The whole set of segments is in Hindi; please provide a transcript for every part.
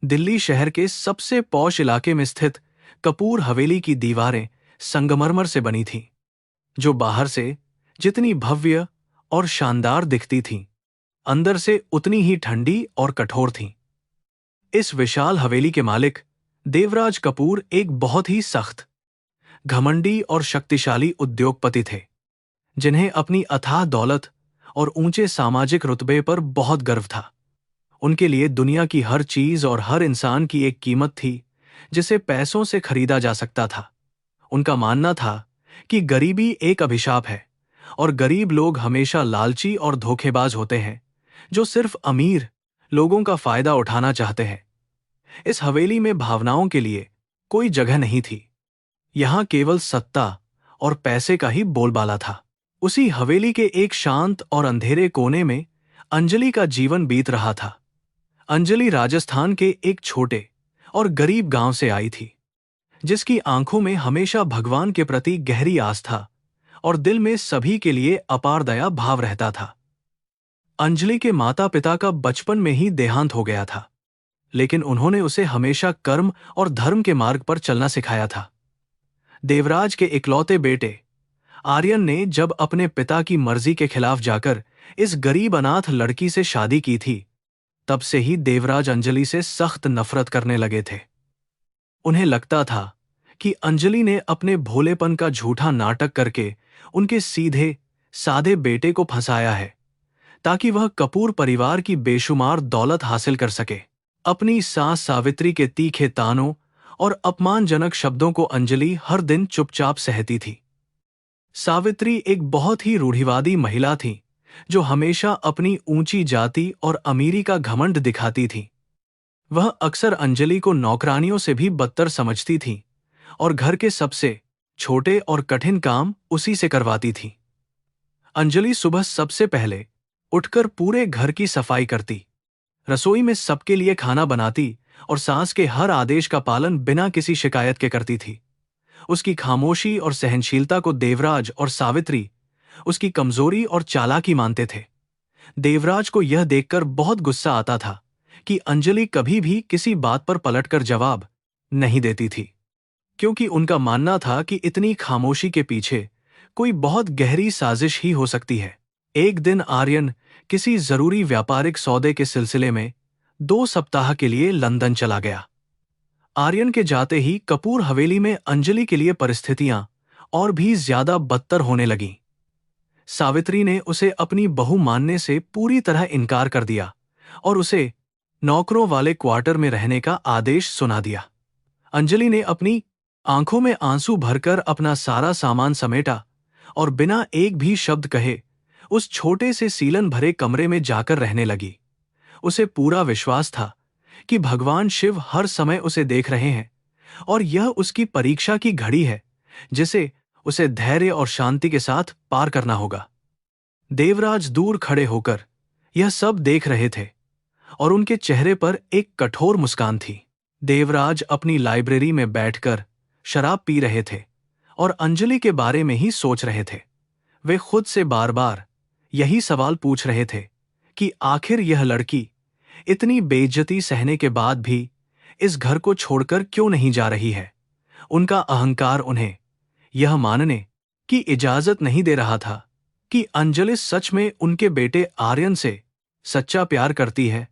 दिल्ली शहर के सबसे पॉश इलाके में स्थित कपूर हवेली की दीवारें संगमरमर से बनी थीं, जो बाहर से जितनी भव्य और शानदार दिखती थीं, अंदर से उतनी ही ठंडी और कठोर थीं। इस विशाल हवेली के मालिक देवराज कपूर एक बहुत ही सख्त, घमंडी और शक्तिशाली उद्योगपति थे, जिन्हें अपनी अथाह दौलत और ऊंचे सामाजिक रुतबे पर बहुत गर्व था। उनके लिए दुनिया की हर चीज और हर इंसान की एक कीमत थी, जिसे पैसों से खरीदा जा सकता था। उनका मानना था कि गरीबी एक अभिशाप है और गरीब लोग हमेशा लालची और धोखेबाज होते हैं, जो सिर्फ अमीर लोगों का फायदा उठाना चाहते हैं। इस हवेली में भावनाओं के लिए कोई जगह नहीं थी। यहां केवल सत्ता और पैसे का ही बोलबाला था। उसी हवेली के एक शांत और अंधेरे कोने में अंजलि का जीवन बीत रहा था। अंजलि राजस्थान के एक छोटे और गरीब गांव से आई थी, जिसकी आंखों में हमेशा भगवान के प्रति गहरी आस्था और दिल में सभी के लिए अपार दया भाव रहता था। अंजलि के माता पिता का बचपन में ही देहांत हो गया था, लेकिन उन्होंने उसे हमेशा कर्म और धर्म के मार्ग पर चलना सिखाया था। देवराज के इकलौते बेटे आर्यन ने जब अपने पिता की मर्जी के खिलाफ जाकर इस गरीब अनाथ लड़की से शादी की थी, तब से ही देवराज अंजलि से सख्त नफरत करने लगे थे। उन्हें लगता था कि अंजलि ने अपने भोलेपन का झूठा नाटक करके उनके सीधे साधे बेटे को फंसाया है, ताकि वह कपूर परिवार की बेशुमार दौलत हासिल कर सके। अपनी सास सावित्री के तीखे तानों और अपमानजनक शब्दों को अंजलि हर दिन चुपचाप सहती थी। सावित्री एक बहुत ही रूढ़िवादी महिला थी, जो हमेशा अपनी ऊंची जाति और अमीरी का घमंड दिखाती थी। वह अक्सर अंजलि को नौकरानियों से भी बदतर समझती थी और घर के सबसे छोटे और कठिन काम उसी से करवाती थी। अंजलि सुबह सबसे पहले उठकर पूरे घर की सफाई करती, रसोई में सबके लिए खाना बनाती और सास के हर आदेश का पालन बिना किसी शिकायत के करती थी। उसकी खामोशी और सहनशीलता को देवराज और सावित्री उसकी कमजोरी और चालाकी मानते थे। देवराज को यह देखकर बहुत गुस्सा आता था कि अंजलि कभी भी किसी बात पर पलटकर जवाब नहीं देती थी, क्योंकि उनका मानना था कि इतनी खामोशी के पीछे कोई बहुत गहरी साजिश ही हो सकती है। एक दिन आर्यन किसी जरूरी व्यापारिक सौदे के सिलसिले में 2 सप्ताह के लिए लंदन चला गया। आर्यन के जाते ही कपूर हवेली में अंजलि के लिए परिस्थितियां और भी ज्यादा बदतर होने लगीं। सावित्री ने उसे अपनी बहू मानने से पूरी तरह इनकार कर दिया और उसे नौकरों वाले क्वार्टर में रहने का आदेश सुना दिया। अंजलि ने अपनी आंखों में आंसू भरकर अपना सारा सामान समेटा और बिना एक भी शब्द कहे उस छोटे से सीलन भरे कमरे में जाकर रहने लगी। उसे पूरा विश्वास था कि भगवान शिव हर समय उसे देख रहे हैं और यह उसकी परीक्षा की घड़ी है, जिसे उसे धैर्य और शांति के साथ पार करना होगा। देवराज दूर खड़े होकर यह सब देख रहे थे और उनके चेहरे पर एक कठोर मुस्कान थी। देवराज अपनी लाइब्रेरी में बैठकर शराब पी रहे थे और अंजलि के बारे में ही सोच रहे थे। वे खुद से बार बार यही सवाल पूछ रहे थे कि आखिर यह लड़की इतनी बेइज्जती सहने के बाद भी इस घर को छोड़कर क्यों नहीं जा रही है। उनका अहंकार उन्हें यह मानने की इजाजत नहीं दे रहा था कि अंजलि सच में उनके बेटे आर्यन से सच्चा प्यार करती है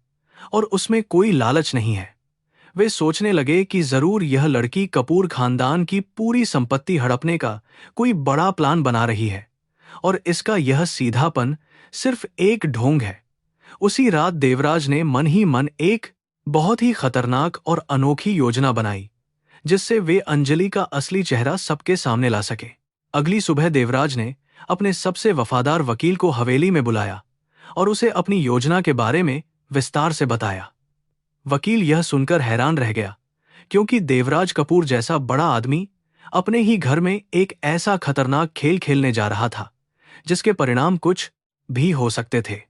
और उसमें कोई लालच नहीं है। वे सोचने लगे कि जरूर यह लड़की कपूर खानदान की पूरी संपत्ति हड़पने का कोई बड़ा प्लान बना रही है और इसका यह सीधापन सिर्फ एक ढोंग है। उसी रात देवराज ने मन ही मन एक बहुत ही खतरनाक और अनोखी योजना बनाई, जिससे वे अंजलि का असली चेहरा सबके सामने ला सके। अगली सुबह देवराज ने अपने सबसे वफादार वकील को हवेली में बुलाया और उसे अपनी योजना के बारे में विस्तार से बताया। वकील यह सुनकर हैरान रह गया, क्योंकि देवराज कपूर जैसा बड़ा आदमी अपने ही घर में एक ऐसा खतरनाक खेल खेलने जा रहा था, जिसके परिणाम कुछ भी हो सकते थे।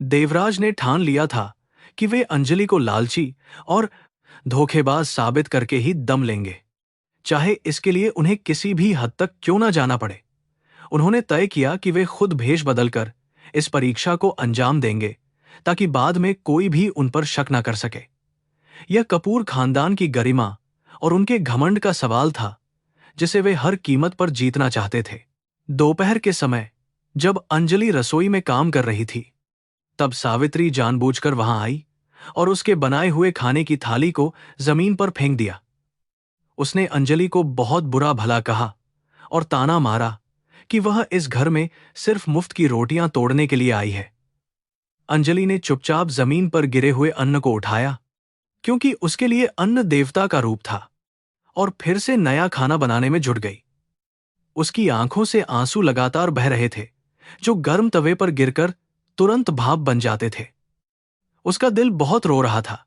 देवराज ने ठान लिया था कि वे अंजलि को लालची और धोखेबाज साबित करके ही दम लेंगे, चाहे इसके लिए उन्हें किसी भी हद तक क्यों ना जाना पड़े। उन्होंने तय किया कि वे खुद भेष बदलकर इस परीक्षा को अंजाम देंगे, ताकि बाद में कोई भी उन पर शक न कर सके। यह कपूर खानदान की गरिमा और उनके घमंड का सवाल था, जिसे वे हर कीमत पर जीतना चाहते थे। दोपहर के समय जब अंजलि रसोई में काम कर रही थी, तब सावित्री जानबूझकर वहां आई और उसके बनाए हुए खाने की थाली को जमीन पर फेंक दिया। उसने अंजलि को बहुत बुरा भला कहा और ताना मारा कि वह इस घर में सिर्फ मुफ्त की रोटियां तोड़ने के लिए आई है। अंजलि ने चुपचाप जमीन पर गिरे हुए अन्न को उठाया, क्योंकि उसके लिए अन्न देवता का रूप था, और फिर से नया खाना बनाने में जुट गई। उसकी आंखों से आंसू लगातार बह रहे थे, जो गर्म तवे पर गिरकर तुरंत भाप बन जाते थे। उसका दिल बहुत रो रहा था,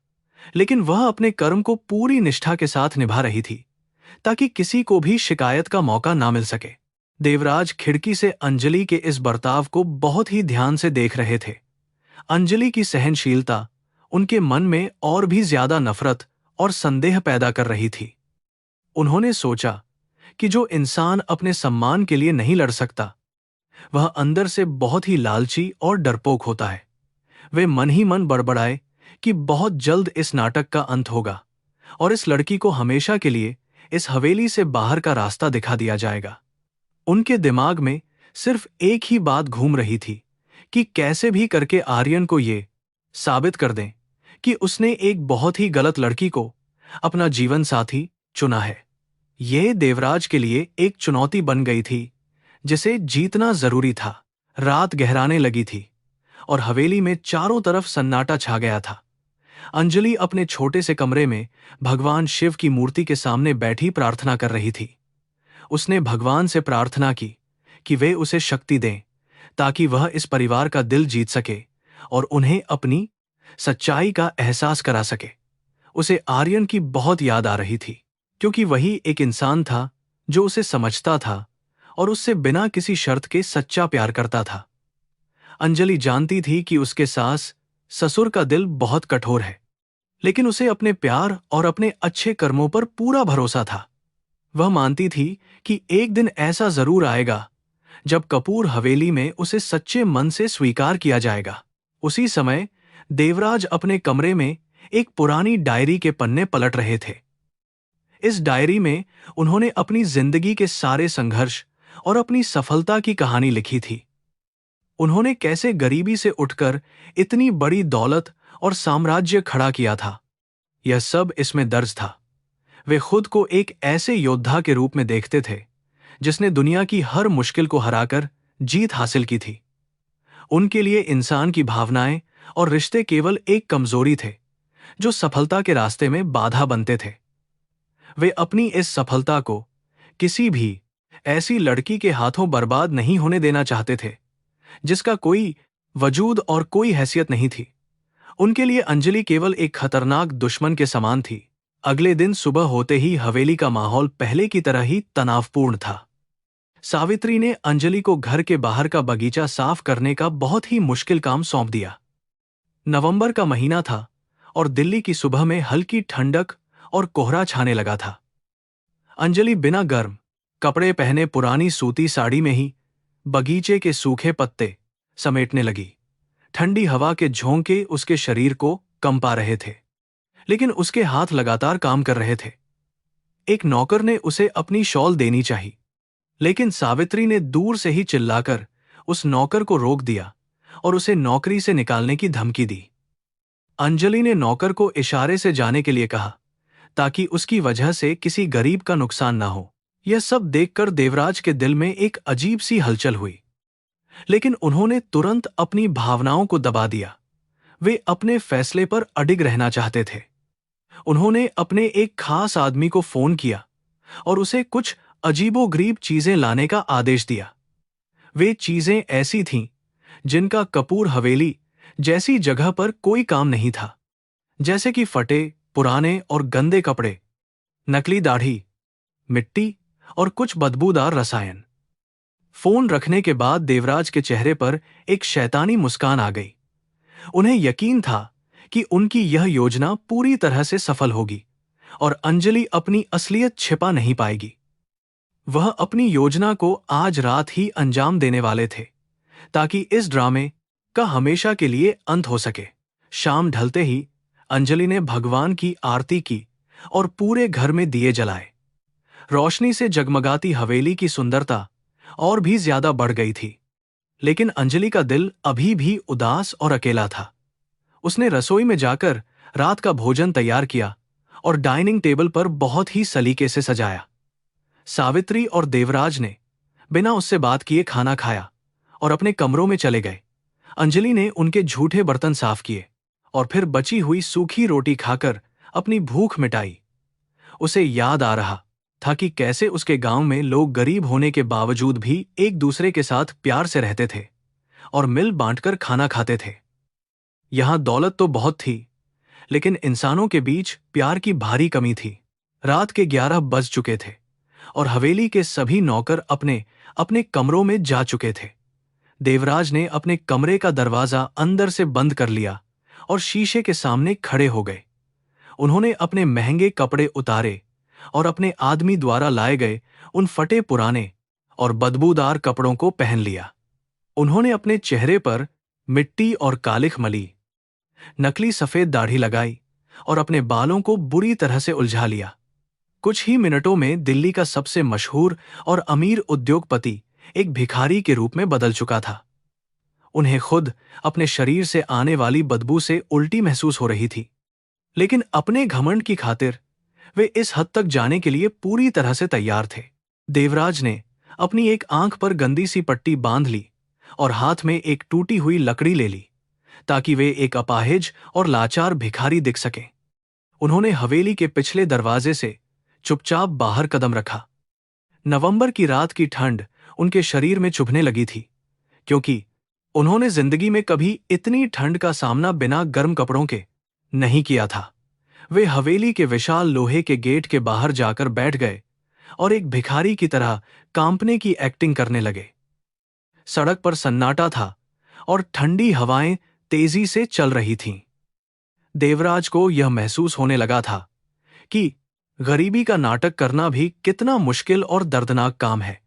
लेकिन वह अपने कर्म को पूरी निष्ठा के साथ निभा रही थी, ताकि किसी को भी शिकायत का मौका ना मिल सके। देवराज खिड़की से अंजलि के इस बर्ताव को बहुत ही ध्यान से देख रहे थे। अंजलि की सहनशीलता उनके मन में और भी ज्यादा नफरत और संदेह पैदा कर रही थी। उन्होंने सोचा कि जो इंसान अपने सम्मान के लिए नहीं लड़ सकता, वह अंदर से बहुत ही लालची और डरपोक होता है। वे मन ही मन बड़बड़ाए कि बहुत जल्द इस नाटक का अंत होगा और इस लड़की को हमेशा के लिए इस हवेली से बाहर का रास्ता दिखा दिया जाएगा। उनके दिमाग में सिर्फ एक ही बात घूम रही थी कि कैसे भी करके आर्यन को ये साबित कर दें कि उसने एक बहुत ही गलत लड़की को अपना जीवन साथी चुना है। यह देवराज के लिए एक चुनौती बन गई थी, जिसे जीतना जरूरी था। रात गहराने लगी थी और हवेली में चारों तरफ सन्नाटा छा गया था। अंजलि अपने छोटे से कमरे में भगवान शिव की मूर्ति के सामने बैठी प्रार्थना कर रही थी। उसने भगवान से प्रार्थना की कि वे उसे शक्ति दें, ताकि वह इस परिवार का दिल जीत सके और उन्हें अपनी सच्चाई का एहसास करा सके। उसे आर्यन की बहुत याद आ रही थी, क्योंकि वही एक इंसान था जो उसे समझता था और उससे बिना किसी शर्त के सच्चा प्यार करता था। अंजलि जानती थी कि उसके सास ससुर का दिल बहुत कठोर है, लेकिन उसे अपने प्यार और अपने अच्छे कर्मों पर पूरा भरोसा था। वह मानती थी कि एक दिन ऐसा जरूर आएगा जब कपूर हवेली में उसे सच्चे मन से स्वीकार किया जाएगा। उसी समय देवराज अपने कमरे में एक पुरानी डायरी के पन्ने पलट रहे थे। इस डायरी में उन्होंने अपनी जिंदगी के सारे संघर्ष और अपनी सफलता की कहानी लिखी थी। उन्होंने कैसे गरीबी से उठकर इतनी बड़ी दौलत और साम्राज्य खड़ा किया था, यह सब इसमें दर्ज था। वे खुद को एक ऐसे योद्धा के रूप में देखते थे जिसने दुनिया की हर मुश्किल को हराकर जीत हासिल की थी। उनके लिए इंसान की भावनाएं और रिश्ते केवल एक कमजोरी थे जो सफलता के रास्ते में बाधा बनते थे। वे अपनी इस सफलता को किसी भी ऐसी लड़की के हाथों बर्बाद नहीं होने देना चाहते थे जिसका कोई वजूद और कोई हैसियत नहीं थी। उनके लिए अंजलि केवल एक खतरनाक दुश्मन के समान थी। अगले दिन सुबह होते ही हवेली का माहौल पहले की तरह ही तनावपूर्ण था। सावित्री ने अंजलि को घर के बाहर का बगीचा साफ करने का बहुत ही मुश्किल काम सौंप दिया। नवंबर का महीना था और दिल्ली की सुबह में हल्की ठंडक और कोहरा छाने लगा था। अंजलि बिना गर्म कपड़े पहने पुरानी सूती साड़ी में ही बगीचे के सूखे पत्ते समेटने लगी। ठंडी हवा के झोंके उसके शरीर को कंपा रहे थे, लेकिन उसके हाथ लगातार काम कर रहे थे। एक नौकर ने उसे अपनी शॉल देनी चाहिए, लेकिन सावित्री ने दूर से ही चिल्लाकर उस नौकर को रोक दिया और उसे नौकरी से निकालने की धमकी दी। अंजलि ने नौकर को इशारे से जाने के लिए कहा, ताकि उसकी वजह से किसी गरीब का नुकसान ना हो। यह सब देखकर देवराज के दिल में एक अजीब सी हलचल हुई, लेकिन उन्होंने तुरंत अपनी भावनाओं को दबा दिया। वे अपने फैसले पर अडिग रहना चाहते थे। उन्होंने अपने एक खास आदमी को फोन किया और उसे कुछ अजीबोगरीब चीजें लाने का आदेश दिया। वे चीजें ऐसी थीं जिनका कपूर हवेली जैसी जगह पर कोई काम नहीं था, जैसे कि फटे, पुराने और गंदे कपड़े, नकली दाढ़ी, मिट्टी और कुछ बदबूदार रसायन। फोन रखने के बाद देवराज के चेहरे पर एक शैतानी मुस्कान आ गई। उन्हें यकीन था कि उनकी यह योजना पूरी तरह से सफल होगी और अंजलि अपनी असलियत छिपा नहीं पाएगी। वह अपनी योजना को आज रात ही अंजाम देने वाले थे, ताकि इस ड्रामे का हमेशा के लिए अंत हो सके। शाम ढलते ही अंजलि ने भगवान की आरती की और पूरे घर में दिए जलाए। रोशनी से जगमगाती हवेली की सुंदरता और भी ज्यादा बढ़ गई थी। लेकिन अंजलि का दिल अभी भी उदास और अकेला था। उसने रसोई में जाकर रात का भोजन तैयार किया और डाइनिंग टेबल पर बहुत ही सलीके से सजाया। सावित्री और देवराज ने बिना उससे बात किए खाना खाया और अपने कमरों में चले गए। अंजलि ने उनके झूठे बर्तन साफ किए और फिर बची हुई सूखी रोटी खाकर अपनी भूख मिटाई। उसे याद आ रहा था कि कैसे उसके गांव में लोग गरीब होने के बावजूद भी एक दूसरे के साथ प्यार से रहते थे और मिल बांटकर खाना खाते थे। यहां दौलत तो बहुत थी, लेकिन इंसानों के बीच प्यार की भारी कमी थी। रात के 11 बज चुके थे और हवेली के सभी नौकर अपने अपने कमरों में जा चुके थे। देवराज ने अपने कमरे का दरवाजा अंदर से बंद कर लिया और शीशे के सामने खड़े हो गए। उन्होंने अपने महंगे कपड़े उतारे और अपने आदमी द्वारा लाए गए उन फटे पुराने और बदबूदार कपड़ों को पहन लिया। उन्होंने अपने चेहरे पर मिट्टी और कालिख मली, नकली सफेद दाढ़ी लगाई और अपने बालों को बुरी तरह से उलझा लिया। कुछ ही मिनटों में दिल्ली का सबसे मशहूर और अमीर उद्योगपति एक भिखारी के रूप में बदल चुका था। उन्हें खुद अपने शरीर से आने वाली बदबू से उल्टी महसूस हो रही थी, लेकिन अपने घमंड की खातिर वे इस हद तक जाने के लिए पूरी तरह से तैयार थे। देवराज ने अपनी एक आंख पर गंदी सी पट्टी बांध ली और हाथ में एक टूटी हुई लकड़ी ले ली ताकि वे एक अपाहिज और लाचार भिखारी दिख सकें। उन्होंने हवेली के पिछले दरवाजे से चुपचाप बाहर कदम रखा। नवंबर की रात की ठंड उनके शरीर में चुभने लगी थी, क्योंकि उन्होंने जिंदगी में कभी इतनी ठंड का सामना बिना गर्म कपड़ों के नहीं किया था। वे हवेली के विशाल लोहे के गेट के बाहर जाकर बैठ गए और एक भिखारी की तरह कांपने की एक्टिंग करने लगे। सड़क पर सन्नाटा था और ठंडी हवाएं तेजी से चल रही थीं। देवराज को यह महसूस होने लगा था कि गरीबी का नाटक करना भी कितना मुश्किल और दर्दनाक काम है,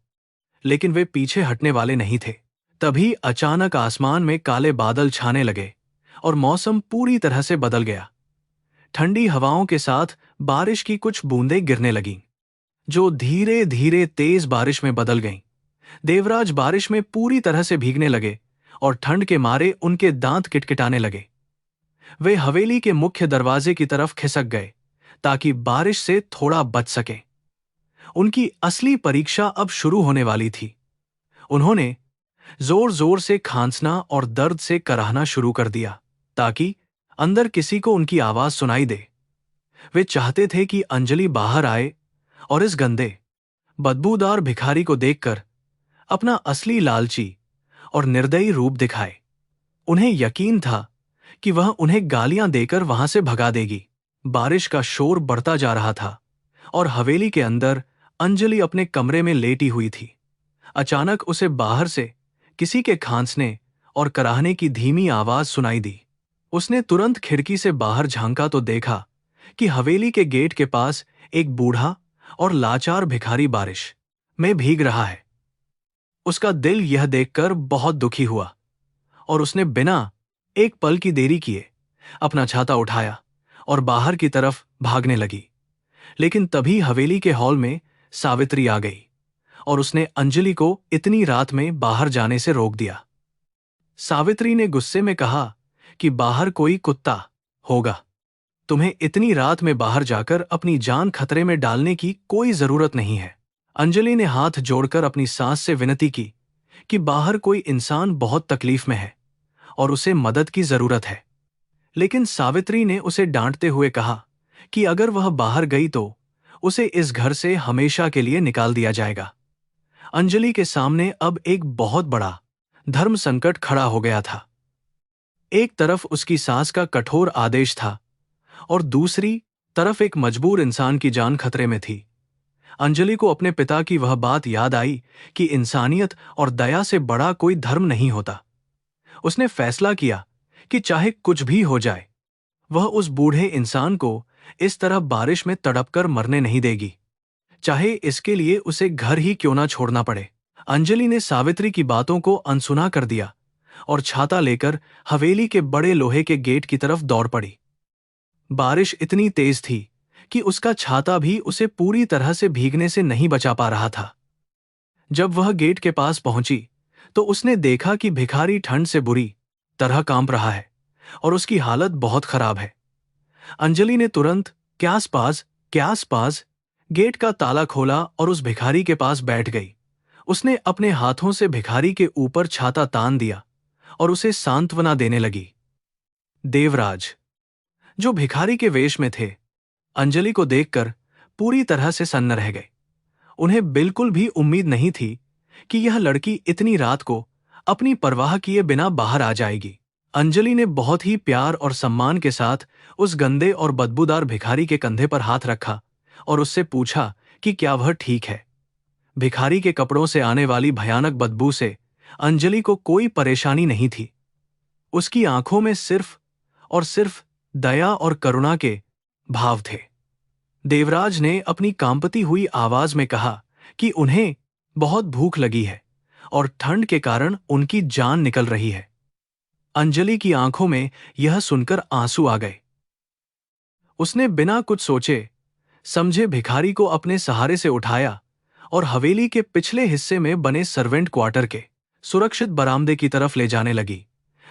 लेकिन वे पीछे हटने वाले नहीं थे। तभी अचानक आसमान में काले बादल छाने लगे और मौसम पूरी तरह से बदल गया। ठंडी हवाओं के साथ बारिश की कुछ बूंदें गिरने लगीं, जो धीरे धीरे तेज बारिश में बदल गईं। देवराज बारिश में पूरी तरह से भीगने लगे और ठंड के मारे उनके दांत किटकिटाने लगे। वे हवेली के मुख्य दरवाजे की तरफ खिसक गए ताकि बारिश से थोड़ा बच सकें। उनकी असली परीक्षा अब शुरू होने वाली थी। उन्होंने जोर जोर से खांसना और दर्द से कराहना शुरू कर दिया ताकि अंदर किसी को उनकी आवाज सुनाई दे। वे चाहते थे कि अंजलि बाहर आए और इस गंदे, बदबूदार भिखारी को देखकर अपना असली लालची और निर्दयी रूप दिखाए। उन्हें यकीन था कि वह उन्हें गालियां देकर वहां से भगा देगी। बारिश का शोर बढ़ता जा रहा था और हवेली के अंदर अंजलि अपने कमरे में लेटी हुई थी। अचानक उसे बाहर से किसी के खांसने और कराहने की धीमी आवाज सुनाई दी। उसने तुरंत खिड़की से बाहर झांका तो देखा कि हवेली के गेट के पास एक बूढ़ा और लाचार भिखारी बारिश में भीग रहा है। उसका दिल यह देखकर बहुत दुखी हुआ और उसने बिना एक पल की देरी किए अपना छाता उठाया और बाहर की तरफ भागने लगी। लेकिन तभी हवेली के हॉल में सावित्री आ गई और उसने अंजलि को इतनी रात में बाहर जाने से रोक दिया। सावित्री ने गुस्से में कहा कि बाहर कोई कुत्ता होगा। तुम्हें इतनी रात में बाहर जाकर अपनी जान खतरे में डालने की कोई जरूरत नहीं है। अंजलि ने हाथ जोड़कर अपनी सास से विनती की कि बाहर कोई इंसान बहुत तकलीफ में है और उसे मदद की जरूरत है। लेकिन सावित्री ने उसे डांटते हुए कहा कि अगर वह बाहर गई तो उसे इस घर से हमेशा के लिए निकाल दिया जाएगा। अंजलि के सामने अब एक बहुत बड़ा धर्म संकट खड़ा हो गया था। एक तरफ उसकी सास का कठोर आदेश था और दूसरी तरफ एक मजबूर इंसान की जान खतरे में थी। अंजलि को अपने पिता की वह बात याद आई कि इंसानियत और दया से बड़ा कोई धर्म नहीं होता। उसने फैसला किया कि चाहे कुछ भी हो जाए, वह उस बूढ़े इंसान को इस तरह बारिश में तड़पकर मरने नहीं देगी, चाहे इसके लिए उसे घर ही क्यों ना छोड़ना पड़े। अंजलि ने सावित्री की बातों को अनसुना कर दिया और छाता लेकर हवेली के बड़े लोहे के गेट की तरफ दौड़ पड़ी। बारिश इतनी तेज थी कि उसका छाता भी उसे पूरी तरह से भीगने से नहीं बचा पा रहा था। जब वह गेट के पास पहुंची तो उसने देखा कि भिखारी ठंड से बुरी तरह कांप रहा है और उसकी हालत बहुत खराब है। अंजलि ने तुरंत क्यास पास गेट का ताला खोला और उस भिखारी के पास बैठ गई। उसने अपने हाथों से भिखारी के ऊपर छाता तान दिया और उसे सांत्वना देने लगी। देवराज, जो भिखारी के वेश में थे, अंजलि को देखकर पूरी तरह से सन्न रह गए। उन्हें बिल्कुल भी उम्मीद नहीं थी कि यह लड़की इतनी रात को अपनी परवाह किए बिना बाहर आ जाएगी। अंजलि ने बहुत ही प्यार और सम्मान के साथ उस गंदे और बदबूदार भिखारी के कंधे पर हाथ रखा और उससे पूछा कि क्या वह ठीक है। भिखारी के कपड़ों से आने वाली भयानक बदबू से अंजलि को कोई परेशानी नहीं थी। उसकी आंखों में सिर्फ और सिर्फ दया और करुणा के भाव थे। देवराज ने अपनी कांपती हुई आवाज में कहा कि उन्हें बहुत भूख लगी है और ठंड के कारण उनकी जान निकल रही है। अंजलि की आंखों में यह सुनकर आंसू आ गए। उसने बिना कुछ सोचे समझे भिखारी को अपने सहारे से उठाया और हवेली के पिछले हिस्से में बने सर्वेंट क्वार्टर के सुरक्षित बरामदे की तरफ ले जाने लगी।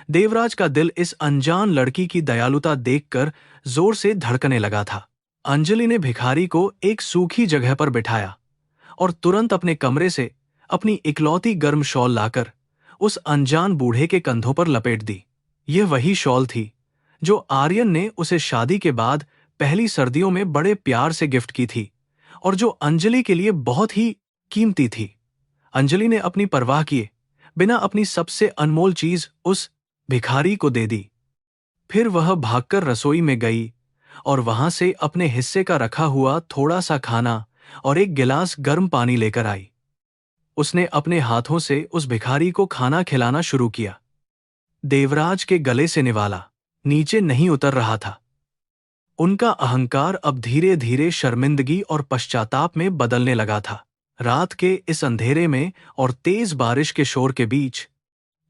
देवराज का दिल इस अनजान लड़की की दयालुता देखकर जोर से धड़कने लगा था। अंजलि ने भिखारी को एक सूखी जगह पर बिठाया और तुरंत अपने कमरे से अपनी इकलौती गर्म शॉल लाकर उस अनजान बूढ़े के कंधों पर लपेट दी। यह वही शॉल थी जो आर्यन ने उसे शादी के बाद पहली सर्दियों में बड़े प्यार से गिफ्ट की थी और जो अंजलि के लिए बहुत ही कीमती थी। अंजलि ने अपनी परवाह किए बिना अपनी सबसे अनमोल चीज उस भिखारी को दे दी। फिर वह भागकर रसोई में गई और वहां से अपने हिस्से का रखा हुआ थोड़ा सा खाना और एक गिलास गर्म पानी लेकर आई। उसने अपने हाथों से उस भिखारी को खाना खिलाना शुरू किया। देवराज के गले से निवाला नीचे नहीं उतर रहा था। उनका अहंकार अब धीरे धीरे शर्मिंदगी और पश्चाताप में बदलने लगा था। रात के इस अंधेरे में और तेज बारिश के शोर के बीच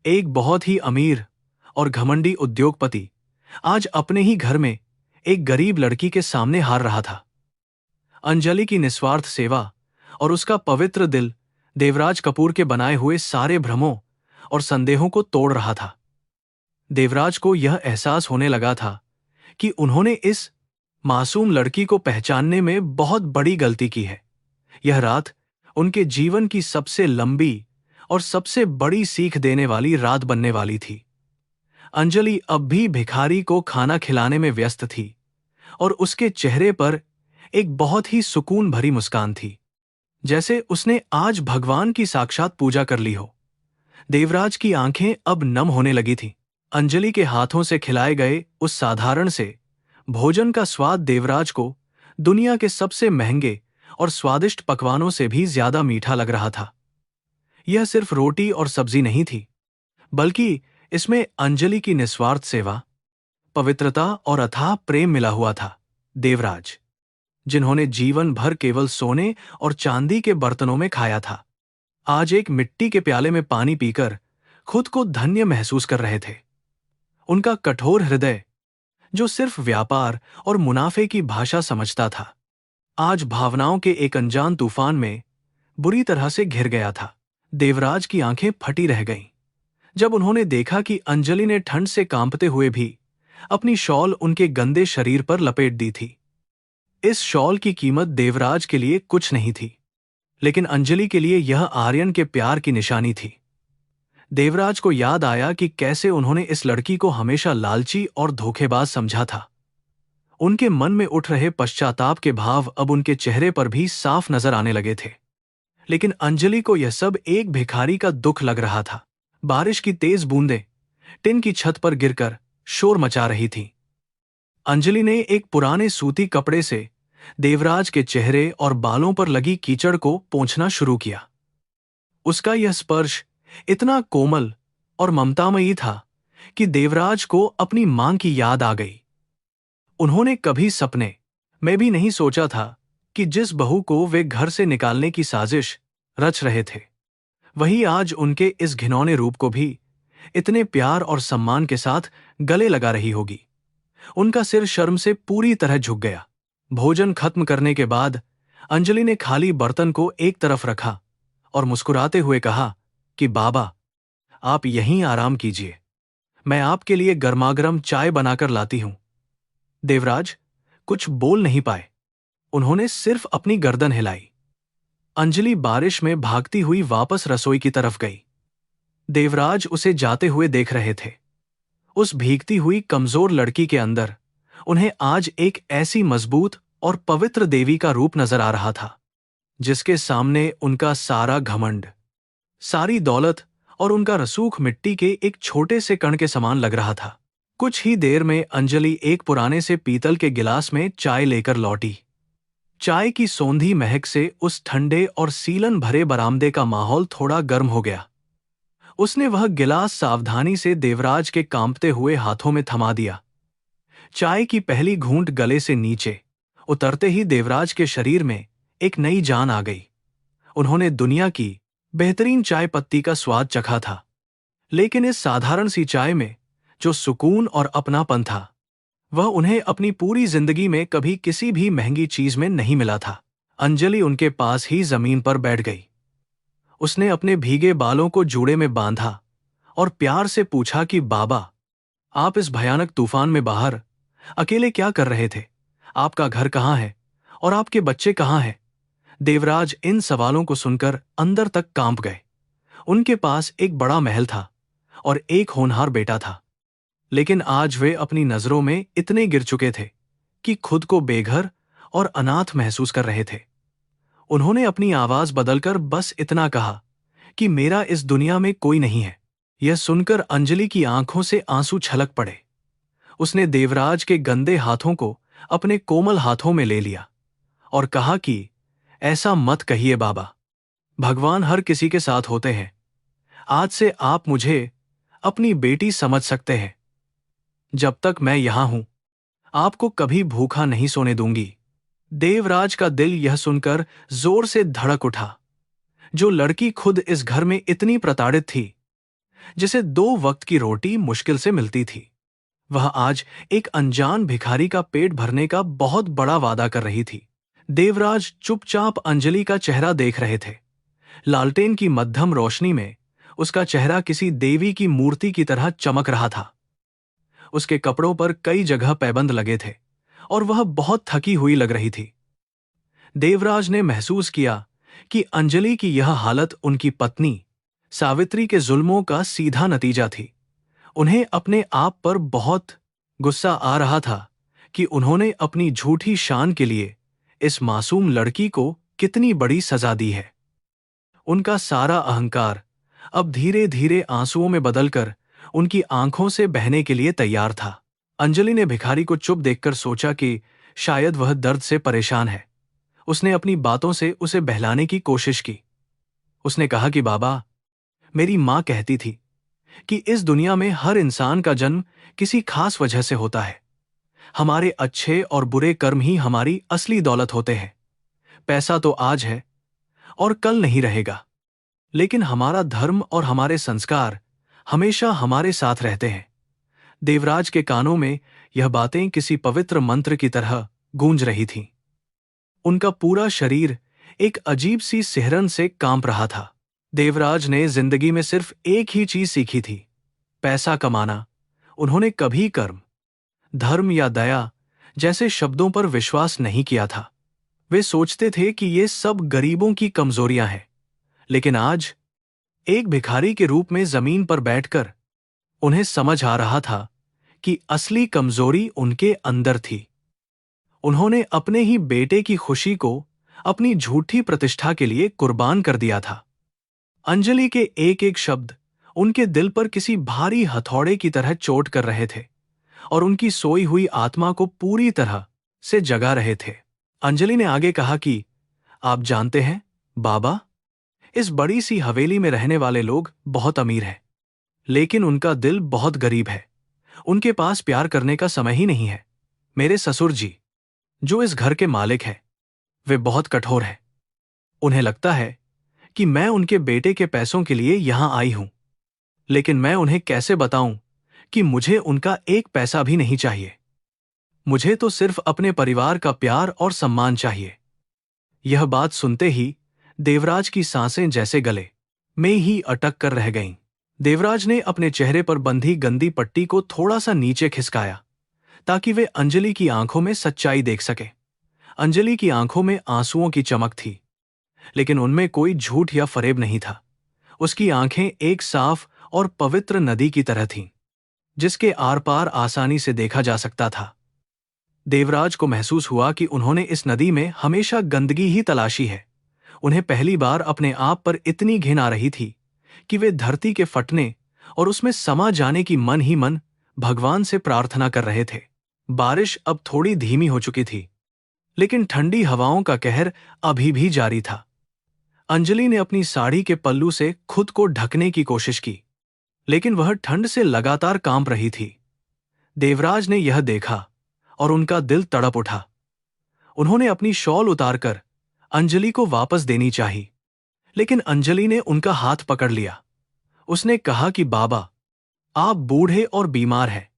एक बहुत ही अमीर और घमंडी उद्योगपति आज अपने ही घर में एक गरीब लड़की के सामने हार रहा था। अंजलि की निस्वार्थ सेवा और उसका पवित्र दिल देवराज कपूर के बनाए हुए सारे भ्रमों और संदेहों को तोड़ रहा था। देवराज को यह एहसास होने लगा था कि उन्होंने इस मासूम लड़की को पहचानने में बहुत बड़ी गलती की है। यह रात उनके जीवन की सबसे लंबी और सबसे बड़ी सीख देने वाली रात बनने वाली थी। अंजलि अब भी भिखारी को खाना खिलाने में व्यस्त थी और उसके चेहरे पर एक बहुत ही सुकून भरी मुस्कान थी, जैसे उसने आज भगवान की साक्षात पूजा कर ली हो। देवराज की आंखें अब नम होने लगी थीं। अंजलि के हाथों से खिलाए गए उस साधारण से भोजन का स्वाद देवराज को दुनिया के सबसे महंगे और स्वादिष्ट पकवानों से भी ज्यादा मीठा लग रहा था। यह सिर्फ रोटी और सब्जी नहीं थी, बल्कि इसमें अंजलि की निस्वार्थ सेवा, पवित्रता और अथाह प्रेम मिला हुआ था। देवराज, जिन्होंने जीवन भर केवल सोने और चांदी के बर्तनों में खाया था, आज एक मिट्टी के प्याले में पानी पीकर खुद को धन्य महसूस कर रहे थे। उनका कठोर हृदय, जो सिर्फ व्यापार और मुनाफे की भाषा समझता था, आज भावनाओं के एक अनजान तूफान में बुरी तरह से घिर गया था। देवराज की आंखें फटी रह गईं जब उन्होंने देखा कि अंजलि ने ठंड से कांपते हुए भी अपनी शॉल उनके गंदे शरीर पर लपेट दी थी। इस शॉल की कीमत देवराज के लिए कुछ नहीं थी, लेकिन अंजलि के लिए यह आर्यन के प्यार की निशानी थी। देवराज को याद आया कि कैसे उन्होंने इस लड़की को हमेशा लालची और धोखेबाज समझा था। उनके मन में उठ रहे पश्चाताप के भाव अब उनके चेहरे पर भी साफ नजर आने लगे थे। लेकिन अंजलि को यह सब एक भिखारी का दुख लग रहा था। बारिश की तेज बूंदें टिन की छत पर गिरकर शोर मचा रही थीं। अंजलि ने एक पुराने सूती कपड़े से देवराज के चेहरे और बालों पर लगी कीचड़ को पोंछना शुरू किया। उसका यह स्पर्श इतना कोमल और ममतामयी था कि देवराज को अपनी मां की याद आ गई। उन्होंने कभी सपने में भी नहीं सोचा था कि जिस बहू को वे घर से निकालने की साजिश रच रहे थे, वही आज उनके इस घिनौने रूप को भी इतने प्यार और सम्मान के साथ गले लगा रही होगी। उनका सिर शर्म से पूरी तरह झुक गया। भोजन खत्म करने के बाद अंजलि ने खाली बर्तन को एक तरफ रखा और मुस्कुराते हुए कहा कि बाबा, आप यहीं आराम कीजिए, मैं आपके लिए गर्मागर्म चाय बनाकर लाती हूं। देवराज कुछ बोल नहीं पाए, उन्होंने सिर्फ अपनी गर्दन हिलाई। अंजलि बारिश में भागती हुई वापस रसोई की तरफ गई। देवराज उसे जाते हुए देख रहे थे। उस भीगती हुई कमजोर लड़की के अंदर उन्हें आज एक ऐसी मजबूत और पवित्र देवी का रूप नजर आ रहा था, जिसके सामने उनका सारा घमंड, सारी दौलत और उनका रसूख मिट्टी के एक छोटे से कण के समान लग रहा था। कुछ ही देर में अंजलि एक पुराने से पीतल के गिलास में चाय लेकर लौटी। चाय की सौंधी महक से उस ठंडे और सीलन भरे बरामदे का माहौल थोड़ा गर्म हो गया। उसने वह गिलास सावधानी से देवराज के कांपते हुए हाथों में थमा दिया। चाय की पहली घूंट गले से नीचे उतरते ही देवराज के शरीर में एक नई जान आ गई। उन्होंने दुनिया की बेहतरीन चाय पत्ती का स्वाद चखा था, लेकिन इस साधारण सी चाय में जो सुकून और अपनापन था, वह उन्हें अपनी पूरी जिंदगी में कभी किसी भी महंगी चीज में नहीं मिला था। अंजलि उनके पास ही जमीन पर बैठ गई। उसने अपने भीगे बालों को जूड़े में बांधा और प्यार से पूछा कि बाबा, आप इस भयानक तूफान में बाहर अकेले क्या कर रहे थे? आपका घर कहाँ है और आपके बच्चे कहाँ हैं? देवराज इन सवालों को सुनकर अंदर तक कांप गए। उनके पास एक बड़ा महल था और एक होनहार बेटा था, लेकिन आज वे अपनी नजरों में इतने गिर चुके थे कि खुद को बेघर और अनाथ महसूस कर रहे थे। उन्होंने अपनी आवाज बदलकर बस इतना कहा कि मेरा इस दुनिया में कोई नहीं है। यह सुनकर अंजलि की आंखों से आंसू छलक पड़े। उसने देवराज के गंदे हाथों को अपने कोमल हाथों में ले लिया और कहा कि ऐसा मत कहिए बाबा, भगवान हर किसी के साथ होते हैं। आज से आप मुझे अपनी बेटी समझ सकते हैं। जब तक मैं यहां हूं, आपको कभी भूखा नहीं सोने दूंगी। देवराज का दिल यह सुनकर जोर से धड़क उठा। जो लड़की खुद इस घर में इतनी प्रताड़ित थी, जिसे 2 वक्त की रोटी मुश्किल से मिलती थी, वह आज एक अनजान भिखारी का पेट भरने का बहुत बड़ा वादा कर रही थी। देवराज चुपचाप अंजलि का चेहरा देख रहे थे। लालटेन की मध्यम रोशनी में उसका चेहरा किसी देवी की मूर्ति की तरह चमक रहा था। उसके कपड़ों पर कई जगह पैबंद लगे थे और वह बहुत थकी हुई लग रही थी। देवराज ने महसूस किया कि अंजलि की यह हालत उनकी पत्नी सावित्री के जुल्मों का सीधा नतीजा थी। उन्हें अपने आप पर बहुत गुस्सा आ रहा था कि उन्होंने अपनी झूठी शान के लिए इस मासूम लड़की को कितनी बड़ी सजा दी है। उनका सारा अहंकार अब धीरे धीरे आंसुओं में बदलकर उनकी आंखों से बहने के लिए तैयार था। अंजलि ने भिखारी को चुप देखकर सोचा कि शायद वह दर्द से परेशान है। उसने अपनी बातों से उसे बहलाने की कोशिश की। उसने कहा कि बाबा, मेरी माँ कहती थी कि इस दुनिया में हर इंसान का जन्म किसी खास वजह से होता है। हमारे अच्छे और बुरे कर्म ही हमारी असली दौलत होते हैं। पैसा तो आज है और कल नहीं रहेगा, लेकिन हमारा धर्म और हमारे संस्कार हमेशा हमारे साथ रहते हैं। देवराज के कानों में यह बातें किसी पवित्र मंत्र की तरह गूंज रही थीं। उनका पूरा शरीर एक अजीब सी सिहरन से कांप रहा था। देवराज ने जिंदगी में सिर्फ एक ही चीज सीखी थी, पैसा कमाना। उन्होंने कभी कर्म, धर्म या दया जैसे शब्दों पर विश्वास नहीं किया था। वे सोचते थे कि ये सब गरीबों की कमजोरियां हैं, लेकिन आज एक भिखारी के रूप में जमीन पर बैठकर उन्हें समझ आ रहा था कि असली कमजोरी उनके अंदर थी। उन्होंने अपने ही बेटे की खुशी को अपनी झूठी प्रतिष्ठा के लिए कुर्बान कर दिया था। अंजलि के एक एक शब्द उनके दिल पर किसी भारी हथौड़े की तरह चोट कर रहे थे और उनकी सोई हुई आत्मा को पूरी तरह से जगा रहे थे। अंजलि ने आगे कहा कि आप जानते हैं बाबा, इस बड़ी सी हवेली में रहने वाले लोग बहुत अमीर हैं, लेकिन उनका दिल बहुत गरीब है। उनके पास प्यार करने का समय ही नहीं है। मेरे ससुर जी, जो इस घर के मालिक हैं, वे बहुत कठोर हैं। उन्हें लगता है कि मैं उनके बेटे के पैसों के लिए यहां आई हूं, लेकिन मैं उन्हें कैसे बताऊं कि मुझे उनका एक पैसा भी नहीं चाहिए। मुझे तो सिर्फ अपने परिवार का प्यार और सम्मान चाहिए। यह बात सुनते ही देवराज की सांसें जैसे गले में ही अटक कर रह गईं। देवराज ने अपने चेहरे पर बंधी गंदी पट्टी को थोड़ा सा नीचे खिसकाया ताकि वे अंजलि की आंखों में सच्चाई देख सके। अंजलि की आंखों में आंसुओं की चमक थी, लेकिन उनमें कोई झूठ या फरेब नहीं था। उसकी आंखें एक साफ और पवित्र नदी की तरह थीं, जिसके आर पार आसानी से देखा जा सकता था। देवराज को महसूस हुआ कि उन्होंने इस नदी में हमेशा गंदगी ही तलाशी है। उन्हें पहली बार अपने आप पर इतनी घिन आ रही थी कि वे धरती के फटने और उसमें समा जाने की मन ही मन भगवान से प्रार्थना कर रहे थे। बारिश अब थोड़ी धीमी हो चुकी थी, लेकिन ठंडी हवाओं का कहर अभी भी जारी था। अंजलि ने अपनी साड़ी के पल्लू से खुद को ढकने की कोशिश की, लेकिन वह ठंड से लगातार कांप रही थी। देवराज ने यह देखा और उनका दिल तड़प उठा। उन्होंने अपनी शॉल उतारकर अंजलि को वापस देनी चाही, लेकिन अंजलि ने उनका हाथ पकड़ लिया। उसने कहा कि बाबा, आप बूढ़े और बीमार हैं।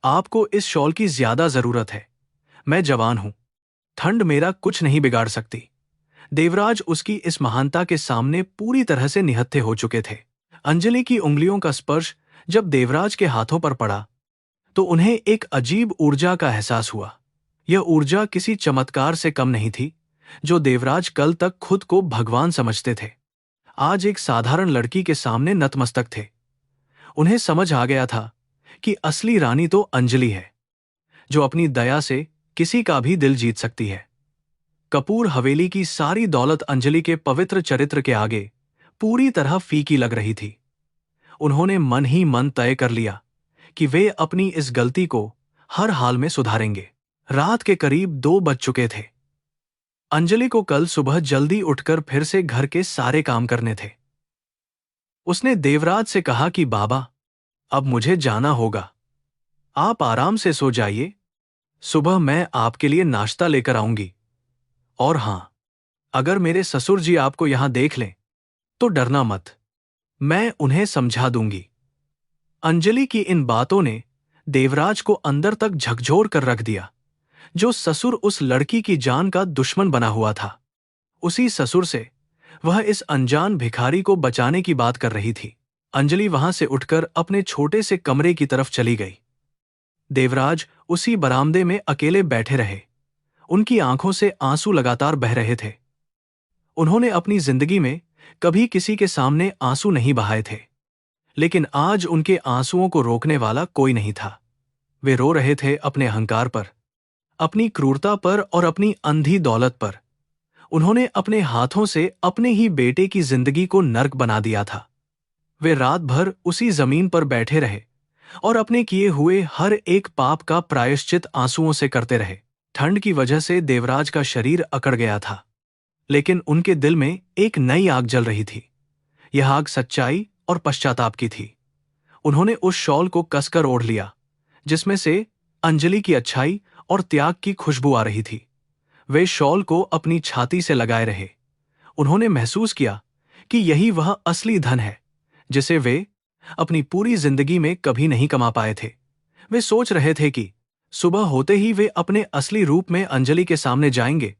आपको इस शॉल की ज्यादा जरूरत है। मैं जवान हूं। ठंड मेरा कुछ नहीं बिगाड़ सकती। देवराज उसकी इस महानता के सामने पूरी तरह से निहत्थे हो चुके थे। अंजलि की उंगलियों का स्पर्श जब देवराज के हाथों पर पड़ा तो उन्हें एक अजीब ऊर्जा का एहसास हुआ। यह ऊर्जा किसी चमत्कार से कम नहीं थी जो देवराज कल तक खुद को भगवान समझते थे, आज एक साधारण लड़की के सामने नतमस्तक थे। उन्हें समझ आ गया था कि असली रानी तो अंजलि है, जो अपनी दया से किसी का भी दिल जीत सकती है। कपूर हवेली की सारी दौलत अंजलि के पवित्र चरित्र के आगे पूरी तरह फीकी लग रही थी। उन्होंने मन ही मन तय कर लिया कि वे अपनी इस गलती को हर हाल में सुधारेंगे। रात के करीब 2 बज चुके थे। अंजलि को कल सुबह जल्दी उठकर फिर से घर के सारे काम करने थे। उसने देवराज से कहा कि बाबा, अब मुझे जाना होगा। आप आराम से सो जाइए। सुबह मैं आपके लिए नाश्ता लेकर आऊंगी। और हां, अगर मेरे ससुर जी आपको यहां देख लें तो डरना मत, मैं उन्हें समझा दूंगी। अंजलि की इन बातों ने देवराज को अंदर तक झकझोर कर रख दिया। जो ससुर उस लड़की की जान का दुश्मन बना हुआ था, उसी ससुर से वह इस अनजान भिखारी को बचाने की बात कर रही थी। अंजलि वहां से उठकर अपने छोटे से कमरे की तरफ चली गई। देवराज उसी बरामदे में अकेले बैठे रहे। उनकी आंखों से आंसू लगातार बह रहे थे। उन्होंने अपनी जिंदगी में कभी किसी के सामने आंसू नहीं बहाए थे, लेकिन आज उनके आंसुओं को रोकने वाला कोई नहीं था। वे रो रहे थे अपने अहंकार पर, अपनी क्रूरता पर और अपनी अंधी दौलत पर। उन्होंने अपने हाथों से अपने ही बेटे की जिंदगी को नर्क बना दिया था। वे रात भर उसी जमीन पर बैठे रहे और अपने किए हुए हर एक पाप का प्रायश्चित आंसुओं से करते रहे। ठंड की वजह से देवराज का शरीर अकड़ गया था, लेकिन उनके दिल में एक नई आग जल रही थी। यह आग सच्चाई और पश्चाताप की थी। उन्होंने उस शॉल को कसकर ओढ़ लिया जिसमें से अंजलि की अच्छाई और त्याग की खुशबू आ रही थी। वे शॉल को अपनी छाती से लगाए रहे। उन्होंने महसूस किया कि यही वह असली धन है जिसे वे अपनी पूरी जिंदगी में कभी नहीं कमा पाए थे। वे सोच रहे थे कि सुबह होते ही वे अपने असली रूप में अंजलि के सामने जाएंगे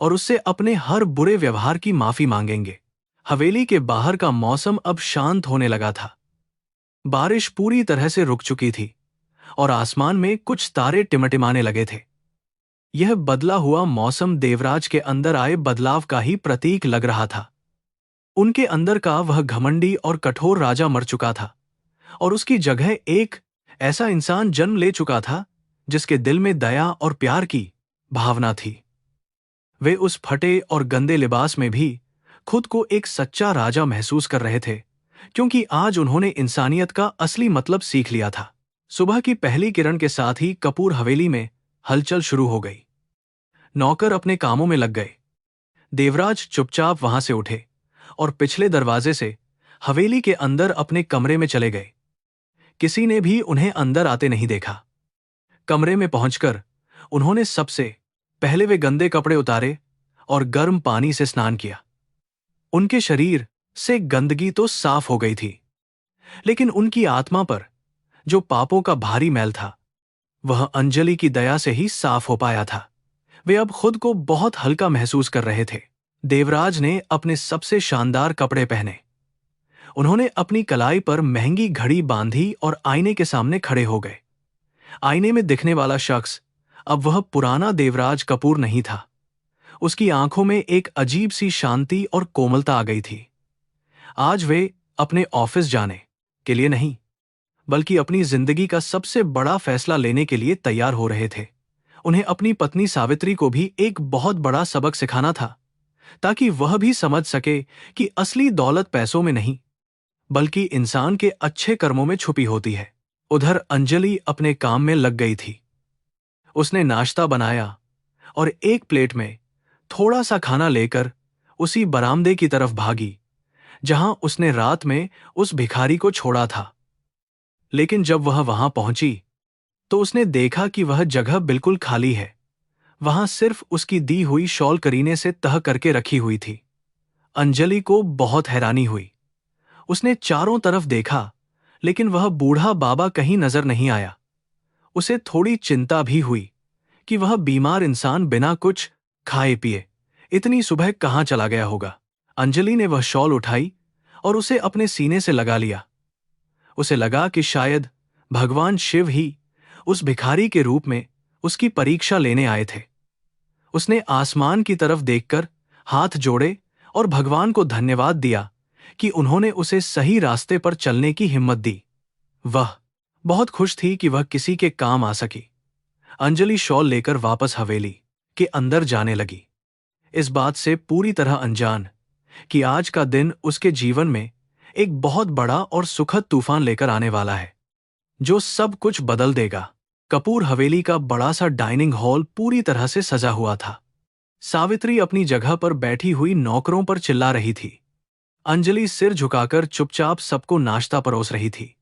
और उससे अपने हर बुरे व्यवहार की माफी मांगेंगे। हवेली के बाहर का मौसम अब शांत होने लगा था। बारिश पूरी तरह से रुक चुकी थी और आसमान में कुछ तारे टिमटिमाने लगे थे। यह बदला हुआ मौसम देवराज के अंदर आए बदलाव का ही प्रतीक लग रहा था। उनके अंदर का वह घमंडी और कठोर राजा मर चुका था और उसकी जगह एक ऐसा इंसान जन्म ले चुका था जिसके दिल में दया और प्यार की भावना थी। वे उस फटे और गंदे लिबास में भी खुद को एक सच्चा राजा महसूस कर रहे थे, क्योंकि आज उन्होंने इंसानियत का असली मतलब सीख लिया था। सुबह की पहली किरण के साथ ही कपूर हवेली में हलचल शुरू हो गई। नौकर अपने कामों में लग गए। देवराज चुपचाप वहां से उठे और पिछले दरवाजे से हवेली के अंदर अपने कमरे में चले गए। किसी ने भी उन्हें अंदर आते नहीं देखा। कमरे में पहुंचकर उन्होंने सबसे पहले वे गंदे कपड़े उतारे और गर्म पानी से स्नान किया। उनके शरीर से गंदगी तो साफ हो गई थी, लेकिन उनकी आत्मा पर जो पापों का भारी मैल था वह अंजलि की दया से ही साफ हो पाया था। वे अब खुद को बहुत हल्का महसूस कर रहे थे। देवराज ने अपने सबसे शानदार कपड़े पहने। उन्होंने अपनी कलाई पर महंगी घड़ी बांधी और आईने के सामने खड़े हो गए। आईने में दिखने वाला शख्स अब वह पुराना देवराज कपूर नहीं था। उसकी आंखों में एक अजीब सी शांति और कोमलता आ गई थी। आज वे अपने ऑफिस जाने के लिए नहीं, बल्कि अपनी जिंदगी का सबसे बड़ा फैसला लेने के लिए तैयार हो रहे थे। उन्हें अपनी पत्नी सावित्री को भी एक बहुत बड़ा सबक सिखाना था, ताकि वह भी समझ सके कि असली दौलत पैसों में नहीं, बल्कि इंसान के अच्छे कर्मों में छुपी होती है। उधर अंजलि अपने काम में लग गई थी। उसने नाश्ता बनाया और एक प्लेट में थोड़ा सा खाना लेकर उसी बरामदे की तरफ भागी जहां उसने रात में उस भिखारी को छोड़ा था। लेकिन जब वह वहां पहुंची तो उसने देखा कि वह जगह बिल्कुल खाली है। वहां सिर्फ उसकी दी हुई शॉल करीने से तह करके रखी हुई थी। अंजलि को बहुत हैरानी हुई। उसने चारों तरफ देखा, लेकिन वह बूढ़ा बाबा कहीं नजर नहीं आया। उसे थोड़ी चिंता भी हुई कि वह बीमार इंसान बिना कुछ खाए पिए इतनी सुबह कहाँ चला गया होगा। अंजलि ने वह शॉल उठाई और उसे अपने सीने से लगा लिया। उसे लगा कि शायद भगवान शिव ही उस भिखारी के रूप में उसकी परीक्षा लेने आए थे। उसने आसमान की तरफ देखकर हाथ जोड़े और भगवान को धन्यवाद दिया कि उन्होंने उसे सही रास्ते पर चलने की हिम्मत दी। वह बहुत खुश थी कि वह किसी के काम आ सकी। अंजलि शॉल लेकर वापस हवेली के अंदर जाने लगी, इस बात से पूरी तरह अनजान कि आज का दिन उसके जीवन में एक बहुत बड़ा और सुखद तूफान लेकर आने वाला है, जो सब कुछ बदल देगा। कपूर हवेली का बड़ा सा डाइनिंग हॉल पूरी तरह से सजा हुआ था। सावित्री अपनी जगह पर बैठी हुई नौकरों पर चिल्ला रही थी। अंजलि सिर झुकाकर चुपचाप सबको नाश्ता परोस रही थी।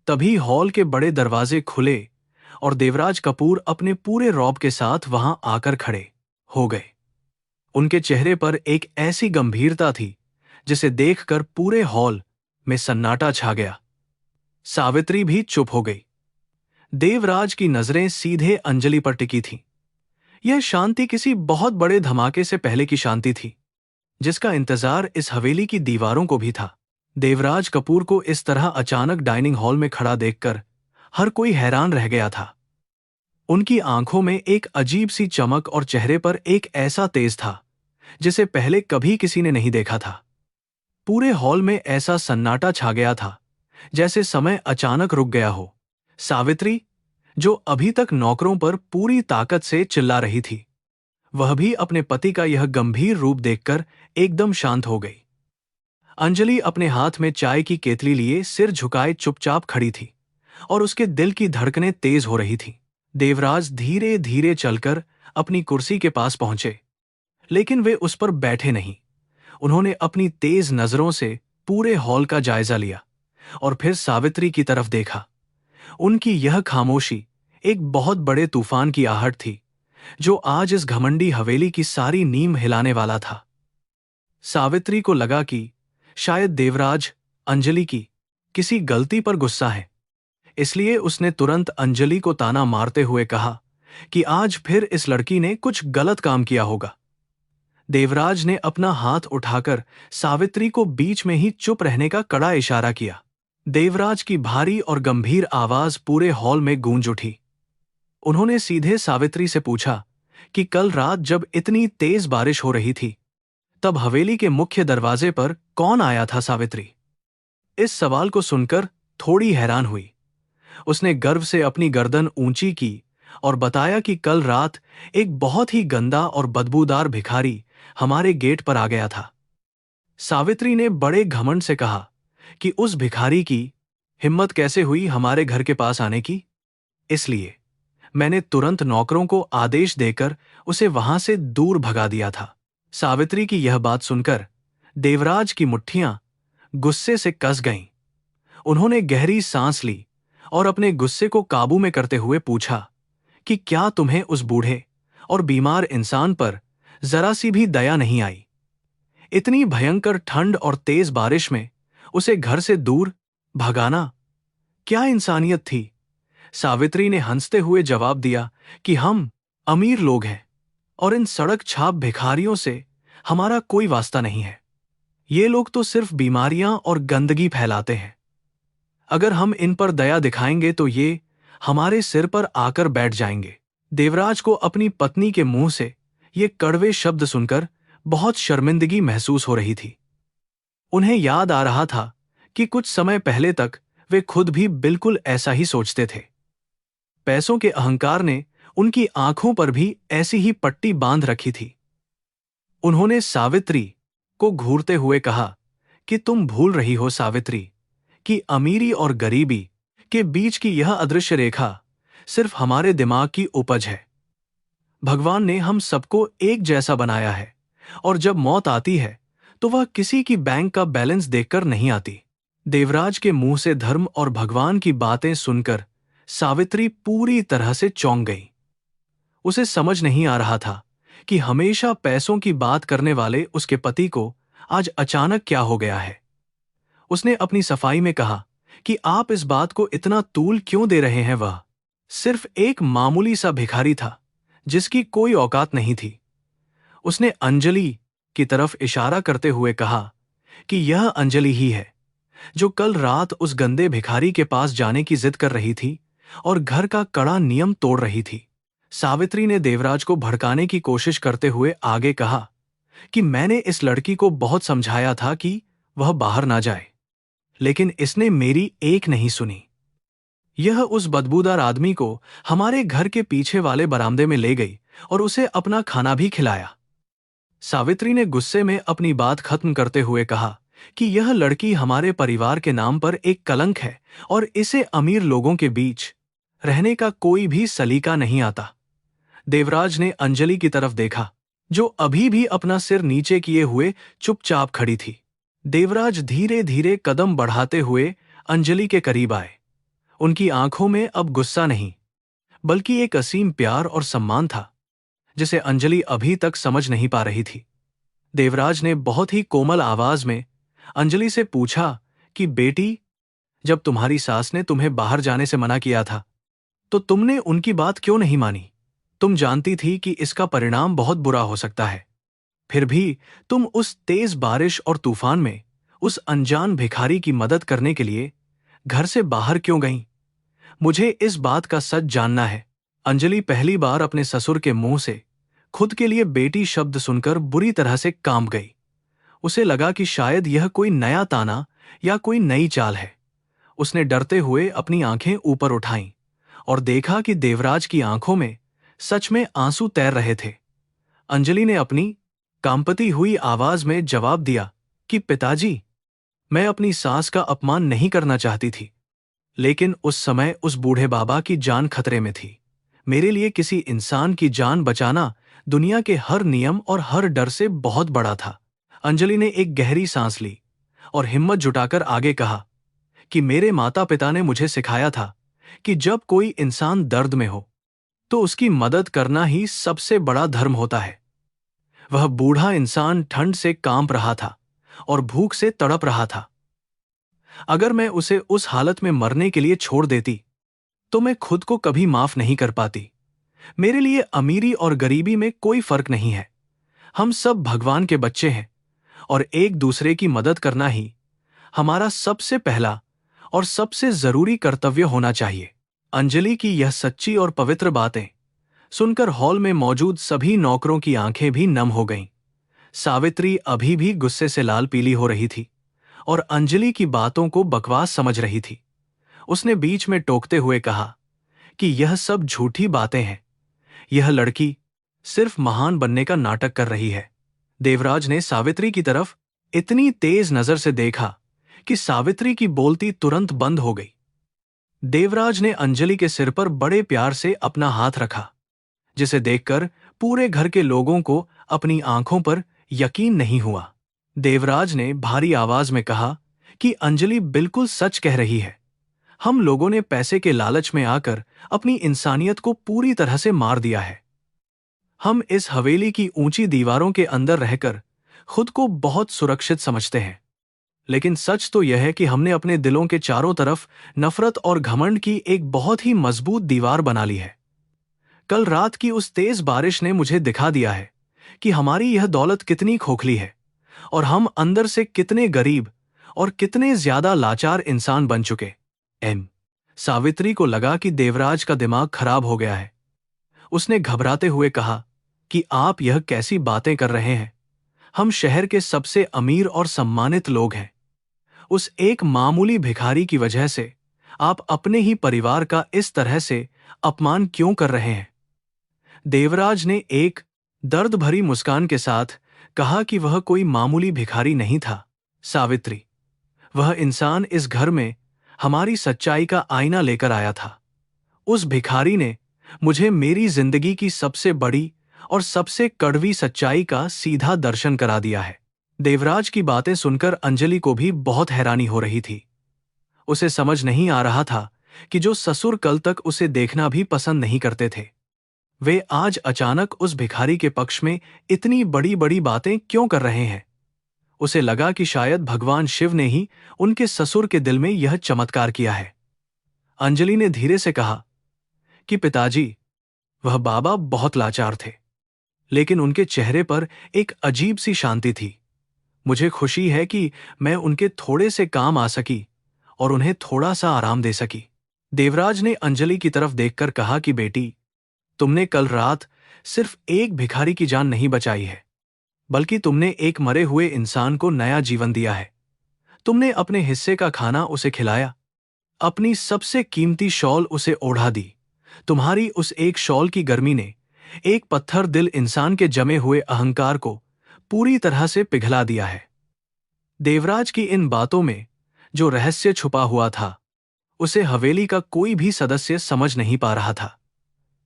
तभी हॉल के बड़े दरवाजे खुले और देवराज कपूर अपने पूरे रौब के साथ वहां आकर खड़े हो गए। उनके चेहरे पर एक ऐसी गंभीरता थी जिसे देखकर पूरे हॉल में सन्नाटा छा गया। सावित्री भी चुप हो गई। देवराज की नजरें सीधे अंजलि पर टिकी थीं। यह शांति किसी बहुत बड़े धमाके से पहले की शांति थी, जिसका इंतजार इस हवेली की दीवारों को भी था। देवराज कपूर को इस तरह अचानक डाइनिंग हॉल में खड़ा देखकर हर कोई हैरान रह गया था। उनकी आंखों में एक अजीब सी चमक और चेहरे पर एक ऐसा तेज था जिसे पहले कभी किसी ने नहीं देखा था। पूरे हॉल में ऐसा सन्नाटा छा गया था जैसे समय अचानक रुक गया हो। सावित्री, जो अभी तक नौकरों पर पूरी ताकत से चिल्ला रही थी, वह भी अपने पति का यह गंभीर रूप देखकर एकदम शांत हो गई। अंजलि अपने हाथ में चाय की केतली लिए सिर झुकाए चुपचाप खड़ी थी और उसके दिल की धड़कनें तेज हो रही थीं। देवराज धीरे धीरे चलकर अपनी कुर्सी के पास पहुंचे, लेकिन वे उस पर बैठे नहीं। उन्होंने अपनी तेज नजरों से पूरे हॉल का जायजा लिया और फिर सावित्री की तरफ देखा। उनकी यह खामोशी एक बहुत बड़े तूफान की आहट थी, जो आज इस घमंडी हवेली की सारी नींव हिलाने वाला था। सावित्री को लगा कि शायद देवराज अंजलि की किसी गलती पर गुस्सा है, इसलिए उसने तुरंत अंजलि को ताना मारते हुए कहा कि आज फिर इस लड़की ने कुछ गलत काम किया होगा। देवराज ने अपना हाथ उठाकर सावित्री को बीच में ही चुप रहने का कड़ा इशारा किया। देवराज की भारी और गंभीर आवाज पूरे हॉल में गूंज उठी। उन्होंने सीधे सावित्री से पूछा कि कल रात जब इतनी तेज बारिश हो रही थी, तब हवेली के मुख्य दरवाजे पर कौन आया था? सावित्री इस सवाल को सुनकर थोड़ी हैरान हुई। उसने गर्व से अपनी गर्दन ऊंची की और बताया कि कल रात एक बहुत ही गंदा और बदबूदार भिखारी हमारे गेट पर आ गया था। सावित्री ने बड़े घमंड से कहा कि उस भिखारी की हिम्मत कैसे हुई हमारे घर के पास आने की, इसलिए मैंने तुरंत नौकरों को आदेश देकर उसे वहां से दूर भगा दिया था। सावित्री की यह बात सुनकर देवराज की मुट्ठियां गुस्से से कस गईं। उन्होंने गहरी सांस ली और अपने गुस्से को काबू में करते हुए पूछा कि क्या तुम्हें उस बूढ़े और बीमार इंसान पर जरा सी भी दया नहीं आई? इतनी भयंकर ठंड और तेज बारिश में उसे घर से दूर भगाना क्या इंसानियत थी? सावित्री ने हंसते हुए जवाब दिया कि हम अमीर लोग हैं और इन सड़क छाप भिखारियों से हमारा कोई वास्ता नहीं है। ये लोग तो सिर्फ बीमारियां और गंदगी फैलाते हैं। अगर हम इन पर दया दिखाएंगे तो ये हमारे सिर पर आकर बैठ जाएंगे। देवराज को अपनी पत्नी के मुंह से ये कड़वे शब्द सुनकर बहुत शर्मिंदगी महसूस हो रही थी। उन्हें याद आ रहा था कि कुछ समय पहले तक वे खुद भी बिल्कुल ऐसा ही सोचते थे। पैसों के अहंकार ने उनकी आंखों पर भी ऐसी ही पट्टी बांध रखी थी। उन्होंने सावित्री को घूरते हुए कहा कि तुम भूल रही हो सावित्री कि अमीरी और गरीबी के बीच की यह अदृश्य रेखा सिर्फ हमारे दिमाग की उपज है। भगवान ने हम सबको एक जैसा बनाया है और जब मौत आती है तो वह किसी की बैंक का बैलेंस देखकर नहीं आती। देवराज के मुंह से धर्म और भगवान की बातें सुनकर सावित्री पूरी तरह से चौंक गई। उसे समझ नहीं आ रहा था कि हमेशा पैसों की बात करने वाले उसके पति को आज अचानक क्या हो गया है। उसने अपनी सफाई में कहा कि आप इस बात को इतना तूल क्यों दे रहे हैं? वह सिर्फ एक मामूली सा भिखारी था जिसकी कोई औकात नहीं थी। उसने अंजलि की तरफ इशारा करते हुए कहा कि यह अंजलि ही है जो कल रात उस गंदे भिखारी के पास जाने की जिद कर रही थी और घर का कड़ा नियम तोड़ रही थी। सावित्री ने देवराज को भड़काने की कोशिश करते हुए आगे कहा कि मैंने इस लड़की को बहुत समझाया था कि वह बाहर ना जाए, लेकिन इसने मेरी एक नहीं सुनी। यह उस बदबूदार आदमी को हमारे घर के पीछे वाले बरामदे में ले गई और उसे अपना खाना भी खिलाया। सावित्री ने गुस्से में अपनी बात खत्म करते हुए कहा कि यह लड़की हमारे परिवार के नाम पर एक कलंक है और इसे अमीर लोगों के बीच रहने का कोई भी सलीका नहीं आता। देवराज ने अंजलि की तरफ देखा जो अभी भी अपना सिर नीचे किए हुए चुपचाप खड़ी थी। देवराज धीरे धीरे कदम बढ़ाते हुए अंजलि के करीब आए। उनकी आंखों में अब गुस्सा नहीं बल्कि एक असीम प्यार और सम्मान था जिसे अंजलि अभी तक समझ नहीं पा रही थी। देवराज ने बहुत ही कोमल आवाज में अंजलि से पूछा कि बेटी, जब तुम्हारी सास ने तुम्हें बाहर जाने से मना किया था तो तुमने उनकी बात क्यों नहीं मानी? तुम जानती थी कि इसका परिणाम बहुत बुरा हो सकता है, फिर भी तुम उस तेज बारिश और तूफान में उस अनजान भिखारी की मदद करने के लिए घर से बाहर क्यों गईं? मुझे इस बात का सच जानना है। अंजलि पहली बार अपने ससुर के मुंह से खुद के लिए बेटी शब्द सुनकर बुरी तरह से कांप गई। उसे लगा कि शायद यह कोई नया ताना या कोई नई चाल है। उसने डरते हुए अपनी आंखें ऊपर उठाईं और देखा कि देवराज की आंखों में सच में आंसू तैर रहे थे। अंजलि ने अपनी कांपती हुई आवाज में जवाब दिया कि पिताजी, मैं अपनी सास का अपमान नहीं करना चाहती थी, लेकिन उस समय उस बूढ़े बाबा की जान खतरे में थी। मेरे लिए किसी इंसान की जान बचाना दुनिया के हर नियम और हर डर से बहुत बड़ा था। अंजलि ने एक गहरी सांस ली और हिम्मत जुटाकर आगे कहा कि मेरे माता पिता ने मुझे सिखाया था कि जब कोई इंसान दर्द में हो तो उसकी मदद करना ही सबसे बड़ा धर्म होता है। वह बूढ़ा इंसान ठंड से कांप रहा था और भूख से तड़प रहा था। अगर मैं उसे उस हालत में मरने के लिए छोड़ देती तो मैं खुद को कभी माफ नहीं कर पाती। मेरे लिए अमीरी और गरीबी में कोई फर्क नहीं है। हम सब भगवान के बच्चे हैं और एक दूसरे की मदद करना ही हमारा सबसे पहला और सबसे जरूरी कर्तव्य होना चाहिए। अंजलि की यह सच्ची और पवित्र बातें सुनकर हॉल में मौजूद सभी नौकरों की आंखें भी नम हो गईं। सावित्री अभी भी गुस्से से लाल पीली हो रही थी और अंजलि की बातों को बकवास समझ रही थी। उसने बीच में टोकते हुए कहा कि यह सब झूठी बातें हैं। यह लड़की सिर्फ महान बनने का नाटक कर रही है। देवराज ने सावित्री की तरफ इतनी तेज नजर से देखा कि सावित्री की बोलती तुरंत बंद हो गई। देवराज ने अंजलि के सिर पर बड़े प्यार से अपना हाथ रखा, जिसे देखकर पूरे घर के लोगों को अपनी आंखों पर यकीन नहीं हुआ। देवराज ने भारी आवाज में कहा कि अंजलि बिल्कुल सच कह रही है। हम लोगों ने पैसे के लालच में आकर अपनी इंसानियत को पूरी तरह से मार दिया है। हम इस हवेली की ऊंची दीवारों के अंदर रहकर खुद को बहुत सुरक्षित समझते हैं, लेकिन सच तो यह है कि हमने अपने दिलों के चारों तरफ नफरत और घमंड की एक बहुत ही मजबूत दीवार बना ली है। कल रात की उस तेज बारिश ने मुझे दिखा दिया है कि हमारी यह दौलत कितनी खोखली है और हम अंदर से कितने गरीब और कितने ज्यादा लाचार इंसान बन चुके। एम सावित्री को लगा कि देवराज का दिमाग खराब हो गया है। उसने घबराते हुए कहा कि आप यह कैसी बातें कर रहे हैं? हम शहर के सबसे अमीर और सम्मानित लोग हैं। उस एक मामूली भिखारी की वजह से आप अपने ही परिवार का इस तरह से अपमान क्यों कर रहे हैं? देवराज ने एक दर्द भरी मुस्कान के साथ कहा कि वह कोई मामूली भिखारी नहीं था सावित्री। वह इंसान इस घर में हमारी सच्चाई का आईना लेकर आया था। उस भिखारी ने मुझे मेरी जिंदगी की सबसे बड़ी और सबसे कड़वी सच्चाई का सीधा दर्शन करा दिया है। देवराज की बातें सुनकर अंजलि को भी बहुत हैरानी हो रही थी। उसे समझ नहीं आ रहा था कि जो ससुर कल तक उसे देखना भी पसंद नहीं करते थे, वे आज अचानक उस भिखारी के पक्ष में इतनी बड़ी बड़ी बातें क्यों कर रहे हैं। उसे लगा कि शायद भगवान शिव ने ही उनके ससुर के दिल में यह चमत्कार किया है। अंजलि ने धीरे से कहा कि पिताजी, वह बाबा बहुत लाचार थे, लेकिन उनके चेहरे पर एक अजीब सी शांति थी। मुझे खुशी है कि मैं उनके थोड़े से काम आ सकी और उन्हें थोड़ा सा आराम दे सकी। देवराज ने अंजलि की तरफ देखकर कहा कि बेटी, तुमने कल रात सिर्फ एक भिखारी की जान नहीं बचाई है, बल्कि तुमने एक मरे हुए इंसान को नया जीवन दिया है। तुमने अपने हिस्से का खाना उसे खिलाया, अपनी सबसे कीमती शॉल उसे ओढ़ा दी। तुम्हारी उस एक शॉल की गर्मी ने एक पत्थर दिल इंसान के जमे हुए अहंकार को पूरी तरह से पिघला दिया है। देवराज की इन बातों में जो रहस्य छुपा हुआ था, उसे हवेली का कोई भी सदस्य समझ नहीं पा रहा था।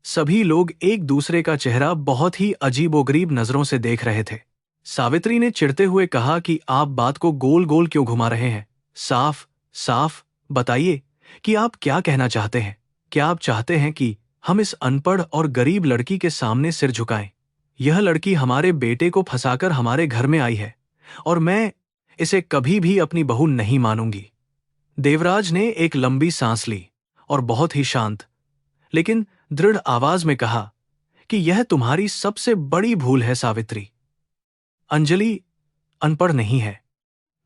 सभी लोग एक दूसरे का चेहरा बहुत ही अजीबोगरीब नजरों से देख रहे थे। सावित्री ने चिढ़ते हुए कहा कि आप बात को गोल गोल क्यों घुमा रहे हैं? साफ साफ बताइए कि आप क्या कहना चाहते हैं। क्या आप चाहते हैं कि हम इस अनपढ़ और गरीब लड़की के सामने सिर झुकाएं? यह लड़की हमारे बेटे को फंसाकर हमारे घर में आई है और मैं इसे कभी भी अपनी बहू नहीं मानूंगी। देवराज ने एक लंबी सांस ली और बहुत ही शांत लेकिन दृढ़ आवाज में कहा कि यह तुम्हारी सबसे बड़ी भूल है सावित्री। अंजलि अनपढ़ नहीं है,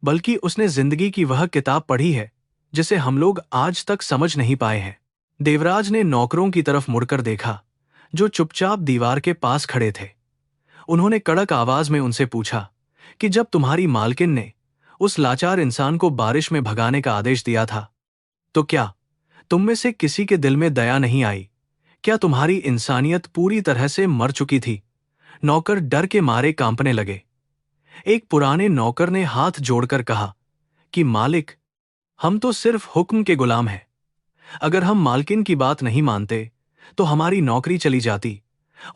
बल्कि उसने जिंदगी की वह किताब पढ़ी है जिसे हम लोग आज तक समझ नहीं पाए हैं। देवराज ने नौकरों की तरफ मुड़कर देखा जो चुपचाप दीवार के पास खड़े थे। उन्होंने कड़क आवाज में उनसे पूछा कि जब तुम्हारी मालकिन ने उस लाचार इंसान को बारिश में भगाने का आदेश दिया था, तो क्या तुम में से किसी के दिल में दया नहीं आई? क्या तुम्हारी इंसानियत पूरी तरह से मर चुकी थी? नौकर डर के मारे कांपने लगे। एक पुराने नौकर ने हाथ जोड़कर कहा कि मालिक, हम तो सिर्फ हुक्म के गुलाम हैं। अगर हम मालकिन की बात नहीं मानते तो हमारी नौकरी चली जाती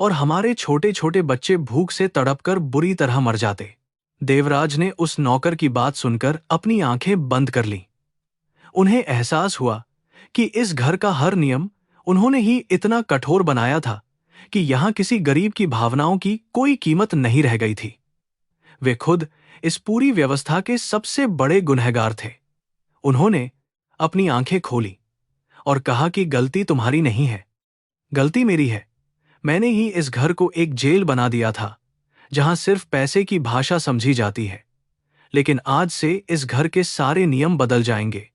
और हमारे छोटे छोटे बच्चे भूख से तड़पकर बुरी तरह मर जाते। देवराज ने उस नौकर की बात सुनकर अपनी आंखें बंद कर लीं। उन्हें एहसास हुआ कि इस घर का हर नियम उन्होंने ही इतना कठोर बनाया था कि यहां किसी गरीब की भावनाओं की कोई कीमत नहीं रह गई थी। वे खुद इस पूरी व्यवस्था के सबसे बड़े गुनहगार थे। उन्होंने अपनी आंखें खोली और कहा कि गलती तुम्हारी नहीं है, गलती मेरी है। मैंने ही इस घर को एक जेल बना दिया था जहां सिर्फ पैसे की भाषा समझी जाती है। लेकिन आज से इस घर के सारे नियम बदल जाएंगे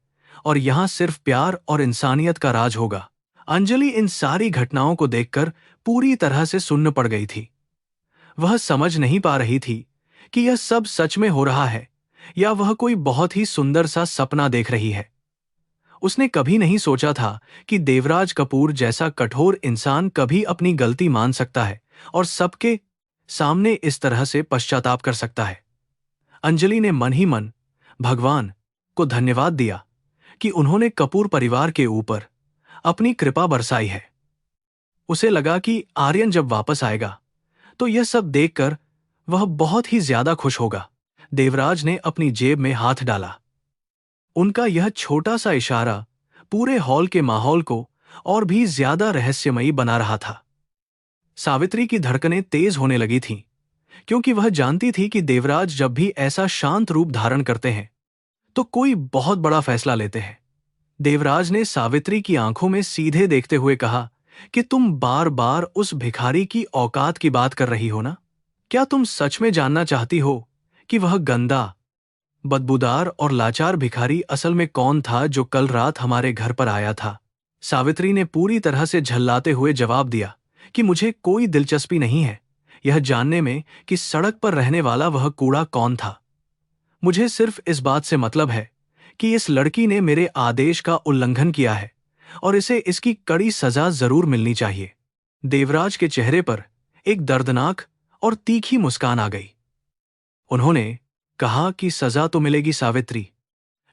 और यहां सिर्फ प्यार और इंसानियत का राज होगा। अंजलि इन सारी घटनाओं को देखकर पूरी तरह से सुन्न पड़ गई थी। वह समझ नहीं पा रही थी कि यह सब सच में हो रहा है या वह कोई बहुत ही सुंदर सा सपना देख रही है। उसने कभी नहीं सोचा था कि देवराज कपूर जैसा कठोर इंसान कभी अपनी गलती मान सकता है और सबके सामने इस तरह से पश्चाताप कर सकता है। अंजलि ने मन ही मन भगवान को धन्यवाद दिया कि उन्होंने कपूर परिवार के ऊपर अपनी कृपा बरसाई है। उसे लगा कि आर्यन जब वापस आएगा तो यह सब देखकर वह बहुत ही ज्यादा खुश होगा। देवराज ने अपनी जेब में हाथ डाला। उनका यह छोटा सा इशारा पूरे हॉल के माहौल को और भी ज्यादा रहस्यमयी बना रहा था। सावित्री की धड़कनें तेज होने लगी थीं, क्योंकि वह जानती थी कि देवराज जब भी ऐसा शांत रूप धारण करते हैं तो कोई बहुत बड़ा फैसला लेते हैं। देवराज ने सावित्री की आंखों में सीधे देखते हुए कहा कि तुम बार बार उस भिखारी की औकात की बात कर रही हो ना? क्या तुम सच में जानना चाहती हो कि वह गंदा, बदबूदार और लाचार भिखारी असल में कौन था जो कल रात हमारे घर पर आया था? सावित्री ने पूरी तरह से झल्लाते हुए जवाब दिया कि मुझे कोई दिलचस्पी नहीं है यह जानने में कि सड़क पर रहने वाला वह कूड़ा कौन था। मुझे सिर्फ इस बात से मतलब है कि इस लड़की ने मेरे आदेश का उल्लंघन किया है और इसे इसकी कड़ी सजा जरूर मिलनी चाहिए। देवराज के चेहरे पर एक दर्दनाक और तीखी मुस्कान आ गई। उन्होंने कहा कि सजा तो मिलेगी सावित्री,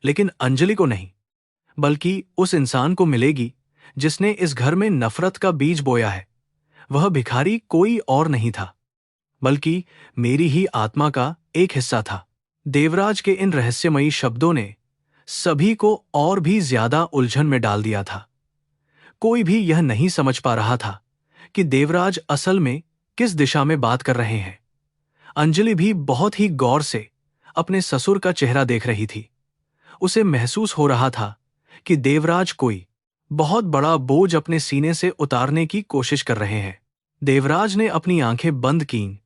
लेकिन अंजलि को नहीं, बल्कि उस इंसान को मिलेगी जिसने इस घर में नफरत का बीज बोया है। वह भिखारी कोई और नहीं था, बल्कि मेरी ही आत्मा का एक हिस्सा था। देवराज के इन रहस्यमयी शब्दों ने सभी को और भी ज्यादा उलझन में डाल दिया था। कोई भी यह नहीं समझ पा रहा था कि देवराज असल में किस दिशा में बात कर रहे हैं। अंजलि भी बहुत ही गौर से अपने ससुर का चेहरा देख रही थी। उसे महसूस हो रहा था कि देवराज कोई बहुत बड़ा बोझ अपने सीने से उतारने की कोशिश कर रहे हैं। देवराज ने अपनी आंखें बंद कीं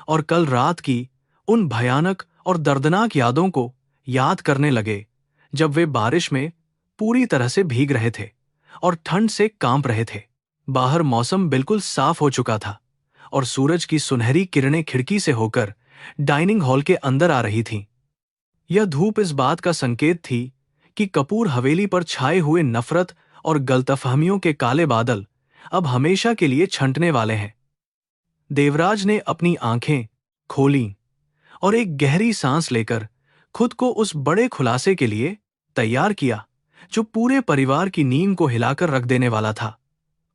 और कल रात की उन भयानक और दर्दनाक यादों को याद करने लगे जब वे बारिश में पूरी तरह से भीग रहे थे और ठंड से कांप रहे थे। बाहर मौसम बिल्कुल साफ हो चुका था और सूरज की सुनहरी किरणें खिड़की से होकर डाइनिंग हॉल के अंदर आ रही थीं। यह धूप इस बात का संकेत थी कि कपूर हवेली पर छाए हुए नफरत और गलतफहमियों के काले बादल अब हमेशा के लिए छंटने वाले हैं। देवराज ने अपनी आंखें खोलीं और एक गहरी सांस लेकर खुद को उस बड़े खुलासे के लिए तैयार किया जो पूरे परिवार की नींद को हिलाकर रख देने वाला था।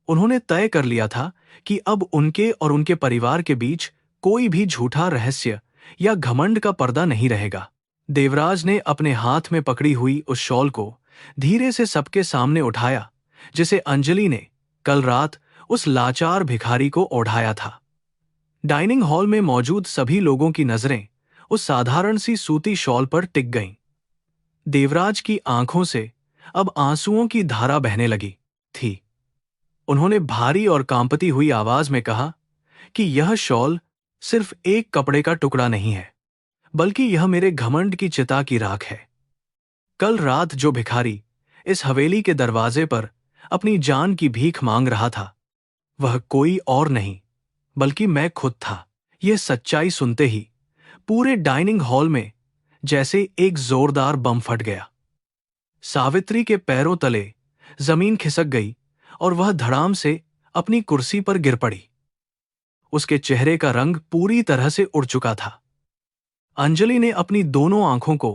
उन्होंने तय कर लिया था कि अब उनके और उनके परिवार के बीच कोई भी झूठा रहस्य या घमंड का पर्दा नहीं रहेगा। देवराज ने अपने हाथ में पकड़ी हुई उस शॉल को धीरे से सबके सामने उठाया जिसे अंजलि ने कल रात उस लाचार भिखारी को ओढ़ाया था। डाइनिंग हॉल में मौजूद सभी लोगों की नजरें उस साधारण सी सूती शॉल पर टिक गईं। देवराज की आंखों से अब आंसुओं की धारा बहने लगी थी। उन्होंने भारी और कांपती हुई आवाज में कहा कि यह शॉल सिर्फ एक कपड़े का टुकड़ा नहीं है, बल्कि यह मेरे घमंड की चिता की राख है। कल रात जो भिखारी इस हवेली के दरवाजे पर अपनी जान की भीख मांग रहा था, वह कोई और नहीं बल्कि मैं खुद था। यह सच्चाई सुनते ही पूरे डाइनिंग हॉल में जैसे एक जोरदार बम फट गया। सावित्री के पैरों तले जमीन खिसक गई और वह धड़ाम से अपनी कुर्सी पर गिर पड़ी। उसके चेहरे का रंग पूरी तरह से उड़ चुका था। अंजलि ने अपनी दोनों आंखों को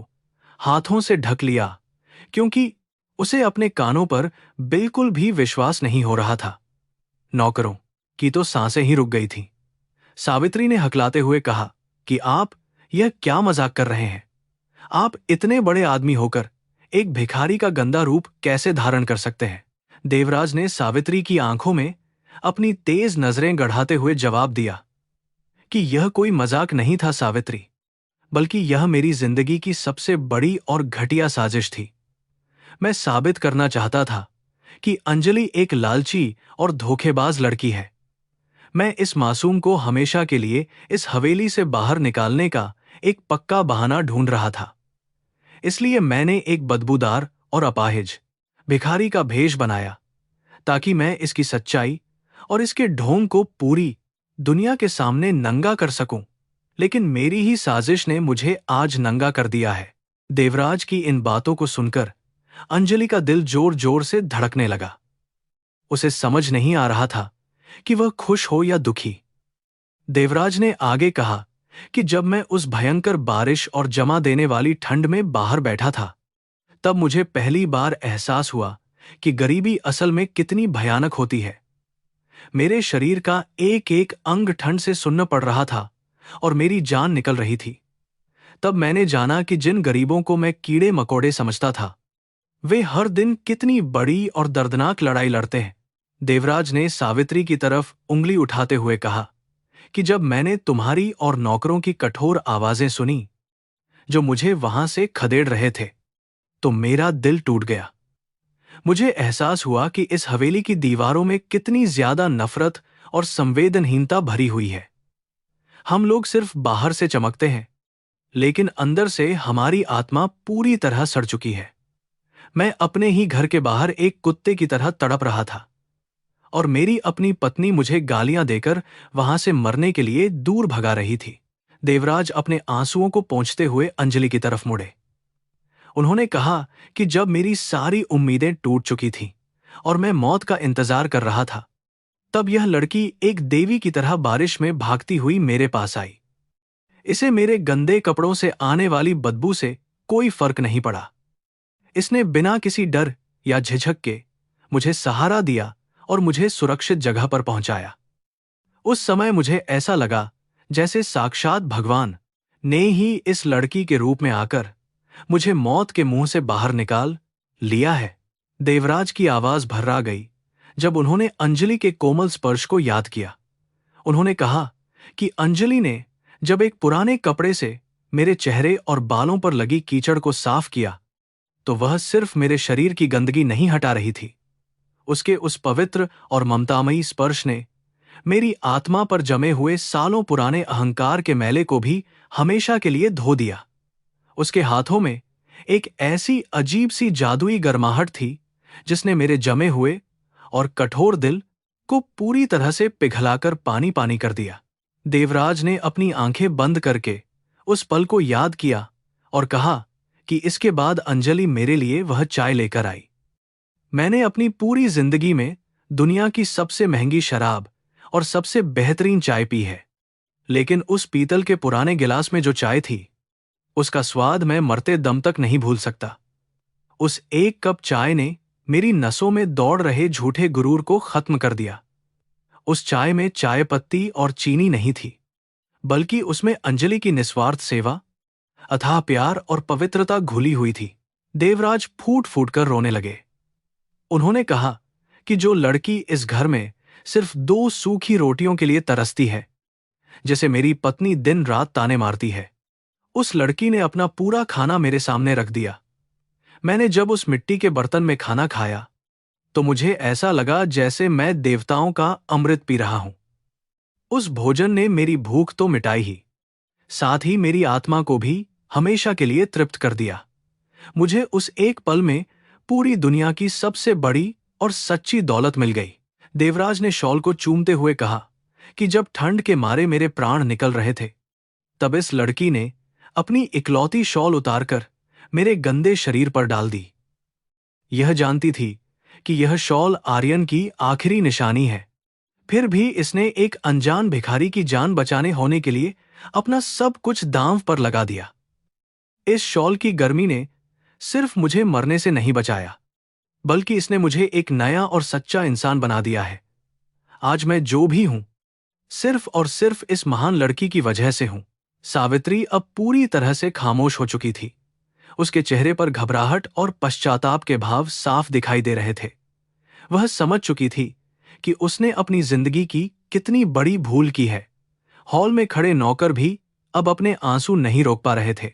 हाथों से ढक लिया क्योंकि उसे अपने कानों पर बिल्कुल भी विश्वास नहीं हो रहा था। नौकरों की तो सांसें ही रुक गई थीं। सावित्री ने हकलाते हुए कहा कि आप यह क्या मजाक कर रहे हैं? आप इतने बड़े आदमी होकर एक भिखारी का गंदा रूप कैसे धारण कर सकते हैं? देवराज ने सावित्री की आंखों में अपनी तेज नजरें गढ़ाते हुए जवाब दिया कि यह कोई मजाक नहीं था सावित्री, बल्कि यह मेरी जिंदगी की सबसे बड़ी और घटिया साजिश थी। मैं साबित करना चाहता था कि अंजलि एक लालची और धोखेबाज लड़की है। मैं इस मासूम को हमेशा के लिए इस हवेली से बाहर निकालने का एक पक्का बहाना ढूंढ रहा था। इसलिए मैंने एक बदबूदार और अपाहिज भिखारी का भेष बनाया ताकि मैं इसकी सच्चाई और इसके ढोंग को पूरी दुनिया के सामने नंगा कर सकूं। लेकिन मेरी ही साजिश ने मुझे आज नंगा कर दिया है। देवराज की इन बातों को सुनकर अंजलि का दिल जोर जोर से धड़कने लगा। उसे समझ नहीं आ रहा था कि वह खुश हो या दुखी। देवराज ने आगे कहा कि जब मैं उस भयंकर बारिश और जमा देने वाली ठंड में बाहर बैठा था, तब मुझे पहली बार एहसास हुआ कि गरीबी असल में कितनी भयानक होती है। मेरे शरीर का एक एक अंग ठंड से सुन्न पड़ रहा था और मेरी जान निकल रही थी। तब मैंने जाना कि जिन गरीबों को मैं कीड़े मकोड़े समझता था, वे हर दिन कितनी बड़ी और दर्दनाक लड़ाई लड़ते हैं। देवराज ने सावित्री की तरफ उंगली उठाते हुए कहा कि जब मैंने तुम्हारी और नौकरों की कठोर आवाजें सुनी जो मुझे वहां से खदेड़ रहे थे, तो मेरा दिल टूट गया। मुझे एहसास हुआ कि इस हवेली की दीवारों में कितनी ज्यादा नफरत और संवेदनहीनता भरी हुई है। हम लोग सिर्फ बाहर से चमकते हैं, लेकिन अंदर से हमारी आत्मा पूरी तरह सड़ चुकी है। मैं अपने ही घर के बाहर एक कुत्ते की तरह तड़प रहा था, और मेरी अपनी पत्नी मुझे गालियां देकर वहां से मरने के लिए दूर भगा रही थी। देवराज अपने आंसुओं को पोंछते हुए अंजलि की तरफ मुड़े। उन्होंने कहा कि जब मेरी सारी उम्मीदें टूट चुकी थीं और मैं मौत का इंतजार कर रहा था, तब यह लड़की एक देवी की तरह बारिश में भागती हुई मेरे पास आई। इसे मेरे गंदे कपड़ों से आने वाली बदबू से कोई फर्क नहीं पड़ा। इसने बिना किसी डर या झिझक के मुझे सहारा दिया और मुझे सुरक्षित जगह पर पहुंचाया। उस समय मुझे ऐसा लगा जैसे साक्षात भगवान ने ही इस लड़की के रूप में आकर मुझे मौत के मुंह से बाहर निकाल लिया है। देवराज की आवाज भर्रा गई जब उन्होंने अंजलि के कोमल स्पर्श को याद किया। उन्होंने कहा कि अंजलि ने जब एक पुराने कपड़े से मेरे चेहरे और बालों पर लगी कीचड़ को साफ किया, तो वह सिर्फ मेरे शरीर की गंदगी नहीं हटा रही थी। उसके उस पवित्र और ममतामयी स्पर्श ने मेरी आत्मा पर जमे हुए सालों पुराने अहंकार के मैले को भी हमेशा के लिए धो दिया। उसके हाथों में एक ऐसी अजीब सी जादुई गर्माहट थी जिसने मेरे जमे हुए और कठोर दिल को पूरी तरह से पिघलाकर पानी पानी कर दिया। देवराज ने अपनी आंखें बंद करके उस पल को याद किया और कहा कि इसके बाद अंजलि मेरे लिए वह चाय लेकर आई। मैंने अपनी पूरी जिंदगी में दुनिया की सबसे महंगी शराब और सबसे बेहतरीन चाय पी है, लेकिन उस पीतल के पुराने गिलास में जो चाय थी, उसका स्वाद मैं मरते दम तक नहीं भूल सकता। उस एक कप चाय ने मेरी नसों में दौड़ रहे झूठे गुरूर को खत्म कर दिया। उस चाय में चाय पत्ती और चीनी नहीं थी, बल्कि उसमें अंजलि की निस्वार्थ सेवा, अथाह प्यार और पवित्रता घुली हुई थी। देवराज फूट फूट कर रोने लगे। उन्होंने कहा कि जो लड़की इस घर में सिर्फ 2 सूखी रोटियों के लिए तरसती है, जैसे मेरी पत्नी दिन रात ताने मारती है, उस लड़की ने अपना पूरा खाना मेरे सामने रख दिया। मैंने जब उस मिट्टी के बर्तन में खाना खाया, तो मुझे ऐसा लगा जैसे मैं देवताओं का अमृत पी रहा हूं। उस भोजन ने मेरी भूख तो मिटाई ही, साथ ही मेरी आत्मा को भी हमेशा के लिए तृप्त कर दिया। मुझे उस एक पल में पूरी दुनिया की सबसे बड़ी और सच्ची दौलत मिल गई। देवराज ने शॉल को चूमते हुए कहा कि जब ठंड के मारे मेरे प्राण निकल रहे थे, तब इस लड़की ने अपनी इकलौती शॉल उतारकर मेरे गंदे शरीर पर डाल दी। यह जानती थी कि यह शॉल आर्यन की आखिरी निशानी है, फिर भी इसने एक अनजान भिखारी की जान बचाने होने के लिए अपना सब कुछ दांव पर लगा दिया। इस शॉल की गर्मी ने सिर्फ मुझे मरने से नहीं बचाया, बल्कि इसने मुझे एक नया और सच्चा इंसान बना दिया है। आज मैं जो भी हूं, सिर्फ और सिर्फ इस महान लड़की की वजह से हूं। सावित्री अब पूरी तरह से खामोश हो चुकी थी। उसके चेहरे पर घबराहट और पश्चाताप के भाव साफ दिखाई दे रहे थे। वह समझ चुकी थी कि उसने अपनी जिंदगी की कितनी बड़ी भूल की है। हॉल में खड़े नौकर भी अब अपने आंसू नहीं रोक पा रहे थे।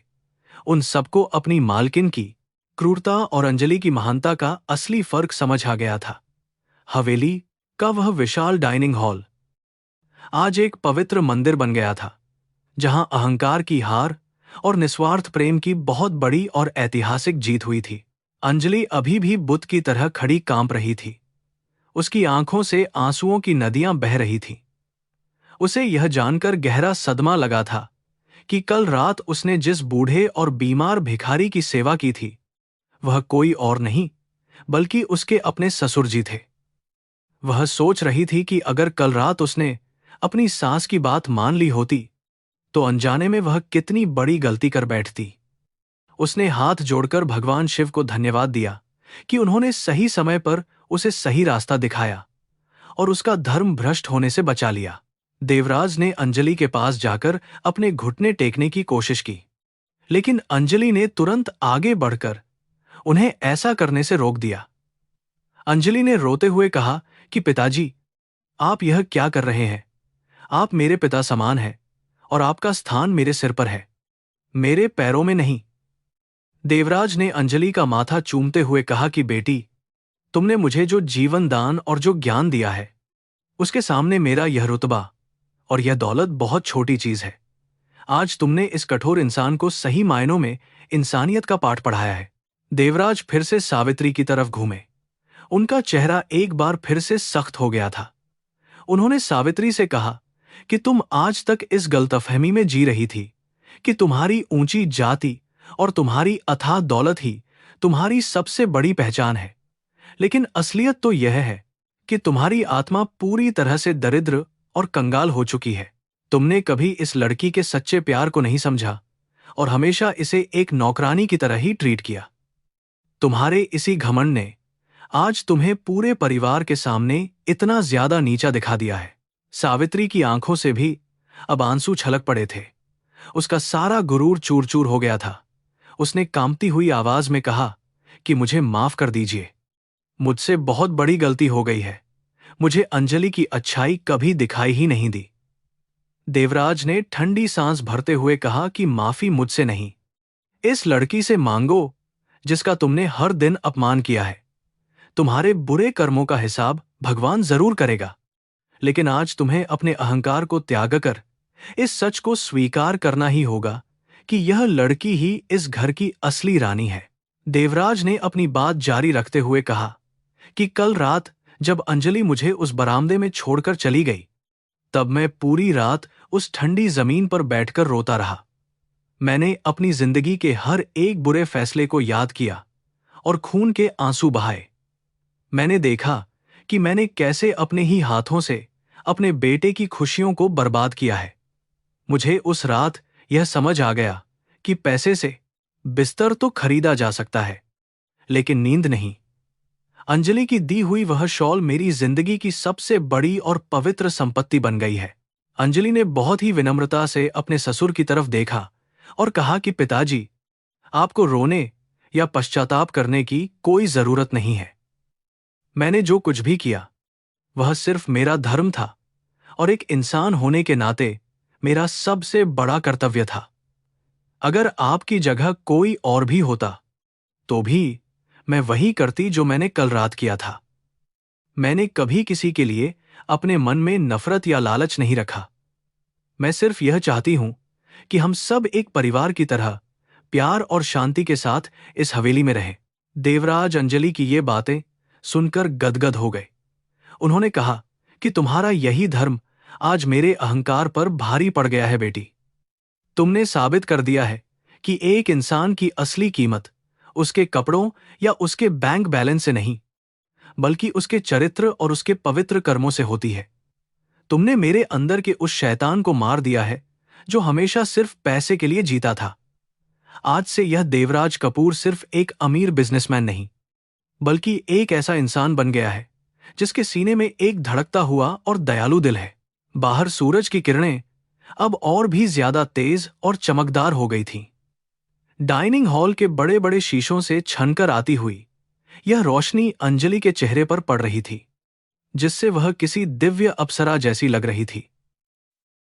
उन सबको अपनी मालकिन की क्रूरता और अंजलि की महानता का असली फर्क समझ आ गया था। हवेली का वह विशाल डाइनिंग हॉल आज एक पवित्र मंदिर बन गया था, जहां अहंकार की हार और निस्वार्थ प्रेम की बहुत बड़ी और ऐतिहासिक जीत हुई थी। अंजलि अभी भी बुत की तरह खड़ी कांप रही थी। उसकी आंखों से आंसुओं की नदियां बह रही थीं। उसे यह जानकर गहरा सदमा लगा था कि कल रात उसने जिस बूढ़े और बीमार भिखारी की सेवा की थी, वह कोई और नहीं बल्कि उसके अपने ससुर जी थे। वह सोच रही थी कि अगर कल रात उसने अपनी सास की बात मान ली होती, तो अनजाने में वह कितनी बड़ी गलती कर बैठती। उसने हाथ जोड़कर भगवान शिव को धन्यवाद दिया कि उन्होंने सही समय पर उसे सही रास्ता दिखाया और उसका धर्म भ्रष्ट होने से बचा लिया। देवराज ने अंजलि के पास जाकर अपने घुटने टेकने की कोशिश की, लेकिन अंजलि ने तुरंत आगे बढ़कर उन्हें ऐसा करने से रोक दिया। अंजलि ने रोते हुए कहा कि पिताजी, आप यह क्या कर रहे हैं? आप मेरे पिता समान हैं और आपका स्थान मेरे सिर पर है, मेरे पैरों में नहीं। देवराज ने अंजलि का माथा चूमते हुए कहा कि बेटी, तुमने मुझे जो जीवन दान और जो ज्ञान दिया है, उसके सामने मेरा यह रुतबा और यह दौलत बहुत छोटी चीज है। आज तुमने इस कठोर इंसान को सही मायनों में इंसानियत का पाठ पढ़ाया है। देवराज फिर से सावित्री की तरफ घूमे। उनका चेहरा एक बार फिर से सख्त हो गया था। उन्होंने सावित्री से कहा कि तुम आज तक इस गलतफहमी में जी रही थी कि तुम्हारी ऊंची जाति और तुम्हारी अथाह दौलत ही तुम्हारी सबसे बड़ी पहचान है। लेकिन असलियत तो यह है कि तुम्हारी आत्मा पूरी तरह से दरिद्र और कंगाल हो चुकी है। तुमने कभी इस लड़की के सच्चे प्यार को नहीं समझा और हमेशा इसे एक नौकरानी की तरह ही ट्रीट किया। तुम्हारे इसी घमंड ने आज तुम्हें पूरे परिवार के सामने इतना ज्यादा नीचा दिखा दिया है। सावित्री की आंखों से भी अब आंसू छलक पड़े थे। उसका सारा गुरूर चूर चूर हो गया था। उसने कांपती हुई आवाज में कहा कि मुझे माफ कर दीजिए, मुझसे बहुत बड़ी गलती हो गई है। मुझे अंजलि की अच्छाई कभी दिखाई ही नहीं दी। देवराज ने ठंडी सांस भरते हुए कहा कि माफी मुझसे नहीं, इस लड़की से मांगो जिसका तुमने हर दिन अपमान किया है। तुम्हारे बुरे कर्मों का हिसाब भगवान जरूर करेगा, लेकिन आज तुम्हें अपने अहंकार को त्याग कर इस सच को स्वीकार करना ही होगा कि यह लड़की ही इस घर की असली रानी है। देवराज ने अपनी बात जारी रखते हुए कहा कि कल रात जब अंजलि मुझे उस बरामदे में छोड़कर चली गई, तब मैं पूरी रात उस ठंडी जमीन पर बैठकर रोता रहा। मैंने अपनी जिंदगी के हर एक बुरे फैसले को याद किया और खून के आंसू बहाए। मैंने देखा कि मैंने कैसे अपने ही हाथों से अपने बेटे की खुशियों को बर्बाद किया है। मुझे उस रात यह समझ आ गया कि पैसे से बिस्तर तो खरीदा जा सकता है, लेकिन नींद नहीं। अंजलि की दी हुई वह शॉल मेरी जिंदगी की सबसे बड़ी और पवित्र संपत्ति बन गई है। अंजलि ने बहुत ही विनम्रता से अपने ससुर की तरफ देखा और कहा कि पिताजी, आपको रोने या पश्चाताप करने की कोई जरूरत नहीं है। मैंने जो कुछ भी किया वह सिर्फ मेरा धर्म था और एक इंसान होने के नाते मेरा सबसे बड़ा कर्तव्य था। अगर आपकी जगह कोई और भी होता तो भी मैं वही करती जो मैंने कल रात किया था। मैंने कभी किसी के लिए अपने मन में नफरत या लालच नहीं रखा। मैं सिर्फ यह चाहती हूं कि हम सब एक परिवार की तरह प्यार और शांति के साथ इस हवेली में रहें। देवराज अंजलि की ये बातें सुनकर गदगद हो गए। उन्होंने कहा कि तुम्हारा यही धर्म आज मेरे अहंकार पर भारी पड़ गया है बेटी। तुमने साबित कर दिया है कि एक इंसान की असली कीमत उसके कपड़ों या उसके बैंक बैलेंस से नहीं, बल्कि उसके चरित्र और उसके पवित्र कर्मों से होती है। तुमने मेरे अंदर के उस शैतान को मार दिया है जो हमेशा सिर्फ पैसे के लिए जीता था। आज से यह देवराज कपूर सिर्फ एक अमीर बिजनेसमैन नहीं, बल्कि एक ऐसा इंसान बन गया है जिसके सीने में एक धड़कता हुआ और दयालु दिल है। बाहर सूरज की किरणें अब और भी ज्यादा तेज और चमकदार हो गई थीं। डाइनिंग हॉल के बड़े बड़े शीशों से छनकर आती हुई यह रोशनी अंजलि के चेहरे पर पड़ रही थी, जिससे वह किसी दिव्य अप्सरा जैसी लग रही थी।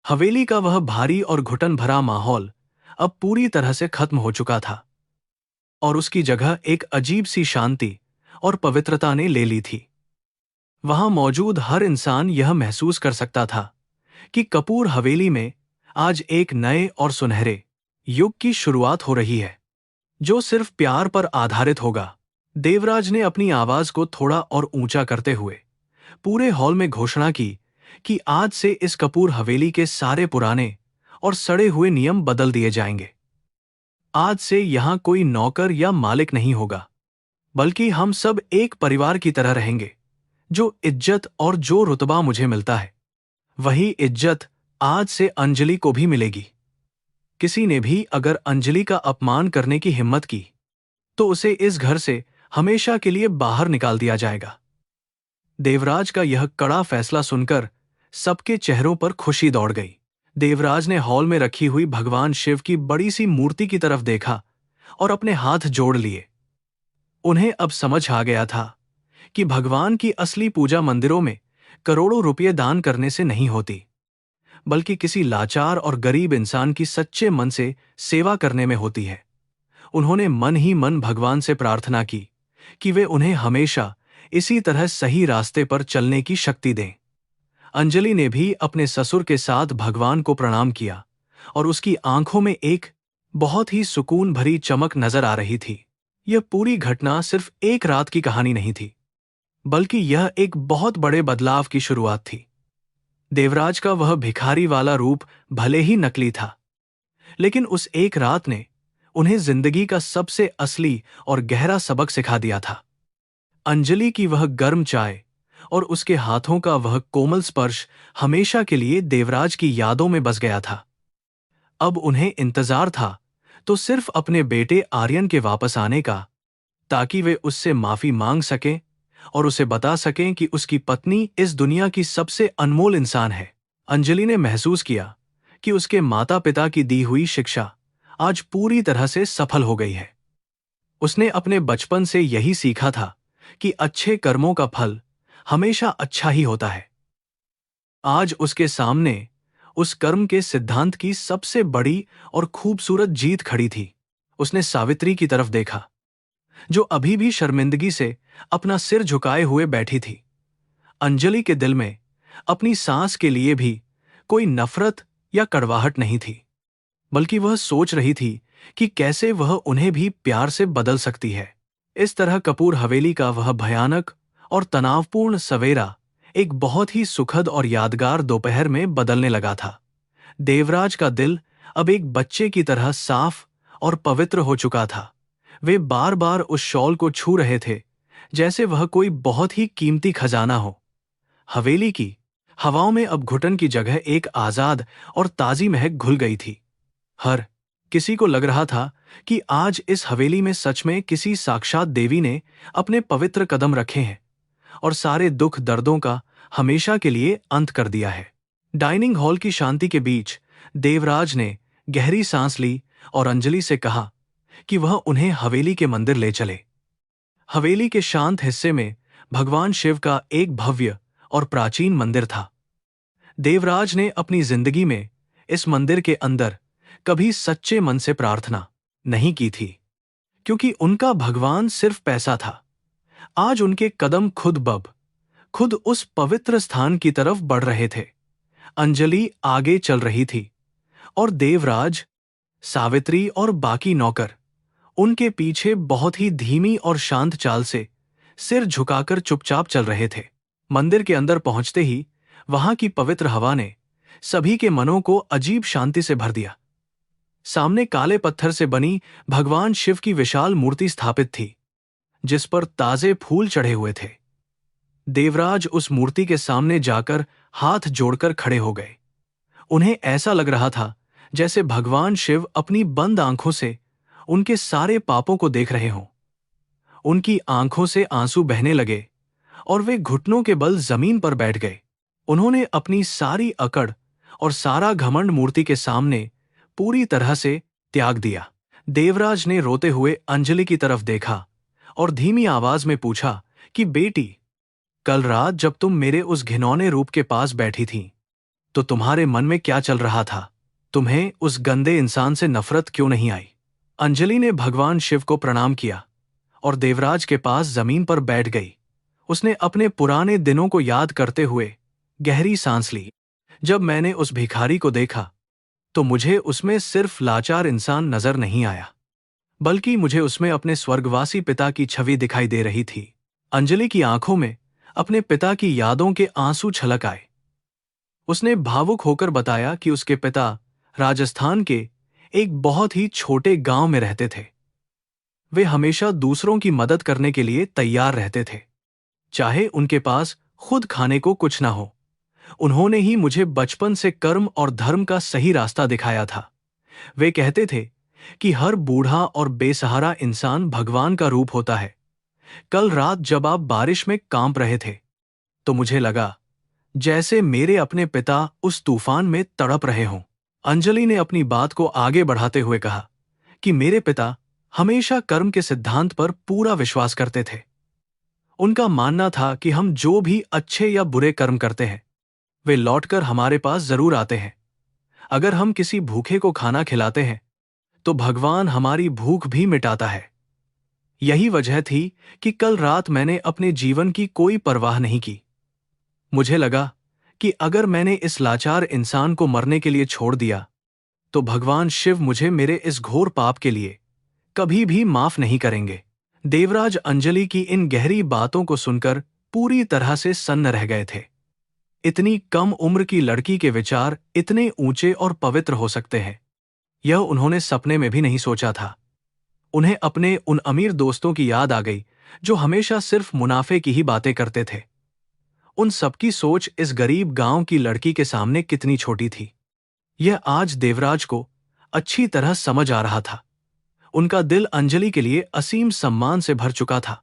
हवेली का वह भारी और घुटन भरा माहौल अब पूरी तरह से खत्म हो चुका था और उसकी जगह एक अजीब सी शांति और पवित्रता ने ले ली थी। वहां मौजूद हर इंसान यह महसूस कर सकता था कि कपूर हवेली में आज एक नए और सुनहरे युग की शुरुआत हो रही है, जो सिर्फ प्यार पर आधारित होगा। देवराज ने अपनी आवाज को थोड़ा और ऊंचा करते हुए पूरे हॉल में घोषणा की कि आज से इस कपूर हवेली के सारे पुराने और सड़े हुए नियम बदल दिए जाएंगे। आज से यहां कोई नौकर या मालिक नहीं होगा, बल्कि हम सब एक परिवार की तरह रहेंगे। जो इज्जत और जो रुतबा मुझे मिलता है, वही इज्जत आज से अंजलि को भी मिलेगी। किसी ने भी अगर अंजलि का अपमान करने की हिम्मत की तो उसे इस घर से हमेशा के लिए बाहर निकाल दिया जाएगा। देवराज का यह कड़ा फैसला सुनकर सबके चेहरों पर खुशी दौड़ गई। देवराज ने हॉल में रखी हुई भगवान शिव की बड़ी सी मूर्ति की तरफ देखा और अपने हाथ जोड़ लिए। उन्हें अब समझ आ गया था कि भगवान की असली पूजा मंदिरों में करोड़ों रुपये दान करने से नहीं होती, बल्कि किसी लाचार और गरीब इंसान की सच्चे मन से सेवा करने में होती है। उन्होंने मन ही मन भगवान से प्रार्थना की कि वे उन्हें हमेशा इसी तरह सही रास्ते पर चलने की शक्ति दें। अंजलि ने भी अपने ससुर के साथ भगवान को प्रणाम किया और उसकी आंखों में एक बहुत ही सुकून भरी चमक नजर आ रही थी। यह पूरी घटना सिर्फ एक रात की कहानी नहीं थी, बल्कि यह एक बहुत बड़े बदलाव की शुरुआत थी। देवराज का वह भिखारी वाला रूप भले ही नकली था, लेकिन उस एक रात ने उन्हें जिंदगी का सबसे असली और गहरा सबक सिखा दिया था। अंजलि की वह गर्म चाय और उसके हाथों का वह कोमल स्पर्श हमेशा के लिए देवराज की यादों में बस गया था। अब उन्हें इंतजार था तो सिर्फ अपने बेटे आर्यन के वापस आने का, ताकि वे उससे माफी मांग सकें और उसे बता सकें कि उसकी पत्नी इस दुनिया की सबसे अनमोल इंसान है। अंजलि ने महसूस किया कि उसके माता पिता की दी हुई शिक्षा आज पूरी तरह से सफल हो गई है। उसने अपने बचपन से यही सीखा था कि अच्छे कर्मों का फल हमेशा अच्छा ही होता है। आज उसके सामने उस कर्म के सिद्धांत की सबसे बड़ी और खूबसूरत जीत खड़ी थी। उसने सावित्री की तरफ देखा, जो अभी भी शर्मिंदगी से अपना सिर झुकाए हुए बैठी थी। अंजलि के दिल में अपनी सास के लिए भी कोई नफरत या कड़वाहट नहीं थी, बल्कि वह सोच रही थी कि कैसे वह उन्हें भी प्यार से बदल सकती है। इस तरह कपूर हवेली का वह भयानक और तनावपूर्ण सवेरा एक बहुत ही सुखद और यादगार दोपहर में बदलने लगा था। देवराज का दिल अब एक बच्चे की तरह साफ और पवित्र हो चुका था। वे बार बार उस शॉल को छू रहे थे, जैसे वह कोई बहुत ही कीमती खजाना हो। हवेली की हवाओं में अब घुटन की जगह एक आजाद और ताजी महक घुल गई थी। हर किसी को लग रहा था कि आज इस हवेली में सच में किसी साक्षात देवी ने अपने पवित्र कदम रखे हैं और सारे दुख दर्दों का हमेशा के लिए अंत कर दिया है। डाइनिंग हॉल की शांति के बीच देवराज ने गहरी सांस ली और अंजलि से कहा कि वह उन्हें हवेली के मंदिर ले चले। हवेली के शांत हिस्से में भगवान शिव का एक भव्य और प्राचीन मंदिर था। देवराज ने अपनी जिंदगी में इस मंदिर के अंदर कभी सच्चे मन से प्रार्थना नहीं की थी, क्योंकि उनका भगवान सिर्फ पैसा था। आज उनके कदम खुद उस पवित्र स्थान की तरफ बढ़ रहे थे। अंजलि आगे चल रही थी और देवराज, सावित्री और बाकी नौकर उनके पीछे बहुत ही धीमी और शांत चाल से सिर झुकाकर चुपचाप चल रहे थे। मंदिर के अंदर पहुंचते ही वहां की पवित्र हवा ने सभी के मनों को अजीब शांति से भर दिया। सामने काले पत्थर से बनी भगवान शिव की विशाल मूर्ति स्थापित थी, जिस पर ताजे फूल चढ़े हुए थे। देवराज उस मूर्ति के सामने जाकर हाथ जोड़कर खड़े हो गए। उन्हें ऐसा लग रहा था जैसे भगवान शिव अपनी बंद आंखों से उनके सारे पापों को देख रहे हों। उनकी आंखों से आंसू बहने लगे और वे घुटनों के बल जमीन पर बैठ गए। उन्होंने अपनी सारी अकड़ और सारा घमंड मूर्ति के सामने पूरी तरह से त्याग दिया। देवराज ने रोते हुए अंजलि की तरफ देखा और धीमी आवाज में पूछा कि बेटी, कल रात जब तुम मेरे उस घिनौने रूप के पास बैठी थीं, तो तुम्हारे मन में क्या चल रहा था? तुम्हें उस गंदे इंसान से नफरत क्यों नहीं आई? अंजलि ने भगवान शिव को प्रणाम किया और देवराज के पास जमीन पर बैठ गई। उसने अपने पुराने दिनों को याद करते हुए गहरी सांस ली। जब मैंने उस भिखारी को देखा तो मुझे उसमें सिर्फ लाचार इंसान नजर नहीं आया, बल्कि मुझे उसमें अपने स्वर्गवासी पिता की छवि दिखाई दे रही थी। अंजलि की आंखों में अपने पिता की यादों के आंसू छलक आए। उसने भावुक होकर बताया कि उसके पिता राजस्थान के एक बहुत ही छोटे गांव में रहते थे। वे हमेशा दूसरों की मदद करने के लिए तैयार रहते थे, चाहे उनके पास खुद खाने को कुछ ना हो। उन्होंने ही मुझे बचपन से कर्म और धर्म का सही रास्ता दिखाया था। वे कहते थे कि हर बूढ़ा और बेसहारा इंसान भगवान का रूप होता है। कल रात जब आप बारिश में कांप रहे थे, तो मुझे लगा जैसे मेरे अपने पिता उस तूफान में तड़प रहे हों। अंजलि ने अपनी बात को आगे बढ़ाते हुए कहा कि मेरे पिता हमेशा कर्म के सिद्धांत पर पूरा विश्वास करते थे। उनका मानना था कि हम जो भी अच्छे या बुरे कर्म करते हैं, वे लौटकर हमारे पास जरूर आते हैं। अगर हम किसी भूखे को खाना खिलाते हैं, तो भगवान हमारी भूख भी मिटाता है। यही वजह थी कि कल रात मैंने अपने जीवन की कोई परवाह नहीं की। मुझे लगा कि अगर मैंने इस लाचार इंसान को मरने के लिए छोड़ दिया तो भगवान शिव मुझे मेरे इस घोर पाप के लिए कभी भी माफ नहीं करेंगे। देवराज अंजलि की इन गहरी बातों को सुनकर पूरी तरह से सन्न रह गए थे। इतनी कम उम्र की लड़की के विचार इतने ऊंचे और पवित्र हो सकते हैं, यह उन्होंने सपने में भी नहीं सोचा था। उन्हें अपने उन अमीर दोस्तों की याद आ गई जो हमेशा सिर्फ मुनाफे की ही बातें करते थे। उन सबकी सोच इस गरीब गांव की लड़की के सामने कितनी छोटी थी, यह आज देवराज को अच्छी तरह समझ आ रहा था। उनका दिल अंजलि के लिए असीम सम्मान से भर चुका था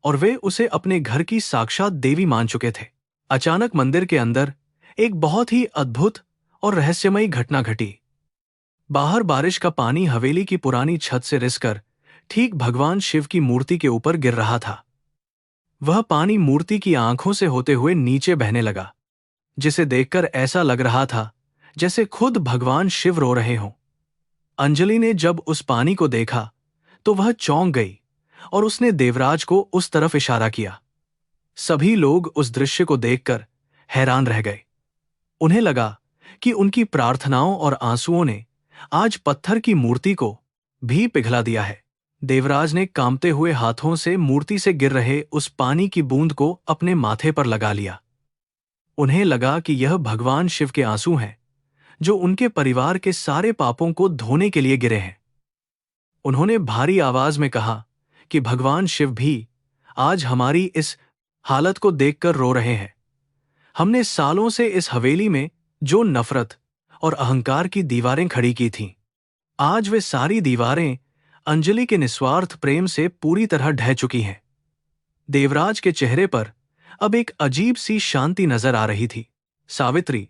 और वे उसे अपने घर की साक्षात देवी मान चुके थे। अचानक मंदिर के अंदर एक बहुत ही अद्भुत और रहस्यमयी घटना घटी। बाहर बारिश का पानी हवेली की पुरानी छत से रिसकर ठीक भगवान शिव की मूर्ति के ऊपर गिर रहा था। वह पानी मूर्ति की आंखों से होते हुए नीचे बहने लगा, जिसे देखकर ऐसा लग रहा था जैसे खुद भगवान शिव रो रहे हों। अंजलि ने जब उस पानी को देखा तो वह चौंक गई और उसने देवराज को उस तरफ इशारा किया। सभी लोग उस दृश्य को देखकर हैरान रह गए। उन्हें लगा कि उनकी प्रार्थनाओं और आंसुओं ने आज पत्थर की मूर्ति को भी पिघला दिया है। देवराज ने कांपते हुए हाथों से मूर्ति से गिर रहे उस पानी की बूंद को अपने माथे पर लगा लिया। उन्हें लगा कि यह भगवान शिव के आंसू हैं, जो उनके परिवार के सारे पापों को धोने के लिए गिरे हैं। उन्होंने भारी आवाज में कहा कि भगवान शिव भी आज हमारी इस हालत को देखकर रो रहे हैं। हमने सालों से इस हवेली में जो नफरत और अहंकार की दीवारें खड़ी की थीं, आज वे सारी दीवारें अंजलि के निस्वार्थ प्रेम से पूरी तरह ढह चुकी हैं। देवराज के चेहरे पर अब एक अजीब सी शांति नजर आ रही थी। सावित्री,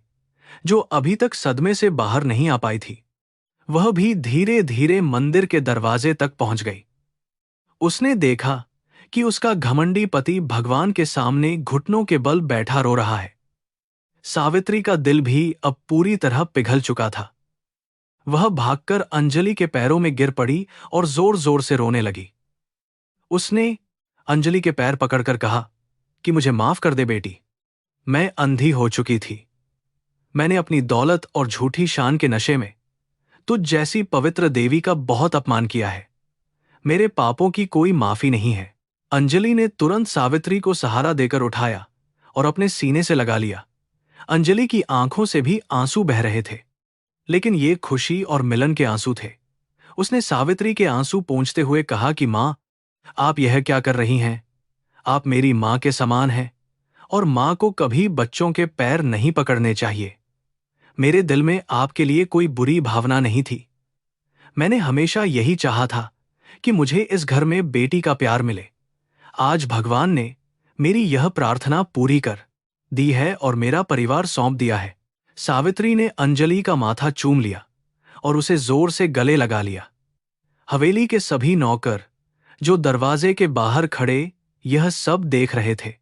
जो अभी तक सदमे से बाहर नहीं आ पाई थी, वह भी धीरे धीरे मंदिर के दरवाजे तक पहुंच गई। उसने देखा कि उसका घमंडी पति भगवान के सामने घुटनों के बल बैठा रो रहा है। सावित्री का दिल भी अब पूरी तरह पिघल चुका था। वह भागकर अंजलि के पैरों में गिर पड़ी और जोर जोर से रोने लगी। उसने अंजलि के पैर पकड़कर कहा कि मुझे माफ कर दे बेटी, मैं अंधी हो चुकी थी। मैंने अपनी दौलत और झूठी शान के नशे में तुझ जैसी पवित्र देवी का बहुत अपमान किया है। मेरे पापों की कोई माफी नहीं है। अंजलि ने तुरंत सावित्री को सहारा देकर उठाया और अपने सीने से लगा लिया। अंजलि की आंखों से भी आंसू बह रहे थे, लेकिन ये खुशी और मिलन के आंसू थे। उसने सावित्री के आंसू पोंछते हुए कहा कि मां, आप यह क्या कर रही हैं? आप मेरी मां के समान हैं और मां को कभी बच्चों के पैर नहीं पकड़ने चाहिए। मेरे दिल में आपके लिए कोई बुरी भावना नहीं थी। मैंने हमेशा यही चाहा था कि मुझे इस घर में बेटी का प्यार मिले। आज भगवान ने मेरी यह प्रार्थना पूरी कर दी है और मेरा परिवार सौंप दिया है। सावित्री ने अंजलि का माथा चूम लिया और उसे जोर से गले लगा लिया। हवेली के सभी नौकर जो दरवाजे के बाहर खड़े यह सब देख रहे थे,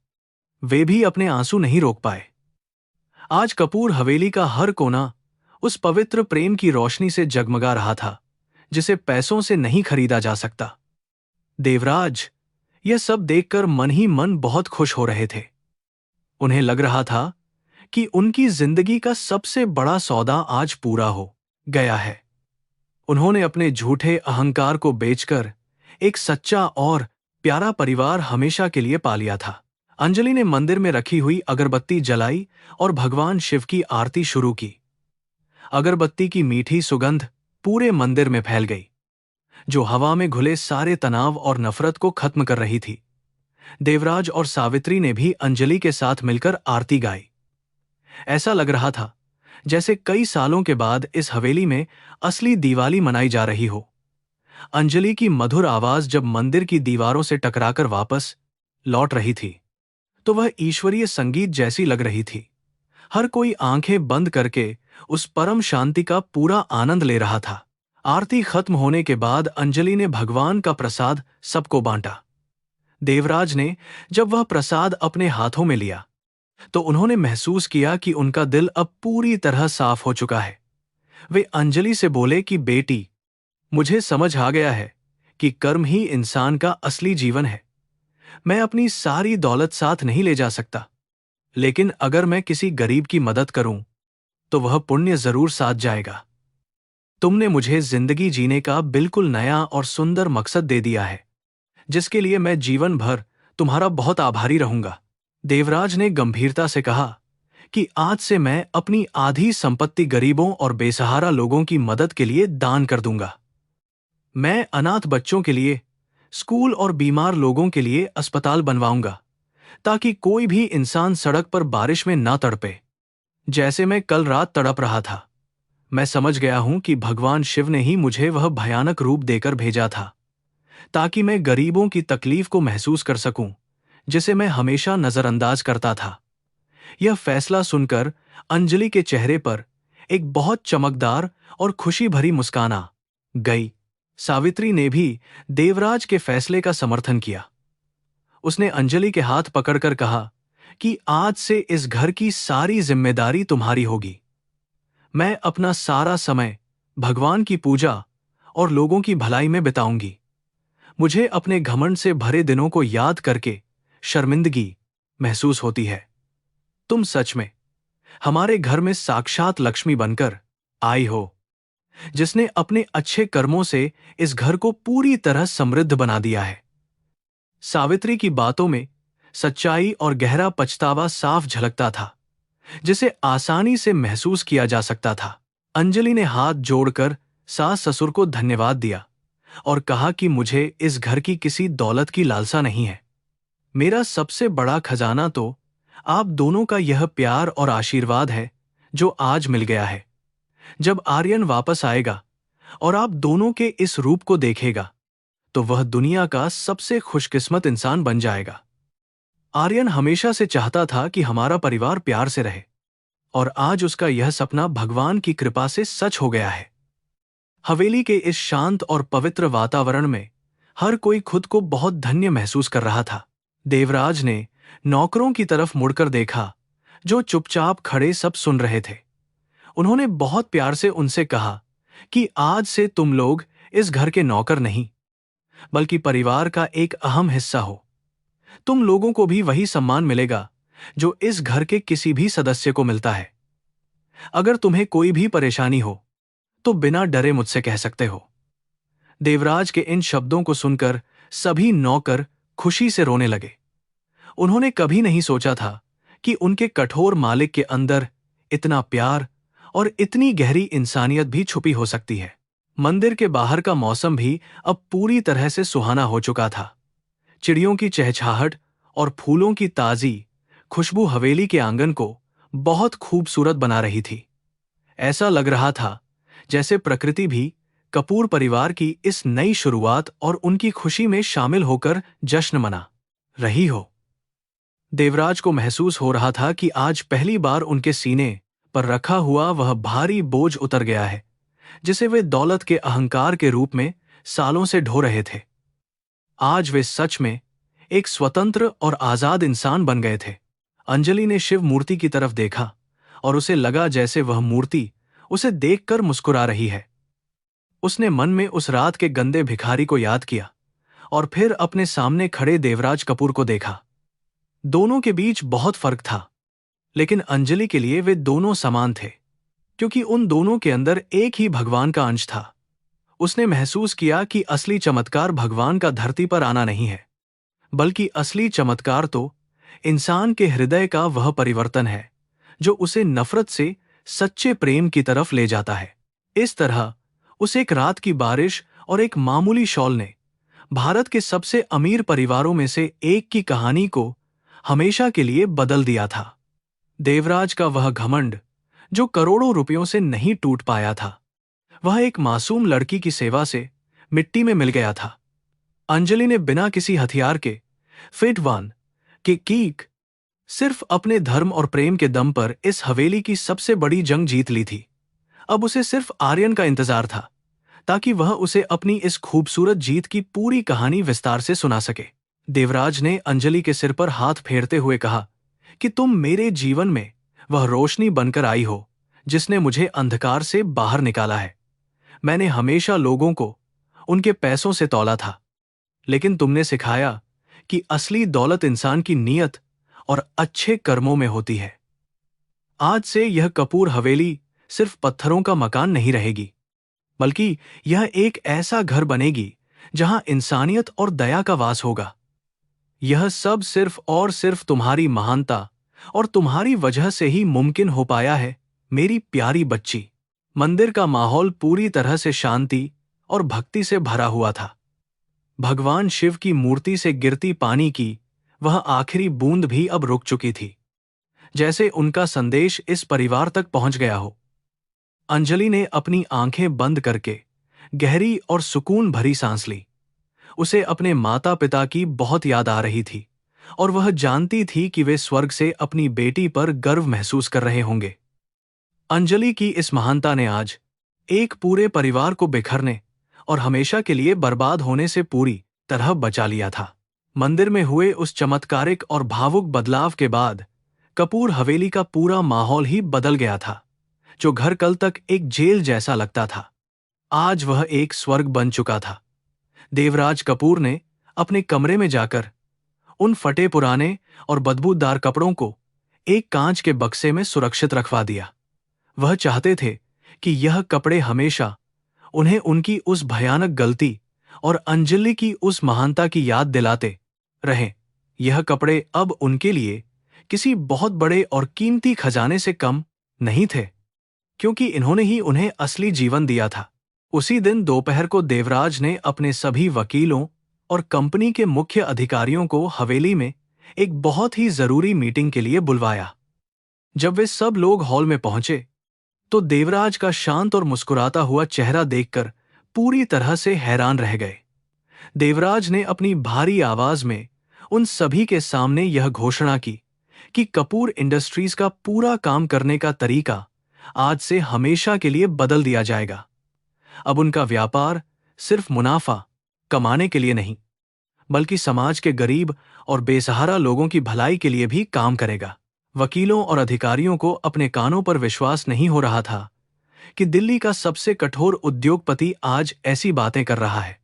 वे भी अपने आंसू नहीं रोक पाए। आज कपूर हवेली का हर कोना उस पवित्र प्रेम की रोशनी से जगमगा रहा था, जिसे पैसों से नहीं खरीदा जा सकता। देवराज यह सब देखकर मन ही मन बहुत खुश हो रहे थे। उन्हें लग रहा था कि उनकी जिंदगी का सबसे बड़ा सौदा आज पूरा हो गया है। उन्होंने अपने झूठे अहंकार को बेचकर एक सच्चा और प्यारा परिवार हमेशा के लिए पा लिया था। अंजलि ने मंदिर में रखी हुई अगरबत्ती जलाई और भगवान शिव की आरती शुरू की। अगरबत्ती की मीठी सुगंध पूरे मंदिर में फैल गई, जो हवा में घुले सारे तनाव और नफरत को खत्म कर रही थी। देवराज और सावित्री ने भी अंजलि के साथ मिलकर आरती गाई। ऐसा लग रहा था जैसे कई सालों के बाद इस हवेली में असली दिवाली मनाई जा रही हो। अंजलि की मधुर आवाज जब मंदिर की दीवारों से टकराकर वापस लौट रही थी, तो वह ईश्वरीय संगीत जैसी लग रही थी। हर कोई आंखें बंद करके उस परम शांति का पूरा आनंद ले रहा था। आरती खत्म होने के बाद अंजलि ने भगवान का प्रसाद सबको बांटा। देवराज ने जब वह प्रसाद अपने हाथों में लिया तो उन्होंने महसूस किया कि उनका दिल अब पूरी तरह साफ हो चुका है। वे अंजलि से बोले कि बेटी, मुझे समझ आ गया है कि कर्म ही इंसान का असली जीवन है। मैं अपनी सारी दौलत साथ नहीं ले जा सकता, लेकिन अगर मैं किसी गरीब की मदद करूं तो वह पुण्य जरूर साथ जाएगा। तुमने मुझे जिंदगी जीने का बिल्कुल नया और सुंदर मकसद दे दिया है, जिसके लिए मैं जीवन भर तुम्हारा बहुत आभारी रहूंगा। देवराज ने गंभीरता से कहा कि आज से मैं अपनी आधी संपत्ति गरीबों और बेसहारा लोगों की मदद के लिए दान कर दूंगा। मैं अनाथ बच्चों के लिए स्कूल और बीमार लोगों के लिए अस्पताल बनवाऊंगा, ताकि कोई भी इंसान सड़क पर बारिश में ना तड़पे, जैसे मैं कल रात तड़प रहा था। मैं समझ गया हूं कि भगवान शिव ने ही मुझे वह भयानक रूप देकर भेजा था, ताकि मैं गरीबों की तकलीफ को महसूस कर सकूं, जिसे मैं हमेशा नजरअंदाज करता था। यह फैसला सुनकर अंजलि के चेहरे पर एक बहुत चमकदार और खुशी भरी मुस्कान आ गई। सावित्री ने भी देवराज के फैसले का समर्थन किया। उसने अंजलि के हाथ पकड़कर कहा कि आज से इस घर की सारी जिम्मेदारी तुम्हारी होगी। मैं अपना सारा समय भगवान की पूजा और लोगों की भलाई में बिताऊंगी। मुझे अपने घमंड से भरे दिनों को याद करके शर्मिंदगी महसूस होती है। तुम सच में हमारे घर में साक्षात लक्ष्मी बनकर आई हो, जिसने अपने अच्छे कर्मों से इस घर को पूरी तरह समृद्ध बना दिया है। सावित्री की बातों में सच्चाई और गहरा पछतावा साफ झलकता था, जिसे आसानी से महसूस किया जा सकता था। अंजलि ने हाथ जोड़कर सास ससुर को धन्यवाद दिया और कहा कि मुझे इस घर की किसी दौलत की लालसा नहीं है। मेरा सबसे बड़ा खजाना तो आप दोनों का यह प्यार और आशीर्वाद है जो आज मिल गया है। जब आर्यन वापस आएगा और आप दोनों के इस रूप को देखेगा, तो वह दुनिया का सबसे खुशकिस्मत इंसान बन जाएगा। आर्यन हमेशा से चाहता था कि हमारा परिवार प्यार से रहे, और आज उसका यह सपना भगवान की कृपा से सच हो गया है। हवेली के इस शांत और पवित्र वातावरण में हर कोई खुद को बहुत धन्य महसूस कर रहा था। देवराज ने नौकरों की तरफ मुड़कर देखा, जो चुपचाप खड़े सब सुन रहे थे। उन्होंने बहुत प्यार से उनसे कहा कि आज से तुम लोग इस घर के नौकर नहीं, बल्कि परिवार का एक अहम हिस्सा हो। तुम लोगों को भी वही सम्मान मिलेगा जो इस घर के किसी भी सदस्य को मिलता है। अगर तुम्हें कोई भी परेशानी हो तो बिना डरे मुझसे कह सकते हो। देवराज के इन शब्दों को सुनकर सभी नौकर खुशी से रोने लगे। उन्होंने कभी नहीं सोचा था कि उनके कठोर मालिक के अंदर इतना प्यार और इतनी गहरी इंसानियत भी छुपी हो सकती है। मंदिर के बाहर का मौसम भी अब पूरी तरह से सुहाना हो चुका था। चिड़ियों की चहचहाहट और फूलों की ताजी खुशबू हवेली के आंगन को बहुत खूबसूरत बना रही थी। ऐसा लग रहा था जैसे प्रकृति भी कपूर परिवार की इस नई शुरुआत और उनकी खुशी में शामिल होकर जश्न मना रही हो। देवराज को महसूस हो रहा था कि आज पहली बार उनके सीने पर रखा हुआ वह भारी बोझ उतर गया है, जिसे वे दौलत के अहंकार के रूप में सालों से ढो रहे थे। आज वे सच में एक स्वतंत्र और आजाद इंसान बन गए थे। अंजलि ने शिव मूर्ति की तरफ देखा और उसे लगा जैसे वह मूर्ति उसे देखकर मुस्कुरा रही है। उसने मन में उस रात के गंदे भिखारी को याद किया और फिर अपने सामने खड़े देवराज कपूर को देखा। दोनों के बीच बहुत फर्क था, लेकिन अंजलि के लिए वे दोनों समान थे, क्योंकि उन दोनों के अंदर एक ही भगवान का अंश था। उसने महसूस किया कि असली चमत्कार भगवान का धरती पर आना नहीं है, बल्कि असली चमत्कार तो इंसान के हृदय का वह परिवर्तन है जो उसे नफरत से सच्चे प्रेम की तरफ ले जाता है। इस तरह उस एक रात की बारिश और एक मामूली शॉल ने भारत के सबसे अमीर परिवारों में से एक की कहानी को हमेशा के लिए बदल दिया था। देवराज का वह घमंड जो करोड़ों रुपयों से नहीं टूट पाया था, वह एक मासूम लड़की की सेवा से मिट्टी में मिल गया था। अंजलि ने बिना किसी हथियार के फिटवान के कीक सिर्फ अपने धर्म और प्रेम के दम पर इस हवेली की सबसे बड़ी जंग जीत ली थी। अब उसे सिर्फ आर्यन का इंतजार था, ताकि वह उसे अपनी इस खूबसूरत जीत की पूरी कहानी विस्तार से सुना सके। देवराज ने अंजलि के सिर पर हाथ फेरते हुए कहा कि तुम मेरे जीवन में वह रोशनी बनकर आई हो जिसने मुझे अंधकार से बाहर निकाला है। मैंने हमेशा लोगों को उनके पैसों से तौला था, लेकिन तुमने सिखाया कि असली दौलत इंसान की नीयत और अच्छे कर्मों में होती है। आज से यह कपूर हवेली सिर्फ पत्थरों का मकान नहीं रहेगी, बल्कि यह एक ऐसा घर बनेगी जहां इंसानियत और दया का वास होगा। यह सब सिर्फ और सिर्फ तुम्हारी महानता और तुम्हारी वजह से ही मुमकिन हो पाया है, मेरी प्यारी बच्ची। मंदिर का माहौल पूरी तरह से शांति और भक्ति से भरा हुआ था। भगवान शिव की मूर्ति से गिरती पानी की वह आखिरी बूंद भी अब रुक चुकी थी, जैसे उनका संदेश इस परिवार तक पहुंच गया हो। अंजलि ने अपनी आंखें बंद करके गहरी और सुकून भरी सांस ली। उसे अपने माता पिता की बहुत याद आ रही थी और वह जानती थी कि वे स्वर्ग से अपनी बेटी पर गर्व महसूस कर रहे होंगे। अंजलि की इस महानता ने आज एक पूरे परिवार को बिखरने और हमेशा के लिए बर्बाद होने से पूरी तरह बचा लिया था। मंदिर में हुए उस चमत्कारिक और भावुक बदलाव के बाद कपूर हवेली का पूरा माहौल ही बदल गया था। जो घर कल तक एक जेल जैसा लगता था, आज वह एक स्वर्ग बन चुका था। देवराज कपूर ने अपने कमरे में जाकर उन फटे पुराने और बदबूदार कपड़ों को एक कांच के बक्से में सुरक्षित रखवा दिया। वह चाहते थे कि यह कपड़े हमेशा उन्हें उनकी उस भयानक गलती और अंजलि की उस महानता की याद दिलाते रहें। यह कपड़े अब उनके लिए किसी बहुत बड़े और कीमती खजाने से कम नहीं थे, क्योंकि इन्होंने ही उन्हें असली जीवन दिया था। उसी दिन दोपहर को देवराज ने अपने सभी वकीलों और कंपनी के मुख्य अधिकारियों को हवेली में एक बहुत ही जरूरी मीटिंग के लिए बुलवाया। जब वे सब लोग हॉल में पहुंचे तो देवराज का शांत और मुस्कुराता हुआ चेहरा देखकर पूरी तरह से हैरान रह गए। देवराज ने अपनी भारी आवाज में उन सभी के सामने यह घोषणा की कि कपूर इंडस्ट्रीज का पूरा काम करने का तरीका आज से हमेशा के लिए बदल दिया जाएगा। अब उनका व्यापार सिर्फ मुनाफा कमाने के लिए नहीं, बल्कि समाज के गरीब और बेसहारा लोगों की भलाई के लिए भी काम करेगा। वकीलों और अधिकारियों को अपने कानों पर विश्वास नहीं हो रहा था कि दिल्ली का सबसे कठोर उद्योगपति आज ऐसी बातें कर रहा है।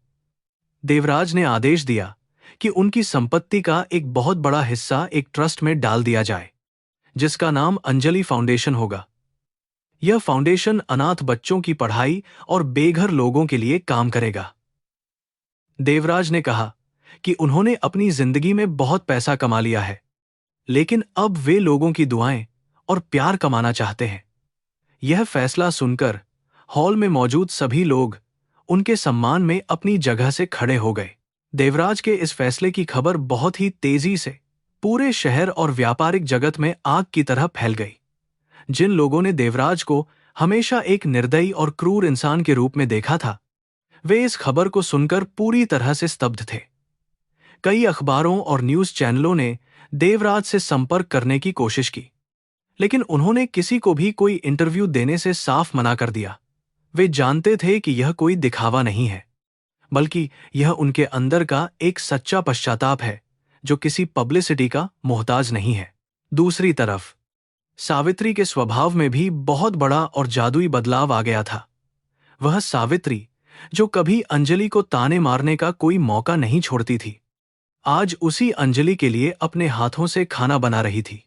देवराज ने आदेश दिया कि उनकी संपत्ति का एक बहुत बड़ा हिस्सा एक ट्रस्ट में डाल दिया जाए, जिसका नाम अंजलि फाउंडेशन होगा। यह फाउंडेशन अनाथ बच्चों की पढ़ाई और बेघर लोगों के लिए काम करेगा। देवराज ने कहा कि उन्होंने अपनी जिंदगी में बहुत पैसा कमा लिया है, लेकिन अब वे लोगों की दुआएं और प्यार कमाना चाहते हैं। यह फैसला सुनकर हॉल में मौजूद सभी लोग उनके सम्मान में अपनी जगह से खड़े हो गए। देवराज के इस फैसले की खबर बहुत ही तेजी से पूरे शहर और व्यापारिक जगत में आग की तरह फैल गई। जिन लोगों ने देवराज को हमेशा एक निर्दयी और क्रूर इंसान के रूप में देखा था, वे इस खबर को सुनकर पूरी तरह से स्तब्ध थे। कई अखबारों और न्यूज चैनलों ने देवराज से संपर्क करने की कोशिश की, लेकिन उन्होंने किसी को भी कोई इंटरव्यू देने से साफ मना कर दिया। वे जानते थे कि यह कोई दिखावा नहीं है, बल्कि यह उनके अंदर का एक सच्चा पश्चाताप है जो किसी पब्लिसिटी का मोहताज नहीं है। दूसरी तरफ सावित्री के स्वभाव में भी बहुत बड़ा और जादुई बदलाव आ गया था। वह सावित्री, जो कभी अंजलि को ताने मारने का कोई मौका नहीं छोड़ती थी, आज उसी अंजलि के लिए अपने हाथों से खाना बना रही थी।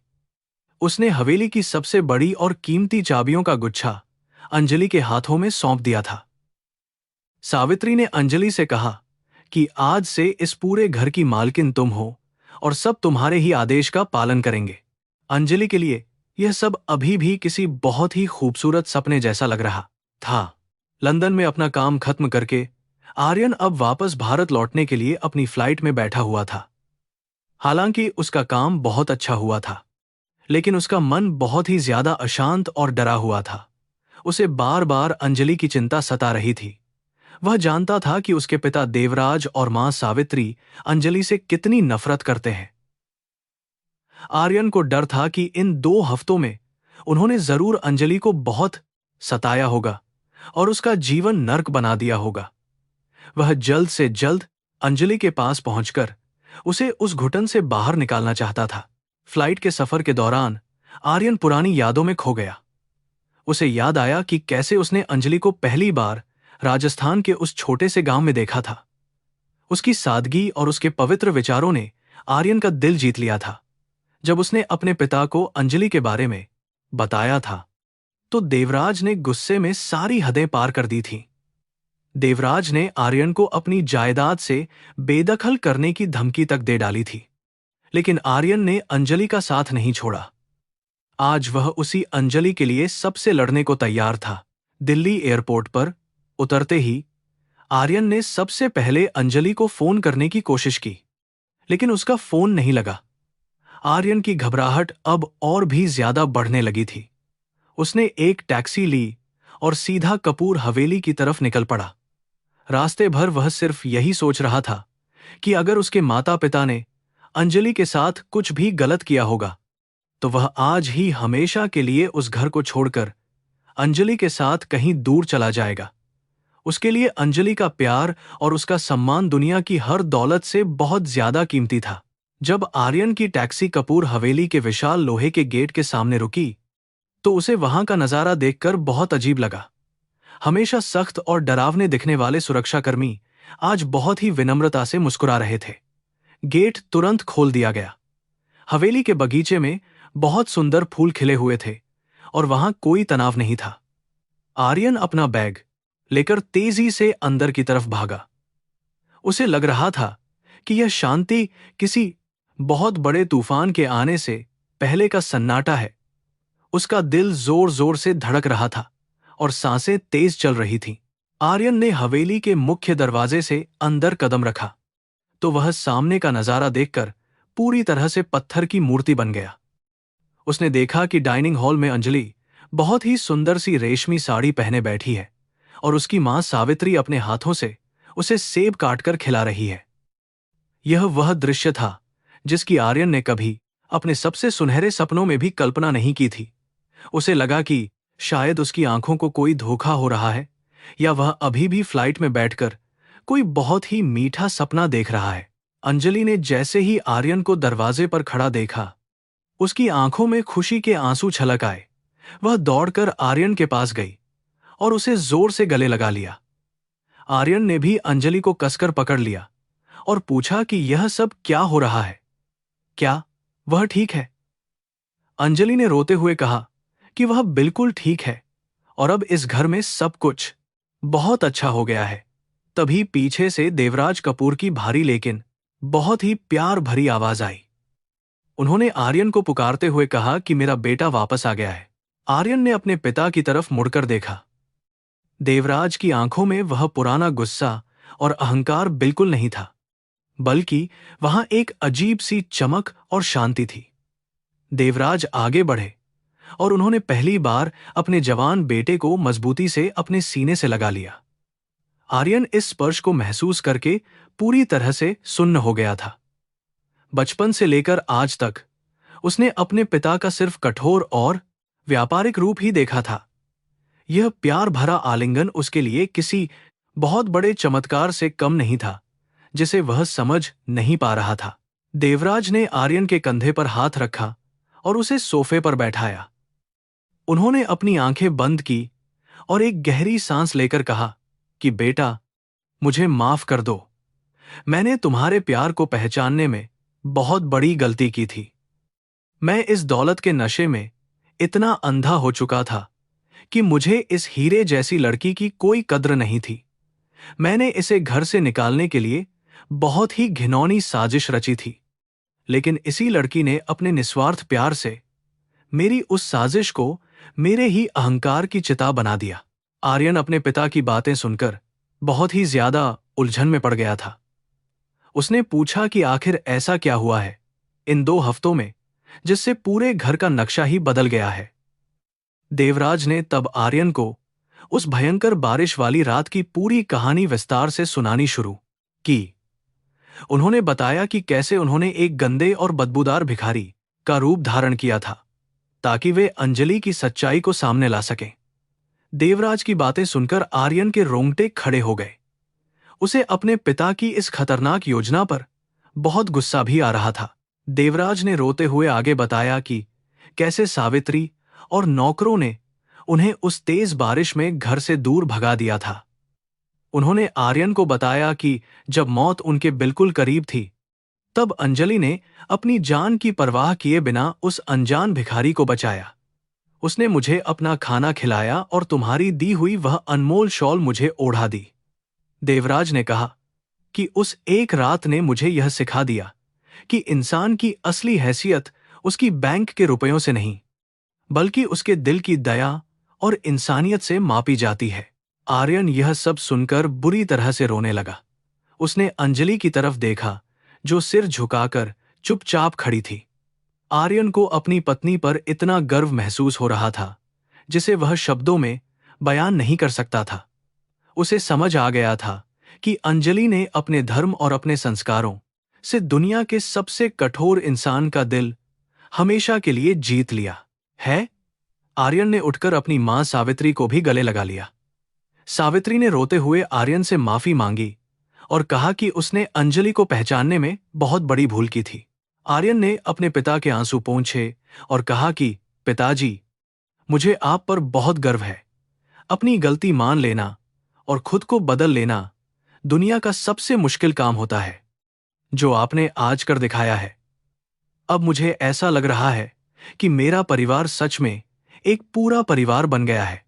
उसने हवेली की सबसे बड़ी और कीमती चाबियों का गुच्छा अंजलि के हाथों में सौंप दिया था। सावित्री ने अंजलि से कहा कि आज से इस पूरे घर की मालकिन तुम हो और सब तुम्हारे ही आदेश का पालन करेंगे। अंजलि के लिए यह सब अभी भी किसी बहुत ही खूबसूरत सपने जैसा लग रहा था। लंदन में अपना काम खत्म करके आर्यन अब वापस भारत लौटने के लिए अपनी फ्लाइट में बैठा हुआ था। हालांकि उसका काम बहुत अच्छा हुआ था, लेकिन उसका मन बहुत ही ज्यादा अशांत और डरा हुआ था। उसे बार बार अंजलि की चिंता सता रही थी। वह जानता था कि उसके पिता देवराज और मां सावित्री अंजलि से कितनी नफरत करते हैं। आर्यन को डर था कि इन 2 हफ्तों में उन्होंने जरूर अंजलि को बहुत सताया होगा और उसका जीवन नर्क बना दिया होगा। वह जल्द से जल्द अंजलि के पास पहुंचकर उसे उस घुटन से बाहर निकालना चाहता था। फ्लाइट के सफर के दौरान आर्यन पुरानी यादों में खो गया। उसे याद आया कि कैसे उसने अंजलि को पहली बार राजस्थान के उस छोटे से गांव में देखा था। उसकी सादगी और उसके पवित्र विचारों ने आर्यन का दिल जीत लिया था। जब उसने अपने पिता को अंजलि के बारे में बताया था तो देवराज ने गुस्से में सारी हदें पार कर दी थीं। देवराज ने आर्यन को अपनी जायदाद से बेदखल करने की धमकी तक दे डाली थी, लेकिन आर्यन ने अंजलि का साथ नहीं छोड़ा। आज वह उसी अंजलि के लिए सबसे लड़ने को तैयार था। दिल्ली एयरपोर्ट पर उतरते ही आर्यन ने सबसे पहले अंजलि को फोन करने की कोशिश की, लेकिन उसका फोन नहीं लगा। आर्यन की घबराहट अब और भी ज्यादा बढ़ने लगी थी। उसने एक टैक्सी ली और सीधा कपूर हवेली की तरफ निकल पड़ा। रास्ते भर वह सिर्फ यही सोच रहा था कि अगर उसके माता पिता ने अंजलि के साथ कुछ भी गलत किया होगा तो वह आज ही हमेशा के लिए उस घर को छोड़कर अंजलि के साथ कहीं दूर चला जाएगा। उसके लिए अंजलि का प्यार और उसका सम्मान दुनिया की हर दौलत से बहुत ज्यादा कीमती था। जब आर्यन की टैक्सी कपूर हवेली के विशाल लोहे के गेट के सामने रुकी तो उसे वहां का नजारा देखकर बहुत अजीब लगा। हमेशा सख्त और डरावने दिखने वाले सुरक्षाकर्मी आज बहुत ही विनम्रता से मुस्कुरा रहे थे। गेट तुरंत खोल दिया गया। हवेली के बगीचे में बहुत सुंदर फूल खिले हुए थे और वहां कोई तनाव नहीं था। आर्यन अपना बैग लेकर तेजी से अंदर की तरफ भागा। उसे लग रहा था कि यह शांति किसी बहुत बड़े तूफान के आने से पहले का सन्नाटा है। उसका दिल जोर जोर से धड़क रहा था और सांसें तेज चल रही थीं। आर्यन ने हवेली के मुख्य दरवाजे से अंदर कदम रखा तो वह सामने का नजारा देखकर पूरी तरह से पत्थर की मूर्ति बन गया। उसने देखा कि डाइनिंग हॉल में अंजलि बहुत ही सुंदर सी रेशमी साड़ी पहने बैठी है और उसकी मां सावित्री अपने हाथों से उसे सेब काटकर खिला रही है। यह वह दृश्य था जिसकी आर्यन ने कभी अपने सबसे सुनहरे सपनों में भी कल्पना नहीं की थी। उसे लगा कि शायद उसकी आंखों को कोई धोखा हो रहा है या वह अभी भी फ्लाइट में बैठकर कोई बहुत ही मीठा सपना देख रहा है। अंजलि ने जैसे ही आर्यन को दरवाजे पर खड़ा देखा, उसकी आंखों में खुशी के आंसू छलक आए। वह दौड़कर आर्यन के पास गई और उसे जोर से गले लगा लिया। आर्यन ने भी अंजलि को कसकर पकड़ लिया और पूछा कि यह सब क्या हो रहा है, क्या वह ठीक है? अंजलि ने रोते हुए कहा कि वह बिल्कुल ठीक है और अब इस घर में सब कुछ बहुत अच्छा हो गया है। तभी पीछे से देवराज कपूर की भारी लेकिन बहुत ही प्यार भरी आवाज आई। उन्होंने आर्यन को पुकारते हुए कहा कि मेरा बेटा वापस आ गया है। आर्यन ने अपने पिता की तरफ मुड़कर देखा। देवराज की आंखों में वह पुराना गुस्सा और अहंकार बिल्कुल नहीं था, बल्कि वहां एक अजीब सी चमक और शांति थी। देवराज आगे बढ़े और उन्होंने पहली बार अपने जवान बेटे को मजबूती से अपने सीने से लगा लिया। आर्यन इस स्पर्श को महसूस करके पूरी तरह से सुन्न हो गया था। बचपन से लेकर आज तक उसने अपने पिता का सिर्फ कठोर और व्यापारिक रूप ही देखा था। यह प्यार भरा आलिंगन उसके लिए किसी बहुत बड़े चमत्कार से कम नहीं था जिसे वह समझ नहीं पा रहा था। देवराज ने आर्यन के कंधे पर हाथ रखा और उसे सोफे पर बैठाया। उन्होंने अपनी आंखें बंद की और एक गहरी सांस लेकर कहा कि बेटा, मुझे माफ कर दो। मैंने तुम्हारे प्यार को पहचानने में बहुत बड़ी गलती की थी। मैं इस दौलत के नशे में इतना अंधा हो चुका था कि मुझे इस हीरे जैसी लड़की की कोई कद्र नहीं थी। मैंने इसे घर से निकालने के लिए बहुत ही घिनौनी साजिश रची थी, लेकिन इसी लड़की ने अपने निस्वार्थ प्यार से मेरी उस साजिश को मेरे ही अहंकार की चिता बना दिया। आर्यन अपने पिता की बातें सुनकर बहुत ही ज्यादा उलझन में पड़ गया था। उसने पूछा कि आखिर ऐसा क्या हुआ है इन 2 हफ्तों में जिससे पूरे घर का नक्शा ही बदल गया है। देवराज ने तब आर्यन को उस भयंकर बारिश वाली रात की पूरी कहानी विस्तार से सुनानी शुरू की। उन्होंने बताया कि कैसे उन्होंने एक गंदे और बदबूदार भिखारी का रूप धारण किया था ताकि वे अंजलि की सच्चाई को सामने ला सकें। देवराज की बातें सुनकर आर्यन के रोंगटे खड़े हो गए। उसे अपने पिता की इस खतरनाक योजना पर बहुत गुस्सा भी आ रहा था। देवराज ने रोते हुए आगे बताया कि कैसे सावित्री और नौकरों ने उन्हें उस तेज बारिश में घर से दूर भगा दिया था। उन्होंने आर्यन को बताया कि जब मौत उनके बिल्कुल करीब थी, तब अंजलि ने अपनी जान की परवाह किए बिना उस अनजान भिखारी को बचाया। उसने मुझे अपना खाना खिलाया और तुम्हारी दी हुई वह अनमोल शॉल मुझे ओढ़ा दी। देवराज ने कहा कि उस एक रात ने मुझे यह सिखा दिया कि इंसान की असली हैसियत उसकी बैंक के रुपयों से नहीं, बल्कि उसके दिल की दया और इंसानियत से मापी जाती है। आर्यन यह सब सुनकर बुरी तरह से रोने लगा। उसने अंजलि की तरफ देखा, जो सिर झुकाकर चुपचाप खड़ी थी। आर्यन को अपनी पत्नी पर इतना गर्व महसूस हो रहा था, जिसे वह शब्दों में बयान नहीं कर सकता था। उसे समझ आ गया था कि अंजलि ने अपने धर्म और अपने संस्कारों से दुनिया के सबसे कठोर इंसान का दिल हमेशा के लिए जीत लिया है। आर्यन ने उठकर अपनी मां सावित्री को भी गले लगा लिया। सावित्री ने रोते हुए आर्यन से माफी मांगी और कहा कि उसने अंजलि को पहचानने में बहुत बड़ी भूल की थी। आर्यन ने अपने पिता के आंसू पोंछे और कहा कि पिताजी, मुझे आप पर बहुत गर्व है। अपनी गलती मान लेना और खुद को बदल लेना दुनिया का सबसे मुश्किल काम होता है, जो आपने आज कर दिखाया है। अब मुझे ऐसा लग रहा है कि मेरा परिवार सच में एक पूरा परिवार बन गया है।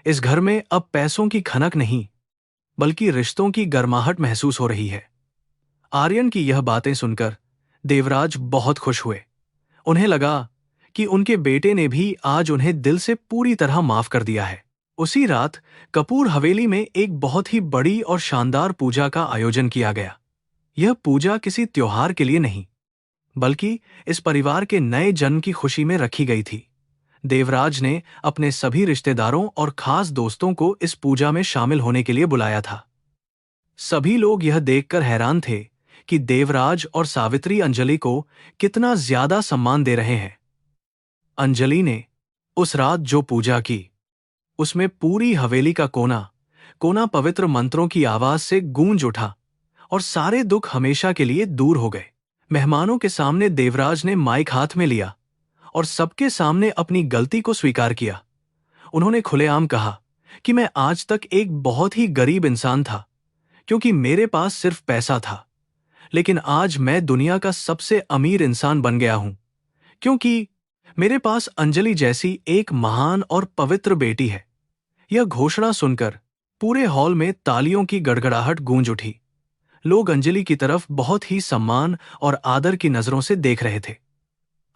इस घर में अब पैसों की खनक नहीं, बल्कि रिश्तों की गर्माहट महसूस हो रही है। आर्यन की यह बातें सुनकर देवराज बहुत खुश हुए। उन्हें लगा कि उनके बेटे ने भी आज उन्हें दिल से पूरी तरह माफ कर दिया है। उसी रात कपूर हवेली में एक बहुत ही बड़ी और शानदार पूजा का आयोजन किया गया। यह पूजा किसी त्योहार के लिए नहीं, बल्कि इस परिवार के नए जन्म की खुशी में रखी गई थी। देवराज ने अपने सभी रिश्तेदारों और खास दोस्तों को इस पूजा में शामिल होने के लिए बुलाया था। सभी लोग यह देखकर हैरान थे कि देवराज और सावित्री अंजलि को कितना ज्यादा सम्मान दे रहे हैं। अंजलि ने उस रात जो पूजा की, उसमें पूरी हवेली का कोना कोना पवित्र मंत्रों की आवाज से गूंज उठा और सारे दुख हमेशा के लिए दूर हो गए। मेहमानों के सामने देवराज ने माइक हाथ में लिया और सबके सामने अपनी गलती को स्वीकार किया। उन्होंने खुलेआम कहा कि मैं आज तक एक बहुत ही गरीब इंसान था, क्योंकि मेरे पास सिर्फ पैसा था। लेकिन आज मैं दुनिया का सबसे अमीर इंसान बन गया हूं, क्योंकि मेरे पास अंजलि जैसी एक महान और पवित्र बेटी है। यह घोषणा सुनकर पूरे हॉल में तालियों की गड़गड़ाहट गूंज उठी। लोग अंजलि की तरफ बहुत ही सम्मान और आदर की नजरों से देख रहे थे।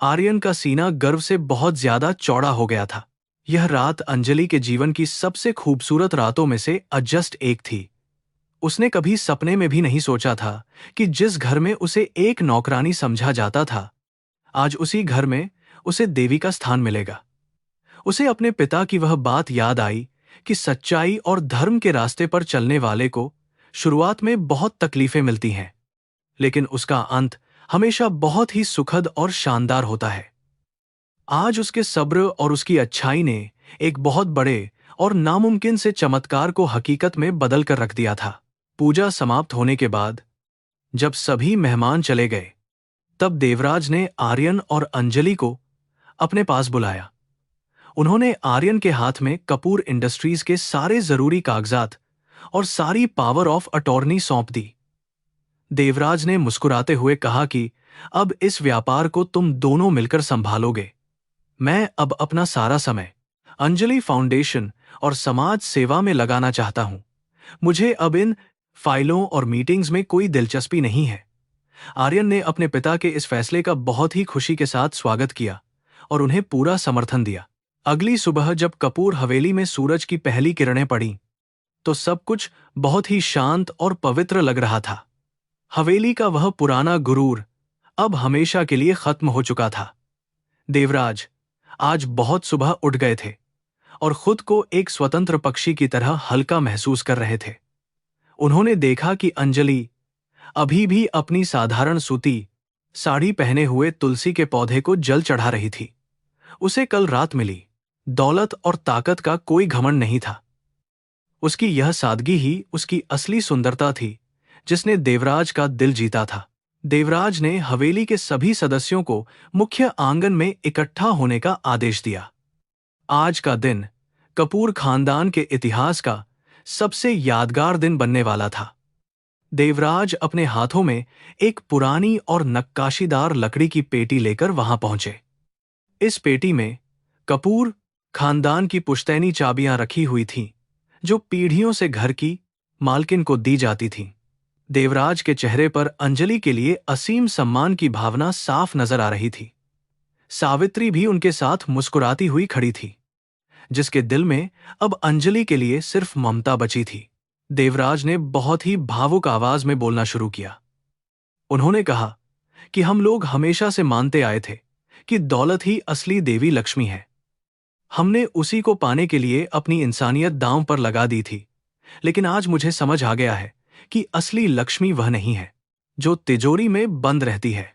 आर्यन का सीना गर्व से बहुत ज्यादा चौड़ा हो गया था। यह रात अंजलि के जीवन की सबसे खूबसूरत रातों में से जस्ट एक थी। उसने कभी सपने में भी नहीं सोचा था कि जिस घर में उसे एक नौकरानी समझा जाता था, आज उसी घर में उसे देवी का स्थान मिलेगा। उसे अपने पिता की वह बात याद आई कि सच्चाई और धर्म के रास्ते पर चलने वाले को शुरुआत में बहुत तकलीफें मिलती हैं, लेकिन उसका अंत हमेशा बहुत ही सुखद और शानदार होता है। आज उसके सब्र और उसकी अच्छाई ने एक बहुत बड़े और नामुमकिन से चमत्कार को हकीकत में बदल कर रख दिया था। पूजा समाप्त होने के बाद जब सभी मेहमान चले गए, तब देवराज ने आर्यन और अंजलि को अपने पास बुलाया। उन्होंने आर्यन के हाथ में कपूर इंडस्ट्रीज के सारे जरूरी कागजात और सारी पावर ऑफ अटॉर्नी सौंप दी। देवराज ने मुस्कुराते हुए कहा कि अब इस व्यापार को तुम दोनों मिलकर संभालोगे। मैं अब अपना सारा समय अंजलि फाउंडेशन और समाज सेवा में लगाना चाहता हूं। मुझे अब इन फाइलों और मीटिंग्स में कोई दिलचस्पी नहीं है। आर्यन ने अपने पिता के इस फैसले का बहुत ही खुशी के साथ स्वागत किया और उन्हें पूरा समर्थन दिया। अगली सुबह जब कपूर हवेली में सूरज की पहली किरणें पड़ीं, तो सब कुछ बहुत ही शांत और पवित्र लग रहा था। हवेली का वह पुराना गुरूर अब हमेशा के लिए खत्म हो चुका था। देवराज आज बहुत सुबह उठ गए थे और खुद को एक स्वतंत्र पक्षी की तरह हल्का महसूस कर रहे थे। उन्होंने देखा कि अंजलि अभी भी अपनी साधारण सूती साड़ी पहने हुए तुलसी के पौधे को जल चढ़ा रही थी। उसे कल रात मिली दौलत और ताकत का कोई घमंड नहीं था। उसकी यह सादगी ही उसकी असली सुंदरता थी, जिसने देवराज का दिल जीता था। देवराज ने हवेली के सभी सदस्यों को मुख्य आंगन में इकट्ठा होने का आदेश दिया। आज का दिन कपूर खानदान के इतिहास का सबसे यादगार दिन बनने वाला था। देवराज अपने हाथों में एक पुरानी और नक्काशीदार लकड़ी की पेटी लेकर वहां पहुंचे। इस पेटी में कपूर खानदान की पुश्तैनी चाबियां रखी हुई थीं, जो पीढ़ियों से घर की मालकिन को दी जाती थीं। देवराज के चेहरे पर अंजलि के लिए असीम सम्मान की भावना साफ नजर आ रही थी। सावित्री भी उनके साथ मुस्कुराती हुई खड़ी थी, जिसके दिल में अब अंजलि के लिए सिर्फ ममता बची थी। देवराज ने बहुत ही भावुक आवाज में बोलना शुरू किया। उन्होंने कहा कि हम लोग हमेशा से मानते आए थे कि दौलत ही असली देवी लक्ष्मी है। हमने उसी को पाने के लिए अपनी इंसानियत दांव पर लगा दी थी, लेकिन आज मुझे समझ आ गया है कि असली लक्ष्मी वह नहीं है जो तिजोरी में बंद रहती है।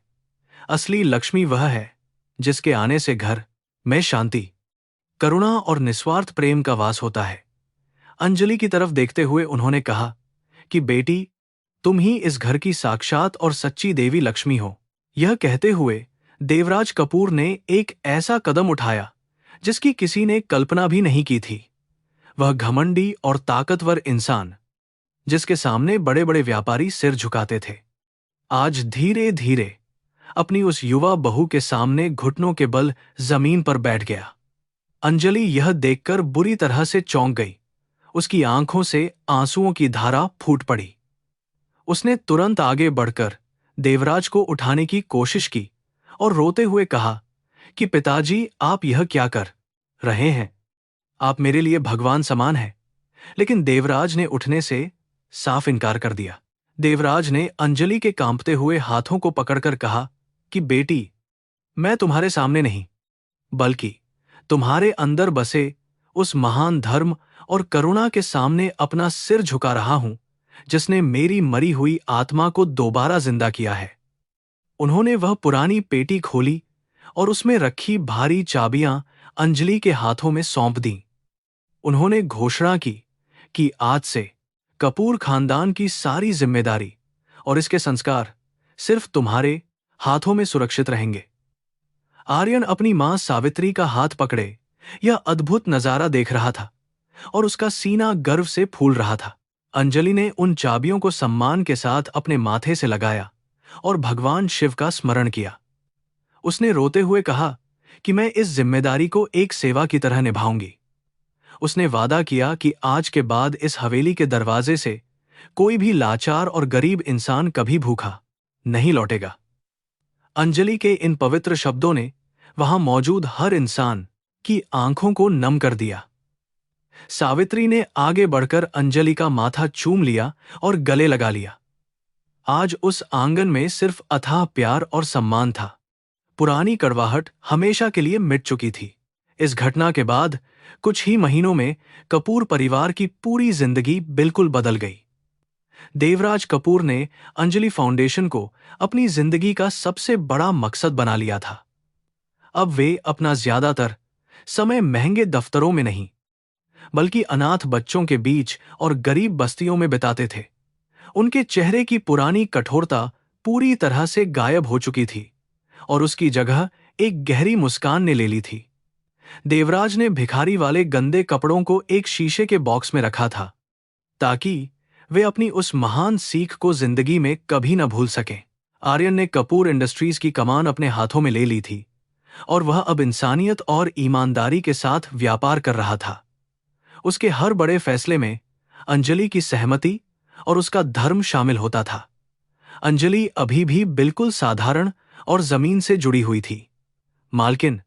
असली लक्ष्मी वह है जिसके आने से घर में शांति, करुणा और निस्वार्थ प्रेम का वास होता है। अंजलि की तरफ देखते हुए उन्होंने कहा कि बेटी, तुम ही इस घर की साक्षात और सच्ची देवी लक्ष्मी हो। यह कहते हुए देवराज कपूर ने एक ऐसा कदम उठाया जिसकी किसी ने कल्पना भी नहीं की थी। वह घमंडी और ताकतवर इंसान, जिसके सामने बड़े बड़े व्यापारी सिर झुकाते थे, आज धीरे धीरे अपनी उस युवा बहू के सामने घुटनों के बल जमीन पर बैठ गया। अंजलि यह देखकर बुरी तरह से चौंक गई। उसकी आंखों से आंसुओं की धारा फूट पड़ी। उसने तुरंत आगे बढ़कर देवराज को उठाने की कोशिश की और रोते हुए कहा कि पिताजी, आप यह क्या कर रहे हैं? आप मेरे लिए भगवान समान हैं। लेकिन देवराज ने उठने से साफ इनकार कर दिया। देवराज ने अंजलि के कांपते हुए हाथों को पकड़कर कहा कि बेटी, मैं तुम्हारे सामने नहीं, बल्कि तुम्हारे अंदर बसे उस महान धर्म और करुणा के सामने अपना सिर झुका रहा हूं, जिसने मेरी मरी हुई आत्मा को दोबारा जिंदा किया है। उन्होंने वह पुरानी पेटी खोली और उसमें रखी भारी चाबियां अंजलि के हाथों में सौंप दी। उन्होंने घोषणा की कि आज से कपूर खानदान की सारी जिम्मेदारी और इसके संस्कार सिर्फ तुम्हारे हाथों में सुरक्षित रहेंगे। आर्यन अपनी मां सावित्री का हाथ पकड़े यह अद्भुत नजारा देख रहा था और उसका सीना गर्व से फूल रहा था। अंजलि ने उन चाबियों को सम्मान के साथ अपने माथे से लगाया और भगवान शिव का स्मरण किया। उसने रोते हुए कहा कि मैं इस जिम्मेदारी को एक सेवा की तरह निभाऊंगी। उसने वादा किया कि आज के बाद इस हवेली के दरवाजे से कोई भी लाचार और गरीब इंसान कभी भूखा नहीं लौटेगा। अंजलि के इन पवित्र शब्दों ने वहां मौजूद हर इंसान की आंखों को नम कर दिया। सावित्री ने आगे बढ़कर अंजलि का माथा चूम लिया और गले लगा लिया। आज उस आंगन में सिर्फ अथाह प्यार और सम्मान था। पुरानी कड़वाहट हमेशा के लिए मिट चुकी थी। इस घटना के बाद कुछ ही महीनों में कपूर परिवार की पूरी जिंदगी बिल्कुल बदल गई। देवराज कपूर ने अंजलि फाउंडेशन को अपनी जिंदगी का सबसे बड़ा मकसद बना लिया था। अब वे अपना ज्यादातर समय महंगे दफ्तरों में नहीं, बल्कि अनाथ बच्चों के बीच और गरीब बस्तियों में बिताते थे। उनके चेहरे की पुरानी कठोरता पूरी तरह से गायब हो चुकी थी और उसकी जगह एक गहरी मुस्कान ने ले ली थी। देवराज ने भिखारी वाले गंदे कपड़ों को एक शीशे के बॉक्स में रखा था, ताकि वे अपनी उस महान सीख को जिंदगी में कभी न भूल सकें। आर्यन ने कपूर इंडस्ट्रीज की कमान अपने हाथों में ले ली थी और वह अब इंसानियत और ईमानदारी के साथ व्यापार कर रहा था। उसके हर बड़े फैसले में अंजलि की सहमति और उसका धर्म शामिल होता था। अंजलि अभी भी बिल्कुल साधारण और जमीन से जुड़ी हुई थी। मालकिन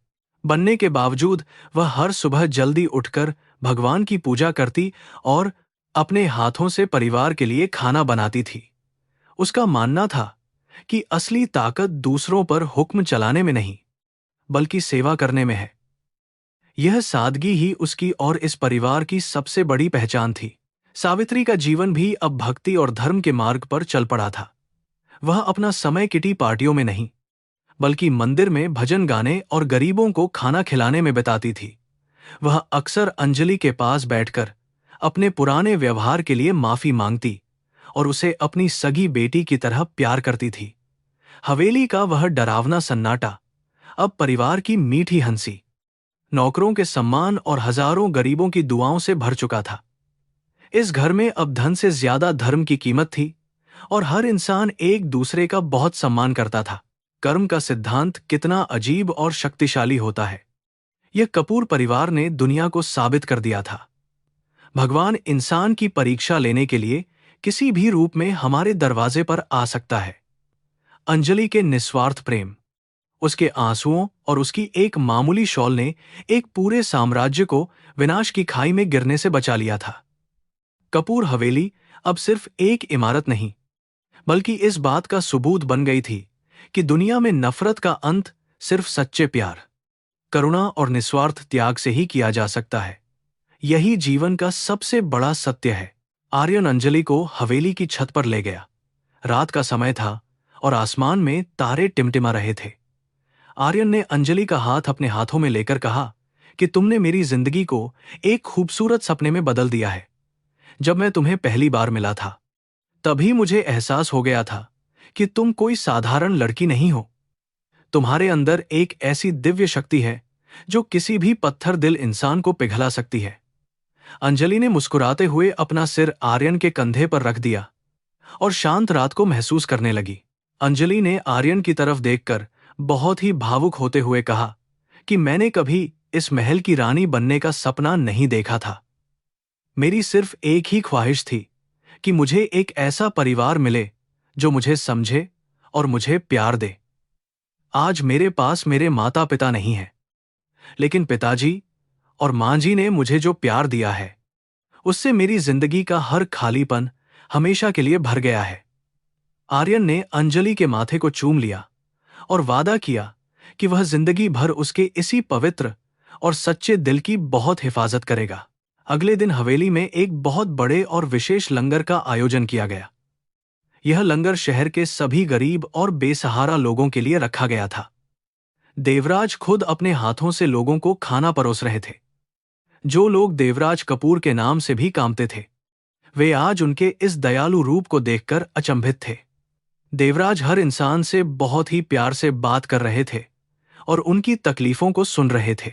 बनने के बावजूद वह हर सुबह जल्दी उठकर भगवान की पूजा करती और अपने हाथों से परिवार के लिए खाना बनाती थी। उसका मानना था कि असली ताकत दूसरों पर हुक्म चलाने में नहीं, बल्कि सेवा करने में है। यह सादगी ही उसकी और इस परिवार की सबसे बड़ी पहचान थी। सावित्री का जीवन भी अब भक्ति और धर्म के मार्ग पर चल पड़ा था। वह अपना समय किटी पार्टियों में नहीं, बल्कि मंदिर में भजन गाने और गरीबों को खाना खिलाने में बिताती थी। वह अक्सर अंजलि के पास बैठकर अपने पुराने व्यवहार के लिए माफी मांगती और उसे अपनी सगी बेटी की तरह प्यार करती थी। हवेली का वह डरावना सन्नाटा अब परिवार की मीठी हंसी, नौकरों के सम्मान और हजारों गरीबों की दुआओं से भर चुका था। इस घर में अब धन से ज्यादा धर्म की कीमत थी और हर इंसान एक दूसरे का बहुत सम्मान करता था। कर्म का सिद्धांत कितना अजीब और शक्तिशाली होता है, यह कपूर परिवार ने दुनिया को साबित कर दिया था। भगवान इंसान की परीक्षा लेने के लिए किसी भी रूप में हमारे दरवाजे पर आ सकता है। अंजलि के निस्वार्थ प्रेम, उसके आंसुओं और उसकी एक मामूली शॉल ने एक पूरे साम्राज्य को विनाश की खाई में गिरने से बचा लिया था। कपूर हवेली अब सिर्फ एक इमारत नहीं, बल्कि इस बात का सबूत बन गई थी कि दुनिया में नफरत का अंत सिर्फ सच्चे प्यार, करुणा और निस्वार्थ त्याग से ही किया जा सकता है। यही जीवन का सबसे बड़ा सत्य है। आर्यन अंजलि को हवेली की छत पर ले गया। रात का समय था और आसमान में तारे टिमटिमा रहे थे। आर्यन ने अंजलि का हाथ अपने हाथों में लेकर कहा कि तुमने मेरी जिंदगी को एक खूबसूरत सपने में बदल दिया है। जब मैं तुम्हें पहली बार मिला था, तभी मुझे एहसास हो गया था कि तुम कोई साधारण लड़की नहीं हो। तुम्हारे अंदर एक ऐसी दिव्य शक्ति है जो किसी भी पत्थर दिल इंसान को पिघला सकती है। अंजलि ने मुस्कुराते हुए अपना सिर आर्यन के कंधे पर रख दिया और शांत रात को महसूस करने लगी। अंजलि ने आर्यन की तरफ देखकर बहुत ही भावुक होते हुए कहा कि मैंने कभी इस महल की रानी बनने का सपना नहीं देखा था। मेरी सिर्फ एक ही ख्वाहिश थी कि मुझे एक ऐसा परिवार मिले जो मुझे समझे और मुझे प्यार दे। आज मेरे पास मेरे माता पिता नहीं हैं, लेकिन पिताजी और मां जी ने मुझे जो प्यार दिया है, उससे मेरी जिंदगी का हर खालीपन हमेशा के लिए भर गया है। आर्यन ने अंजलि के माथे को चूम लिया और वादा किया कि वह जिंदगी भर उसके इसी पवित्र और सच्चे दिल की बहुत हिफाजत करेगा। अगले दिन हवेली में एक बहुत बड़े और विशेष लंगर का आयोजन किया गया। यह लंगर शहर के सभी गरीब और बेसहारा लोगों के लिए रखा गया था। देवराज खुद अपने हाथों से लोगों को खाना परोस रहे थे। जो लोग देवराज कपूर के नाम से भी कामते थे, वे आज उनके इस दयालु रूप को देखकर अचंभित थे। देवराज हर इंसान से बहुत ही प्यार से बात कर रहे थे और उनकी तकलीफों को सुन रहे थे।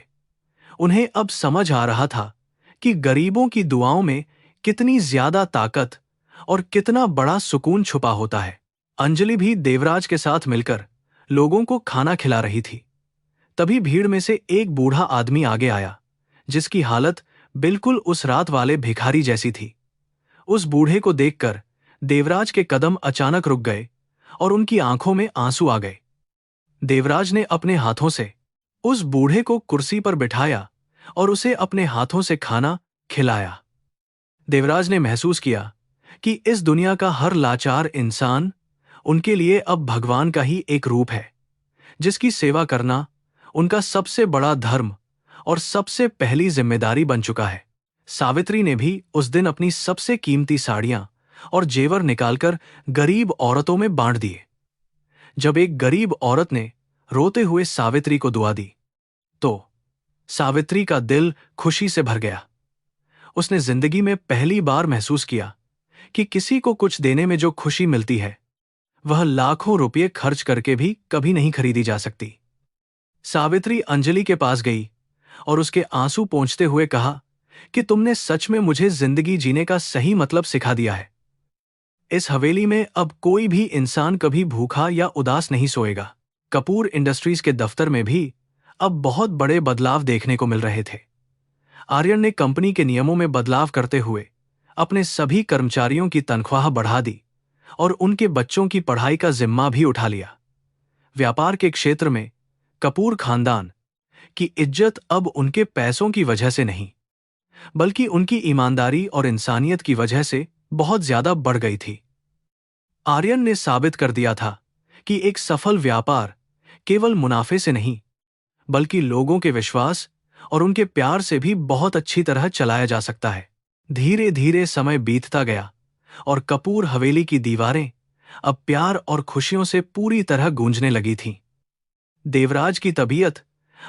उन्हें अब समझ आ रहा था कि गरीबों की दुआओं में कितनी ज्यादा ताकत और कितना बड़ा सुकून छुपा होता है। अंजलि भी देवराज के साथ मिलकर लोगों को खाना खिला रही थी। तभी भीड़ में से एक बूढ़ा आदमी आगे आया, जिसकी हालत बिल्कुल उस रात वाले भिखारी जैसी थी। उस बूढ़े को देखकर देवराज के कदम अचानक रुक गए और उनकी आंखों में आंसू आ गए। देवराज ने अपने हाथों से उस बूढ़े को कुर्सी पर बिठाया और उसे अपने हाथों से खाना खिलाया। देवराज ने महसूस किया कि इस दुनिया का हर लाचार इंसान उनके लिए अब भगवान का ही एक रूप है, जिसकी सेवा करना उनका सबसे बड़ा धर्म और सबसे पहली जिम्मेदारी बन चुका है। सावित्री ने भी उस दिन अपनी सबसे कीमती साड़ियां और जेवर निकालकर गरीब औरतों में बांट दिए। जब एक गरीब औरत ने रोते हुए सावित्री को दुआ दी, तो सावित्री का दिल खुशी से भर गया। उसने जिंदगी में पहली बार महसूस किया कि किसी को कुछ देने में जो खुशी मिलती है, वह लाखों रुपये खर्च करके भी कभी नहीं खरीदी जा सकती। सावित्री अंजलि के पास गई और उसके आंसू पोंछते हुए कहा कि तुमने सच में मुझे जिंदगी जीने का सही मतलब सिखा दिया है। इस हवेली में अब कोई भी इंसान कभी भूखा या उदास नहीं सोएगा। कपूर इंडस्ट्रीज के दफ्तर में भी अब बहुत बड़े बदलाव देखने को मिल रहे थे। आर्यन ने कंपनी के नियमों में बदलाव करते हुए अपने सभी कर्मचारियों की तनख्वाह बढ़ा दी और उनके बच्चों की पढ़ाई का जिम्मा भी उठा लिया। व्यापार के क्षेत्र में कपूर खानदान की इज्जत अब उनके पैसों की वजह से नहीं, बल्कि उनकी ईमानदारी और इंसानियत की वजह से बहुत ज्यादा बढ़ गई थी। आर्यन ने साबित कर दिया था कि एक सफल व्यापार केवल मुनाफे से नहीं, बल्कि लोगों के विश्वास और उनके प्यार से भी बहुत अच्छी तरह चलाया जा सकता है। धीरे धीरे समय बीतता गया और कपूर हवेली की दीवारें अब प्यार और खुशियों से पूरी तरह गूंजने लगी थीं। देवराज की तबीयत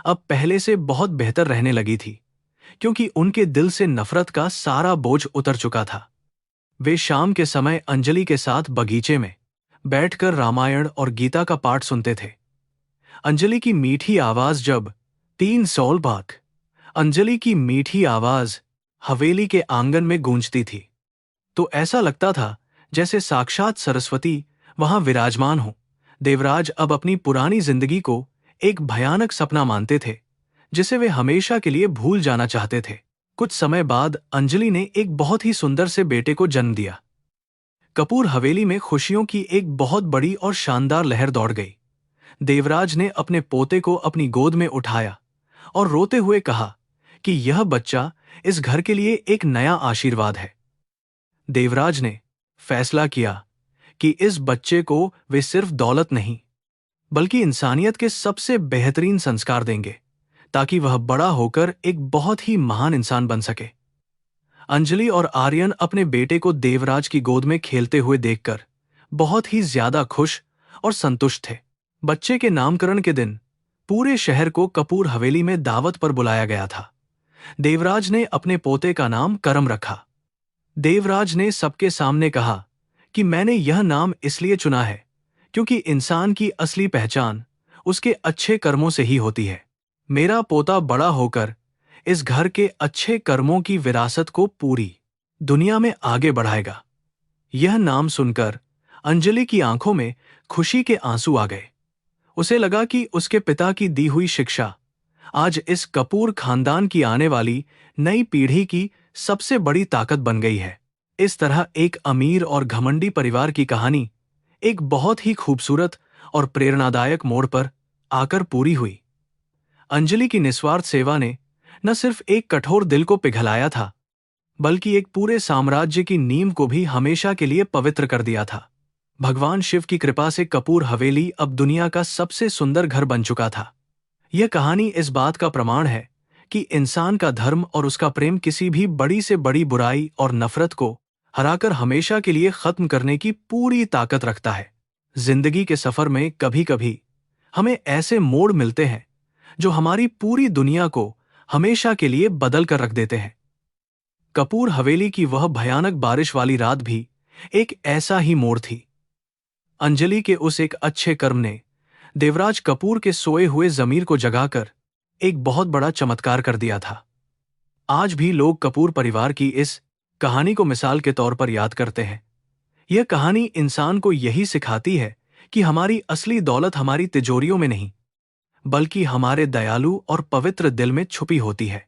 अब पहले से बहुत बेहतर रहने लगी थी, क्योंकि उनके दिल से नफरत का सारा बोझ उतर चुका था। वे शाम के समय अंजलि के साथ बगीचे में बैठकर रामायण और गीता का पाठ सुनते थे। अंजलि की मीठी आवाज जब 3 साल बाद अंजलि की मीठी आवाज हवेली के आंगन में गूंजती थी। तो ऐसा लगता था जैसे साक्षात सरस्वती वहां विराजमान हो। देवराज अब अपनी पुरानी जिंदगी को एक भयानक सपना मानते थे, जिसे वे हमेशा के लिए भूल जाना चाहते थे। कुछ समय बाद अंजलि ने एक बहुत ही सुंदर से बेटे को जन्म दिया। कपूर हवेली में खुशियों की एक बहुत बड़ी और शानदार लहर दौड़ गई। देवराज ने अपने पोते को अपनी गोद में उठाया और रोते हुए कहा कि यह बच्चा इस घर के लिए एक नया आशीर्वाद है। देवराज ने फैसला किया कि इस बच्चे को वे सिर्फ दौलत नहीं, बल्कि इंसानियत के सबसे बेहतरीन संस्कार देंगे, ताकि वह बड़ा होकर एक बहुत ही महान इंसान बन सके। अंजलि और आर्यन अपने बेटे को देवराज की गोद में खेलते हुए देखकर बहुत ही ज्यादा खुश और संतुष्ट थे। बच्चे के नामकरण के दिन पूरे शहर को कपूर हवेली में दावत पर बुलाया गया था। देवराज ने अपने पोते का नाम करम रखा। देवराज ने सबके सामने कहा कि मैंने यह नाम इसलिए चुना है क्योंकि इंसान की असली पहचान उसके अच्छे कर्मों से ही होती है। मेरा पोता बड़ा होकर इस घर के अच्छे कर्मों की विरासत को पूरी दुनिया में आगे बढ़ाएगा। यह नाम सुनकर अंजलि की आंखों में खुशी के आंसू आ गए। उसे लगा कि उसके पिता की दी हुई शिक्षा आज इस कपूर खानदान की आने वाली नई पीढ़ी की सबसे बड़ी ताकत बन गई है। इस तरह एक अमीर और घमंडी परिवार की कहानी एक बहुत ही खूबसूरत और प्रेरणादायक मोड़ पर आकर पूरी हुई। अंजलि की निस्वार्थ सेवा ने न सिर्फ एक कठोर दिल को पिघलाया था, बल्कि एक पूरे साम्राज्य की नींव को भी हमेशा के लिए पवित्र कर दिया था। भगवान शिव की कृपा से कपूर हवेली अब दुनिया का सबसे सुंदर घर बन चुका था। यह कहानी इस बात का प्रमाण है कि इंसान का धर्म और उसका प्रेम किसी भी बड़ी से बड़ी बुराई और नफरत को हराकर हमेशा के लिए खत्म करने की पूरी ताकत रखता है। जिंदगी के सफर में कभी कभी हमें ऐसे मोड़ मिलते हैं जो हमारी पूरी दुनिया को हमेशा के लिए बदल कर रख देते हैं। कपूर हवेली की वह भयानक बारिश वाली रात भी एक ऐसा ही मोड़ थी। अंजलि के उस एक अच्छे कर्म ने देवराज कपूर के सोए हुए जमीर को जगाकर एक बहुत बड़ा चमत्कार कर दिया था। आज भी लोग कपूर परिवार की इस कहानी को मिसाल के तौर पर याद करते हैं। यह कहानी इंसान को यही सिखाती है कि हमारी असली दौलत हमारी तिजोरियों में नहीं, बल्कि हमारे दयालु और पवित्र दिल में छुपी होती है।